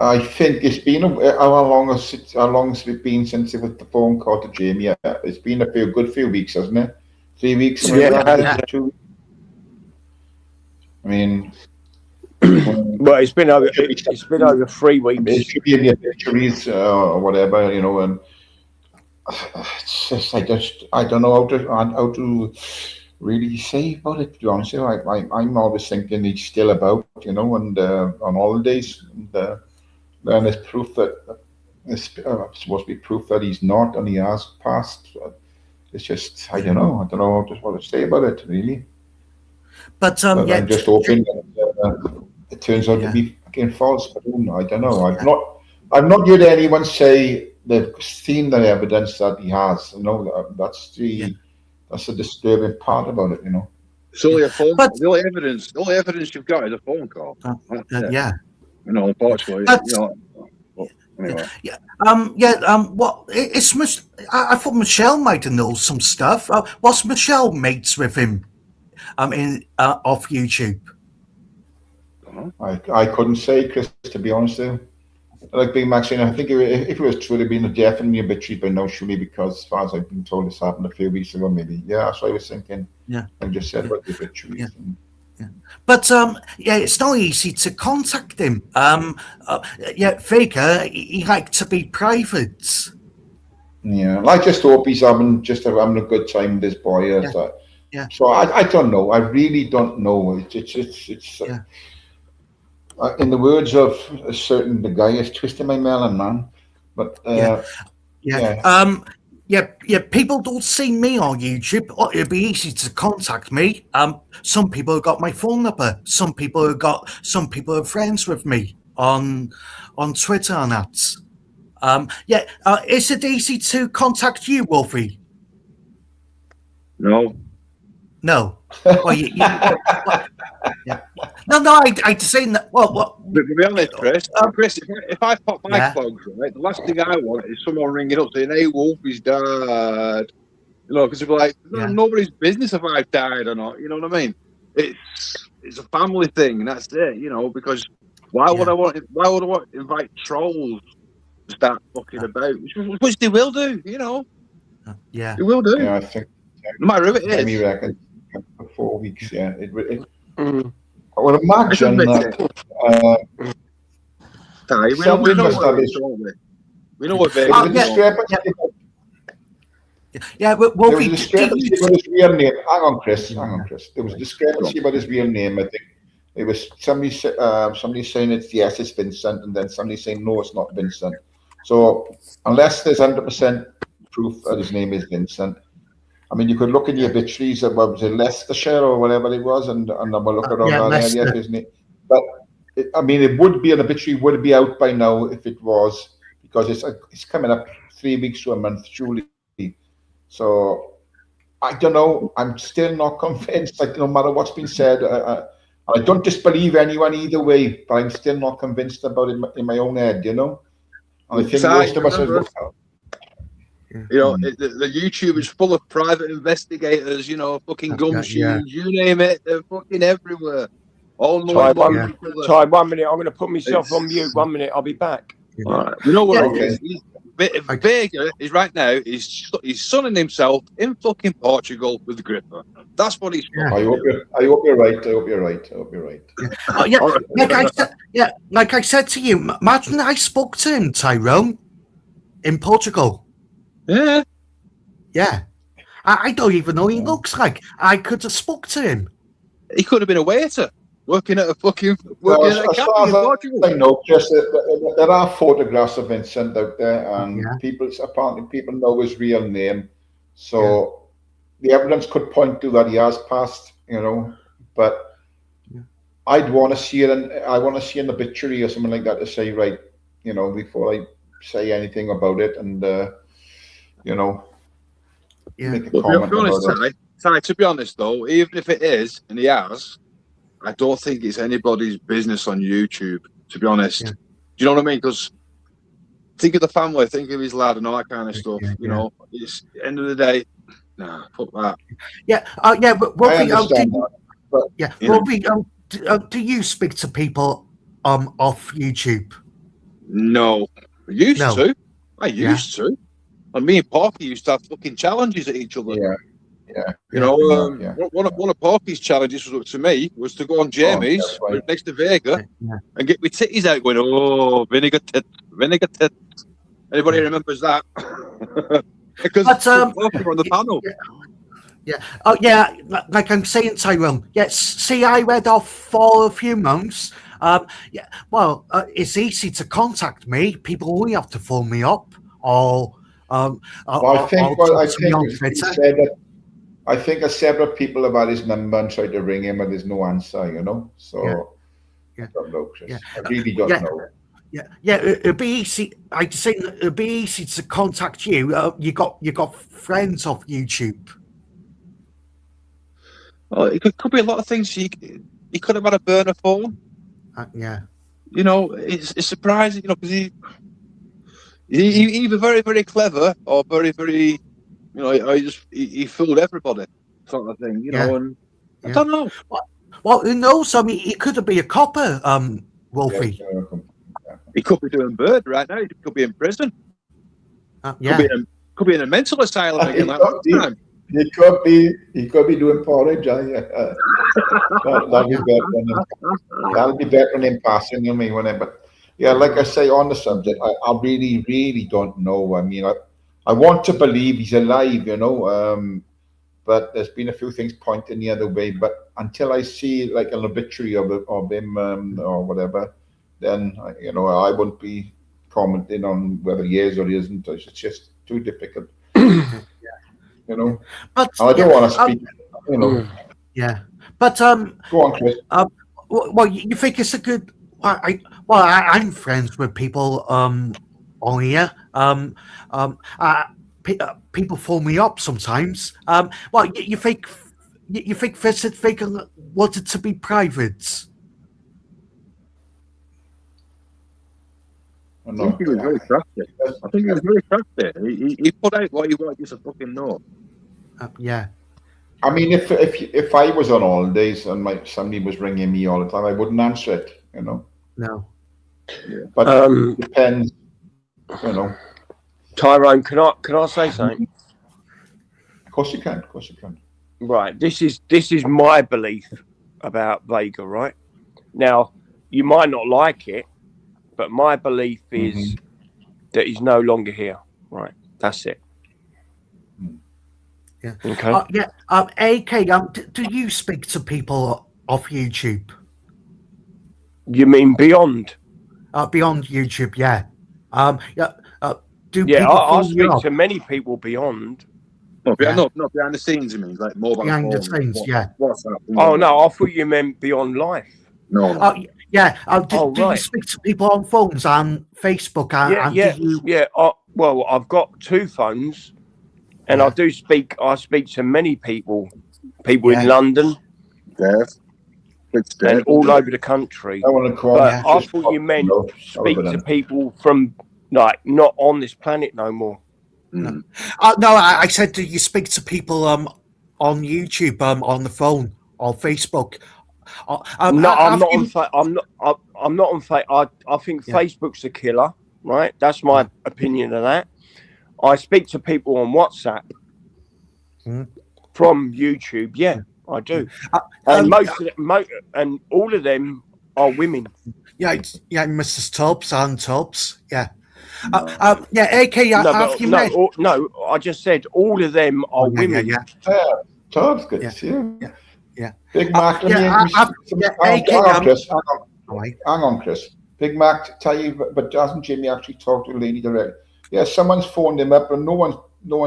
I think it's been how long has it been since it was the phone call to Jamie? Yeah, it's been a good few weeks, hasn't it? 3 weeks. 2 weeks. I mean, well, it's been over 3 weeks. It should be in the obituaries or whatever, you know. And it's just, I don't know how to really say about it. To be honest, I'm always thinking he's still about, you know, and on holidays. And then there's proof that it's supposed to be proof that he's not, and he has passed. It's just I don't know just what to say about it really. But I'm just hoping that it turns out to be fucking false. But I don't know. I've not heard anyone say they've seen the evidence that he has. You know, that's the disturbing part about it. You know, it's only a phone call. The only evidence you've got is a phone call. You know, unfortunately, anyway. I thought Michelle might have known some stuff. Was Michelle mates with him? Off YouTube. I couldn't say, Chris, to be honest with you. Like Big Mac saying, I think if it was true, it'd been definitely obituary, but no, surely, because as far as I've been told, this happened a few weeks ago, maybe. Yeah, that's what I was thinking. Yeah. I just said about the obituaries. Yeah. But it's not easy to contact him. Faker, he liked to be private. Yeah, I just hope he's having a good time with his boy. So I don't know. I really don't know. It's in the words of the guy is twisting my melon, man. But people don't see me on YouTube. It'd be easy to contact me. Some people have got my phone number. Some people are friends with me on Twitter and that. Is it easy to contact you, Wolfie? No. Well, No, I just saying that. Well, to be honest, Chris, if I pop my clogs, right, the last thing I want is someone ringing up saying, "Hey, Wolfie's died," you know, because it'd be like, nobody's business if I've died or not. You know what I mean? It's a family thing, and that's it. You know, because why would I want to invite trolls to start fucking about? Which they will do, you know. They will do. Yeah, I think no matter who it is. Me reckon for 4 weeks. Yeah, I would imagine that. We know what there was a discrepancy. There was a discrepancy about his real name. Hang on, Chris. There was a discrepancy about his real name. I think it was somebody saying it's Vincent, and then somebody saying no, it's not Vincent. So unless there's 100% proof that his name is Vincent, I mean, you could look in the obituaries of Leicestershire or whatever it was, and have a look around that area, isn't it? But it would be an obituary would be out by now if it was, because it's coming up 3 weeks to a month, surely. So I don't know. I'm still not convinced. Like, no matter what's been said, I don't disbelieve anyone either way, but I'm still not convinced about it in my own head. You know, and I think most of us have looked out. You know, the YouTube is full of private investigators. You know, fucking gum machines, you name it, they're fucking everywhere. All knowing about each other. Sorry, 1 minute. I'm going to put myself on mute. 1 minute. I'll be back. All right. You know what it is? Vega is right now. He's sunning himself in fucking Portugal with the gripper. That's what he's. I hope you're right. I hope you're right. Like I said to you, imagine I spoke to him, Tyrone, in Portugal. Yeah. Yeah. I don't even know what he looks like. I could have spoke to him. He could have been a waiter working at a cafe in Portugal. I know, just there are photographs of Vincent out there, and apparently people know his real name, so the evidence could point to that he has passed, you know. But I'd want to see it, and I want to see an obituary or something like that to say, right, you know, before I say anything about it, and you know, make a comment about it. To be honest though, even if it is, and he has, I don't think it's anybody's business on YouTube, to be honest. Do you know what I mean? Because think of the family, think of his lad and all that kind of stuff. You know, it's end of the day, nah, fuck that. But Wolfie, Wolfie, do you speak to people off YouTube? No. I used to. And me and Porky used to have fucking challenges at each other. You know, one of Porky's challenges was to me was to go on Jamie's next to Vega and get my titties out going, oh, vinegar tit. Anybody remembers that? Because Porky were on the panel. Like I'm saying, Tyrone. Yes, see, I read off for a few months. It's easy to contact me. People only have to phone me up or I think several people have had his number and tried to ring him, and there's no answer, you know. So I don't know, Chris. I really don't know. It'd be easy. I'd say it'd be easy to contact you. You got friends off YouTube. Oh, it could be a lot of things. He could have had a burner phone. You know, it's surprising, you know, because he either very, very clever or very, very, you know, he fooled everybody, sort of thing, you know. And I don't know. Well, who knows? I mean, he could be a copper, Wolfie. He could be doing bird right now. He could be in prison. Could be in a mental asylum again. He could be doing porridge. That'll be better than him passing to me, wouldn't it? But yeah, like I say on the subject, I really, really don't know. I mean, I want to believe he's alive, you know. But there's been a few things pointing the other way. But until I see like an obituary of him or whatever, then you know I wouldn't be commenting on whether he is or he isn't. It's just too difficult. You know, but I don't want to speak. You know, But go on, Chris. Well, you think it's a good? I'm friends with people on here. People phone me up sometimes. You think Vincent Vega wanted to be private? I think he was very crafty. He put out what he wanted you to fucking know. I mean, if I was on holidays and somebody was ringing me all the time, I wouldn't answer it, you know. No. But it depends, you know. Tyrone, can I say something? Of course you can. Right. This is my belief about Vega, right? Now, you might not like it, but my belief is that he's no longer here. Right. That's it. Yeah. Okay. AK, do you speak to people off YouTube? You mean beyond? Beyond YouTube, yeah. I speak to many people beyond. Not behind the scenes. You mean like mobile behind the scenes? WhatsApp. Oh no, I thought you meant beyond life. No. Do you speak to people on phones and Facebook? Well, I've got 2 phones, and I speak to many people in London, and all over the country. I thought you meant speak to people from like not on this planet no more. Mm. No, I said, do you speak to people on YouTube, on the phone, or Facebook? No, I'm have not you- on. I'm not on. I think Yeah. Facebook's a killer. Right, that's my opinion of that. I speak to people on WhatsApp Mhm. from YouTube. Yeah, I do, and most of them, and all of them are women. Yeah, Mrs. Tubbs and Tubbs. Yeah. Yeah, AK, No, have but you met? no. I just said all of them are women. Yeah, Todd's good. Yeah. Yeah. Yeah. Big Mac, let me AK, hang on, Chris. all right. Hang on, Chris. Big Mac, tell you, but doesn't Jimmy actually talk to the lady direct? Yeah, someone's phoned him up, and no one's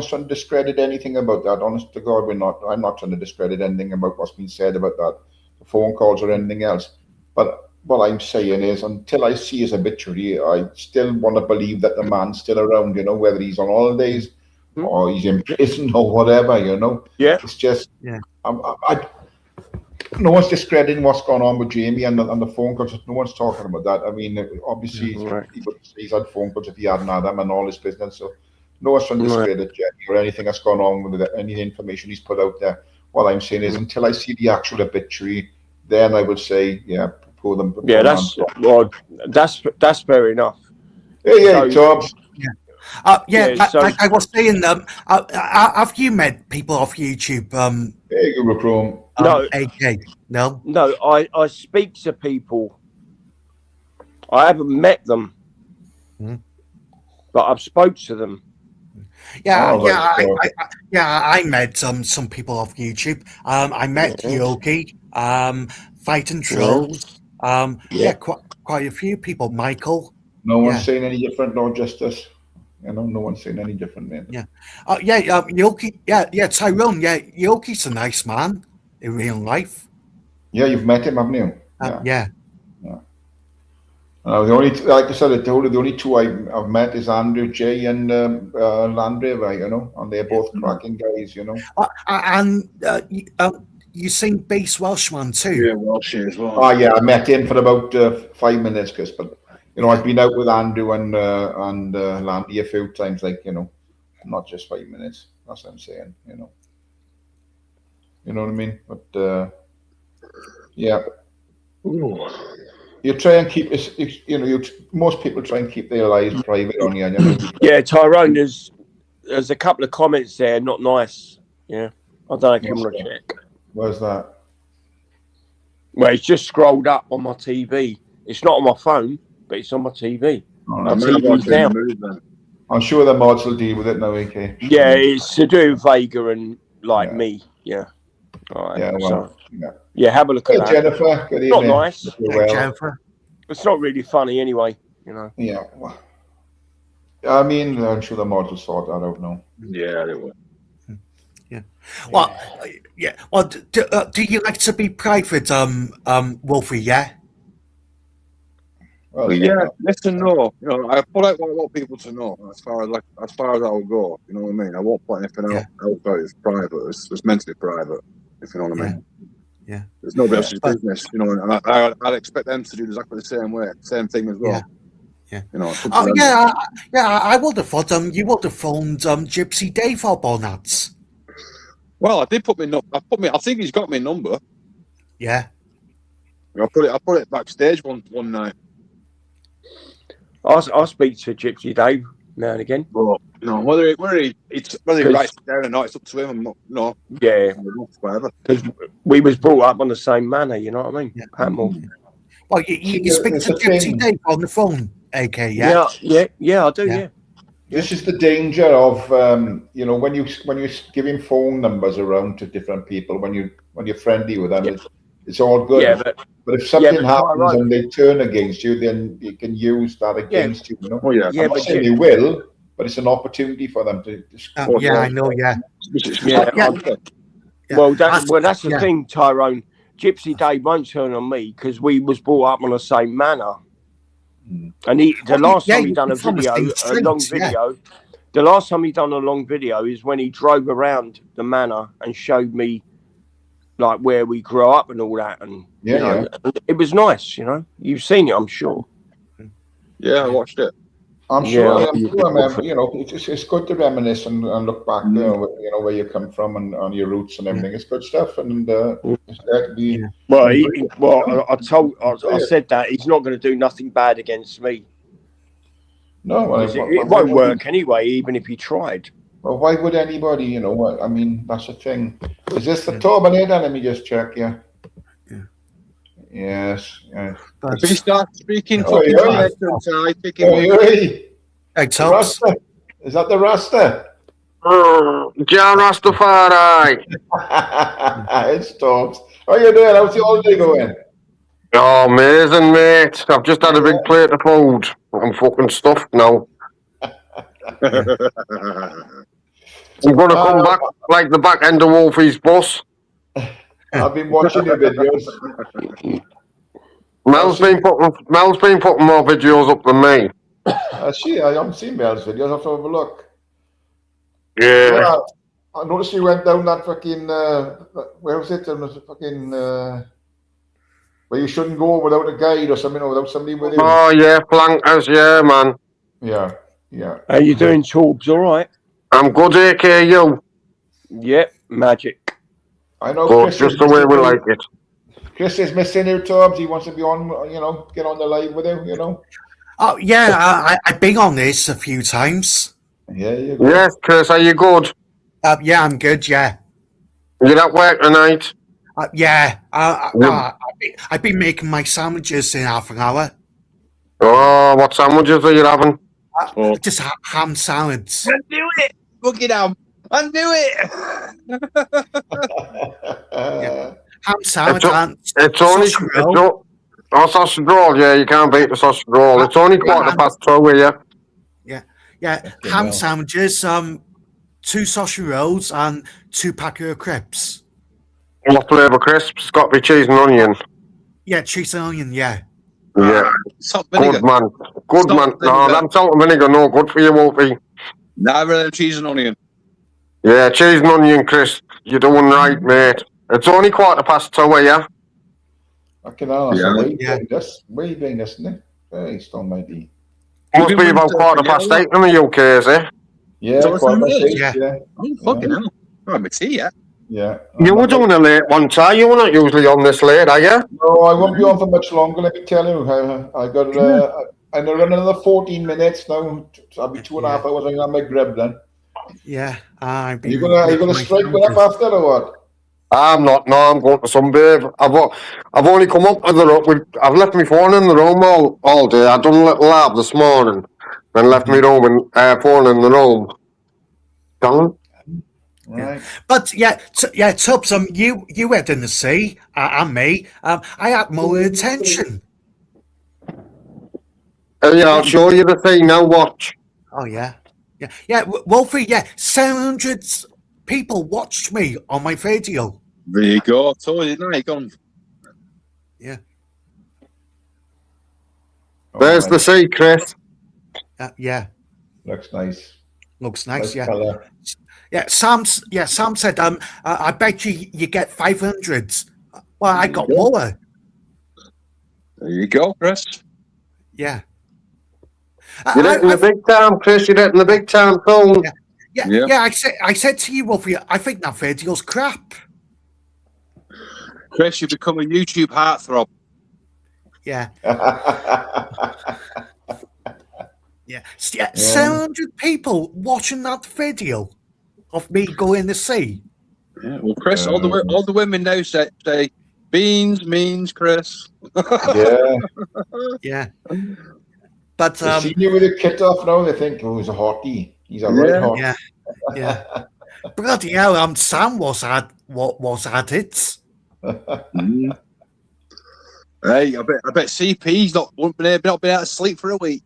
trying to discredit anything about that. Honest to God, I'm not trying to discredit anything about what's been said about that, the phone calls or anything else. But what I'm saying is, until I see his obituary, I still want to believe that the man's still around. You know, whether he's on holidays or he's in prison or whatever. You know, it's just, no one's discrediting what's going on with Jamie and the phone calls. No one's talking about that. I mean, obviously, he would say he's had phone calls if he hadn't had them and all his business. So no one's trying to discredit Jamie or anything that's gone on with any information he's put out there. What I'm saying is, until I see the actual obituary, then I would say, pull them. Yeah, that's fair enough. Hey, Tobbs. Like I was saying, have you met people off YouTube? Hey, Google Chrome. No, AK, no. I speak to people. I haven't met them, but I've spoke to them. I met some people off YouTube. I met Yogi, Fighting Trolls. Quite a few people. Michael. No one's saying any different, no justice. You know, no one's saying any different, man. Yogi. Tyrone. Yeah, Yogi's a nice man in real life. Yeah, you've met him, haven't you? Yeah. The only, like I said, the only two I've met is Andrew J and Landry, you know, and they're both cracking guys, you know. You sing Bass Welshman too. Yeah, Welsh as well. Oh yeah, I met him for about 5 minutes, Chris. But you know, I've been out with Andrew and Landy a few times, like, you know, not just 5 minutes. That's what I'm saying, you know. You know what I mean? But yeah. Ooh. You try and keep this, you know, most people try and keep their lives private on you. Yeah, Tyrone, there's a couple of comments there, not nice. Yeah, I don't know if you want to check. Where's that? Well, it's just scrolled up on my TV. It's not on my phone, but it's on my TV. My TV's down. I'm sure the mods will deal with it now, AK. Yeah, it's to do with Vega and me. Yeah. All right. Yeah, well, yeah, have a look at that. Jennifer, good evening. Not nice. Jennifer. It's not really funny anyway, you know. Yeah. Well, I mean, I'm sure the mods will sort that out now. Yeah, they will. Yeah. Well, yeah. Well, do you like to be private, Wolfie? Yeah. Well, yeah, listen, no. You know, I put out what I want people to know as far as I'll go. You know what I mean? I won't put anything out about it's private. It's meant to be private. If you know what I mean. Yeah. There's nobody else's business, you know, and I'd expect them to do exactly the same way, same thing as well. Yeah. You know. I would have thought you would have phoned Gypsy Dave up on that. Well, I did put me. I think he's got my number. Yeah. I put it backstage one night. I'll speak to Gypsy Dave now and again. But no, whether he writes it down or not, it's up to him. No. Yeah. Whatever. Because we was brought up on the same manner, you know what I mean? Yeah. Well, you speak to Gypsy Dave on the phone, AK, yeah, I do, yeah. This is the danger of you know, when you're giving phone numbers around to different people, when you're friendly with them, it's all good. Yeah, but if something happens and they turn against you, then you can use that against you. You know. Oh, yeah. I'm not saying you will, but it's an opportunity for them to. I know. Yeah. Well, that's the thing, Tyrone. Gypsy Dave won't turn on me because we was brought up on the same manner. And the last time he done a long video, the last time he done a long video is when he drove around the manor and showed me like where we grew up and all that, and you know, it was nice. You know, you've seen it, I'm sure. Yeah, I watched it. I'm Yeah, sure. I'll I'm be a sure. bit Man, different. you know, it's good to reminisce and look back. Where you come from and on your roots and everything. It's good stuff, and it's there to be. Yeah. Well, I Yeah. said that he's not going to do nothing bad against me. No, well, 'Cause it won't work anyway, even if he tried. Well, why would anybody? You know what? I mean, that's the thing. Is this the Terminator? Let me just check. Yeah. Yeah. Yes. Yeah. If he starts speaking Oh, fucking yeah. dialects, I pick him Oi, up. oi. Hey, The Tubbs. Rasta. Is that the Rasta? John Rastafari. It's Tobbs. How you doing? How's the holiday going? Oh, amazing, mate. I've just had a big plate of food. I'm fucking stuffed now. I'm going to come back like the back end of Wolfie's bus. I've been watching your videos. Mel's been putting more videos up than me. I haven't seen Mel's videos. I have to have a look. Yeah. I noticed you went down that fucking, where was it? It was fucking, where you shouldn't go without a guide or something, or without somebody with you. Oh, yeah, flankers, yeah, man. Yeah, yeah. How you doing, Torbs? All right? I'm good, AKU. Yep, magic. I know But Chris just is the way we missing like you. it. Chris is missing you, Tubbs. He wants to be on, get on the live with you, Oh, yeah, I've been on this a few times. Yeah, you go. Yes, Chris, are you good? Yeah, I'm good, yeah. You're at work tonight? Yeah, I've been making my sandwiches in half an hour. Oh, what sandwiches are you having? Just ham salads. I knew it! Look it up. I knew it! Ham salad and It's only sausage roll. sausage roll. Yeah, you can't beat the sausage roll. It's only 2:15 here. Yeah, ham sandwiches, 2 sausage rolls and 2 pack of crisps. What flavour crisps? It's got to be cheese and onion. Yeah, cheese and onion, yeah. Yeah, Salt vinegar. good man. Good Salt man. No, vinegar. that salt and vinegar no good for you, Wolfie. Never have cheese and onion. Yeah, cheese and onion crisp. You're doing right, mate. It's only 2:15 here. Fucking hell, that's Yeah. way being this, isn't it? Very almighty. Must be about 8:15 in the UK, is it? Yeah, So it's quite amazing. nice, Yeah. yeah. Oh, fucking hell. Oh, I'm a tea yet. Yeah. You were doing a late one, Ty. You were not usually on this late, are you? No, I won't be on for much longer. Let me tell you, I got. I'm gonna run another 14 minutes now. I'll be 2.5 hours. I'm gonna have my grub then. Yeah, I've Are been you gonna making my strike one sandwiches. up after or what? I'm not. No, I'm going to sunbathe. I've only come up with the room. I've left my phone in the room all day. I done a little lab this morning, then left my room and phone in the room. Done. Right. But yeah, Tubbs, you went in the sea, and me. I had more attention. Yeah, I'll show you the thing now. Watch. Oh yeah. Wolfie. Yeah, 700 people watched me on my video. There you go. I told you, didn't I? Gone. There's the sea, Chris. Yeah, Looks nice. looks nice. Yeah, Colour. yeah. Sam said, I bet you get 500. Well, I got more. There you go, Chris. Yeah. You're in the big town, Chris. You're in the big town soon. Yeah. I said to you, Wolfie, I think that video's crap. Chris, you become a YouTube heartthrob. Yeah. Yeah. 700 people watching that video of me going to sea. Yeah. Well, Chris, all the women now say beans means Chris. Yeah. Yeah. But They see you with a kit off now. They think, oh, he's a hottie. He's a right hot. yeah. Bloody hell, Sam was at it. Hey, I bet CP's not been able to sleep for a week.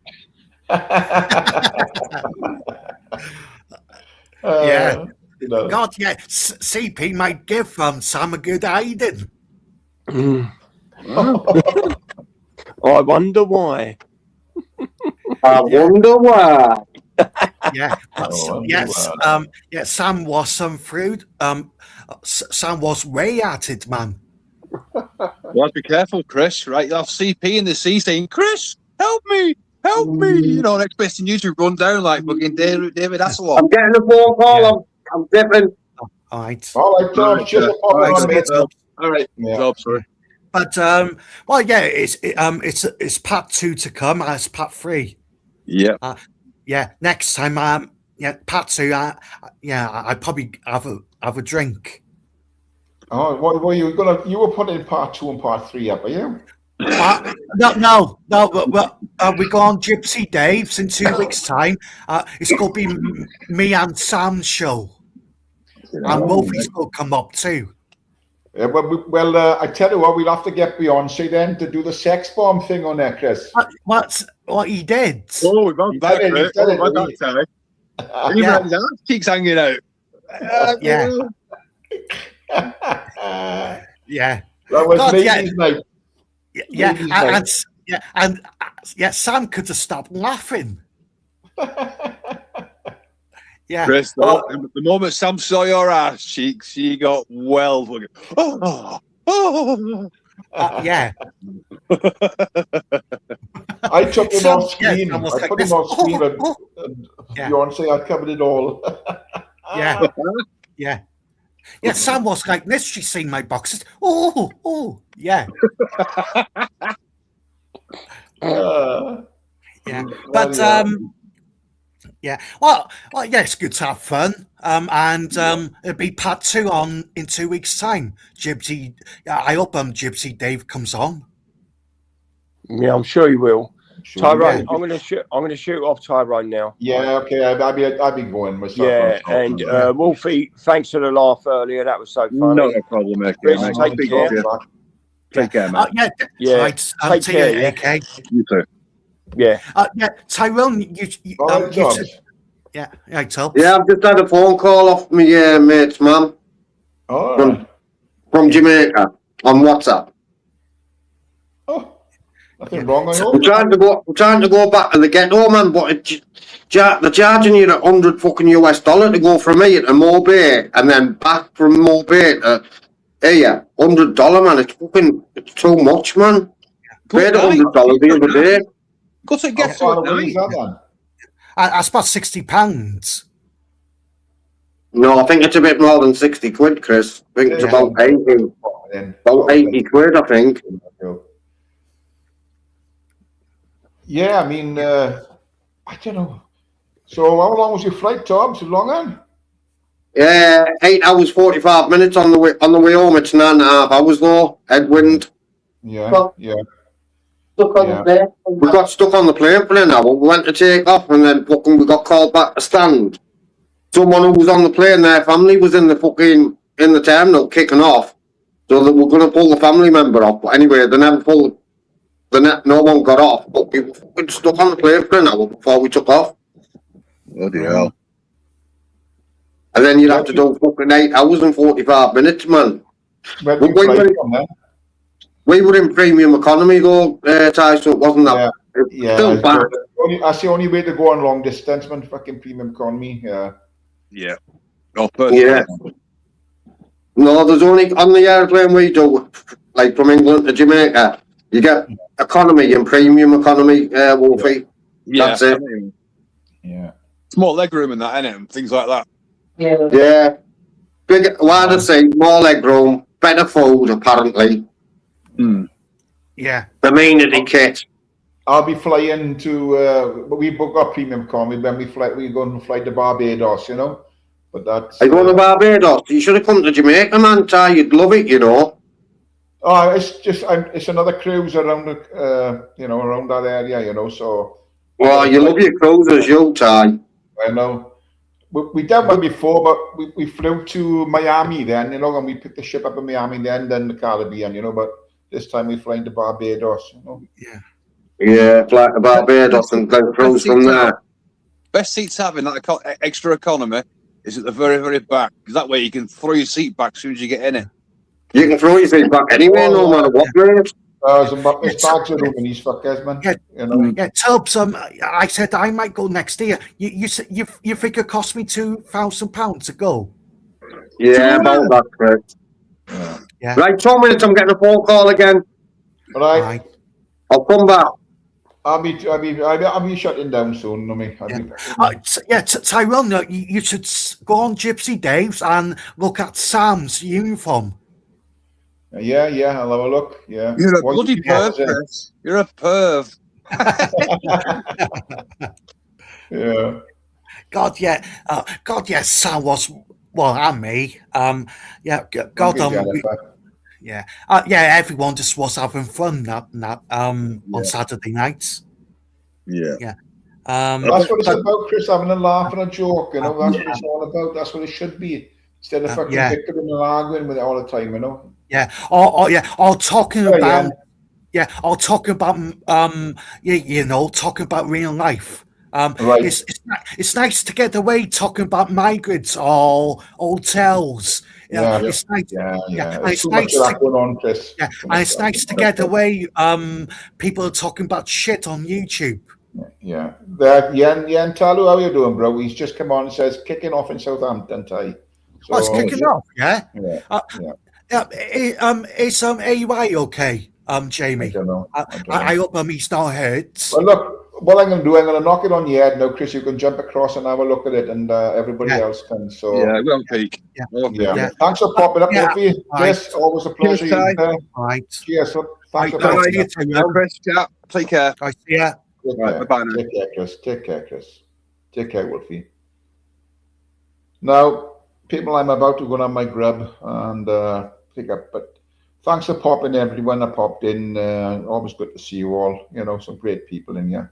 Yeah. No. God, yeah. CP might give Sam a good hiding. I wonder why. I wonder why. Yeah. Yes. Sam was some fruit. Sam was way at it, man. Well, be careful, Chris. Right, you'll have CP in the sea saying, "Chris, help me, help me. You know, expecting you to run down like fucking David Hasselhoff. I'm getting a phone call. I'm dipping. All right. All right, Tom. Right, Just yeah. a pop All right, on, mate. All right, Yeah. Job, sorry. But well, yeah, it's part 2 to come. It's part 3. Yeah. Yeah, next time. Yeah, part 2. I probably have a drink. Oh, what were you gonna? You were putting part 2 and part 3 up, are you? No. We go on Gypsy Dave's in 2 weeks' time. It's going to be me and Sam's show, and Wolfie's going to come up too. Yeah, well, I tell you what, we'll have to get Beyonce then to do the sex bomb thing on there, Chris. What he did? Oh, we've had that, He's Chris. done Oh, it, we've had that, Terry. Even his ass cheeks hanging out. Yeah. Yeah. That was God, ladies' night. Yeah, Ladies' night. and Sam could have stopped laughing. Yeah. Chris, the moment Sam saw your ass cheeks, she got well. Yeah. I took him So, on screen. yeah, I like put this. him on screen and Yeah. Beyonce, I covered it all. Yeah. Yeah. Yeah, Sam was like this. She's seen my boxes. Oh, yeah. Yeah. But yeah. Well, yeah, it's good to have fun. And it'll be part 2 in 2 weeks' time. Gypsy, I hope Gypsy Dave comes on. Yeah, I'm sure he will. Sure, Tyrone, yeah. I'm gonna shoot off Tyrone now. Yeah, okay, I'll be going myself. Yeah, and Wolfie, thanks for the laugh earlier. That was so funny. Not a problem, mate. Chris, Mate, take big care. off you. Take care, mate. Yeah. Right. Take See care, you, yeah. okay? You too. Yeah. Yeah, Tyrone, you All right, Jobs. yeah, Tubbs. Yeah, I've just had a phone call off my mate's mum All right. from Jamaica on WhatsApp. Oh, nothing wrong, I hope. We're trying to go back to the ghetto, man, but they're charging you $100 fucking US to go from here to Mobay and then back from Mobay to here. $100, man. It's too much, man. Paid $100 the other day. Got to How get far to away it is now. that then? That's about £60. No, I think it's a bit more than 60 quid, Chris. I think it's Yeah. about 80. About 80 quid, I think. Yeah, I mean, I don't know. So how long was your flight, Tom? So long on? Yeah, 8 hours 45 minutes on the way home. It's 9.5 hours though. Headwind. Yeah, yeah. Stuck on the plane. We got stuck on the plane for an hour. We went to take off and then fucking we got called back to stand. Someone who was on the plane, their family was in the terminal kicking off. So they were gonna pull the family member off. But anyway, they never pulled no one got off. But we were fucking stuck on the plane for an hour before we took off. Bloody hell. And then you'd have to do fucking 8 hours and 45 minutes, man. Where did you fly from then? We were in premium economy though, Ty, so it wasn't that. Yeah, Still bad. that's the only way to go on long distance, man. Fucking premium economy. Yeah. Yeah. Oh, Yeah. No, there's only on the airplane we do, like from England to Jamaica, you get economy and premium economy, Wolfie. Yeah. That's it. Yeah. It's more leg room in that, isn't it? And things like that. Yeah. Big, well, I'd say more leg room, better food, apparently. Yeah. Amenity kit. I'll be flying to. We book our premium economy when we fly. We go and fly to Barbados, you know. But that's. I go to Barbados. You should have come to Jamaica, man, Ty. You'd love it, you know. Oh, it's just it's another cruise around the around that area, you know. So. Well, you love your cruises, you, Ty. I know. We done one before, but we flew to Miami then, you know, and we picked the ship up in Miami then the Caribbean, you know. But this time we're flying to Barbados, you know. Yeah. Yeah, fly to Barbados and then cruise from there. Best seats having that extra economy is at the very, very back. Because that way you can throw your seat back as soon as you get in it. You can throw your seat back anywhere, no matter what, mate. There's bags of room in these fuckers, man. Yeah. You know. Yeah, Tubbs. I said I might go next year. You think it cost me £2,000 to go? Yeah, about that, Chris. Yeah. Right, 2 minutes, I'm getting a phone call again. All right. I'll come back. I'll be shutting down soon. No, me. Tyrone, you should go on Gypsy Dave's and look at Sam's uniform. Yeah, I'll have a look. Yeah. You're a What bloody uniform perv, is it? Chris. You're a perv. Yeah. God, yeah, Sam was, well, and me. God, Thank you, Jennifer. everyone just was having fun on Saturday nights. Yeah. Yeah. That's what it's about, Chris, having a laugh and a joke, you know. That's Yeah. what it's all about. That's what it should be. Instead of fucking Yeah. bickering and arguing with it all the time, you know. Yeah. Or talking Oh, about yeah. talking about real life. Right. It's nice to get away talking about migrants or hotels. Yeah. It's nice. Yeah. And There's it's too much nice of that to, going on, Chris. yeah, and it's nice to get away. People are talking about shit on YouTube. Yeah. Yen Talu, how you doing, bro? He's just come on and says kicking off in Southampton, Ty. So, It's kicking off, yeah. Yeah. Is AY okay, Jamie? I don't know. I hope he's not hurt. Well, look, what I'm going to do, I'm going to knock it on your head now, Chris. You can jump across and have a look at it, and everybody else can. So Yeah, well, peak. Yeah. Thanks for popping up, Wolfie. Chris, always a pleasure. Cheers, Ty. Right. Cheers. Thanks for Bye. popping up. Chris, chat. Take care. I see ya. Right, bye-bye now. Take care, Chris. Take care, Wolfie. Now, people, I'm about to go on my grub and pick up, but thanks for popping, everyone that popped in. Always good to see you all. You know, some great people in here.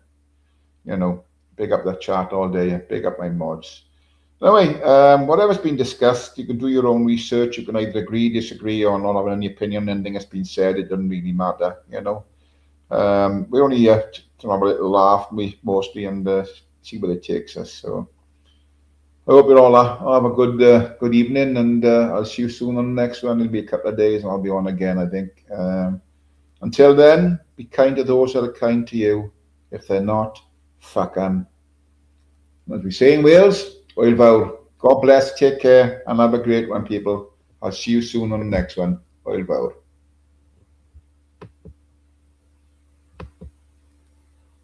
You know, big up the chat all day. Big up my mods. Anyway, whatever's been discussed, you can do your own research. You can either agree, disagree, or not have any opinion. Anything that's been said, it doesn't really matter. You know, we're only here to have a little laugh, mostly, and see where it takes us. So I hope you all have a good evening, and I'll see you soon on the next one. It'll be a couple of days, and I'll be on again, I think. Until then, be kind to those that are kind to you. If they're not, fuck them. As we say in Wales, oil vow. God bless, take care, and have a great one, people. I'll see you soon on the next one. Oil vow.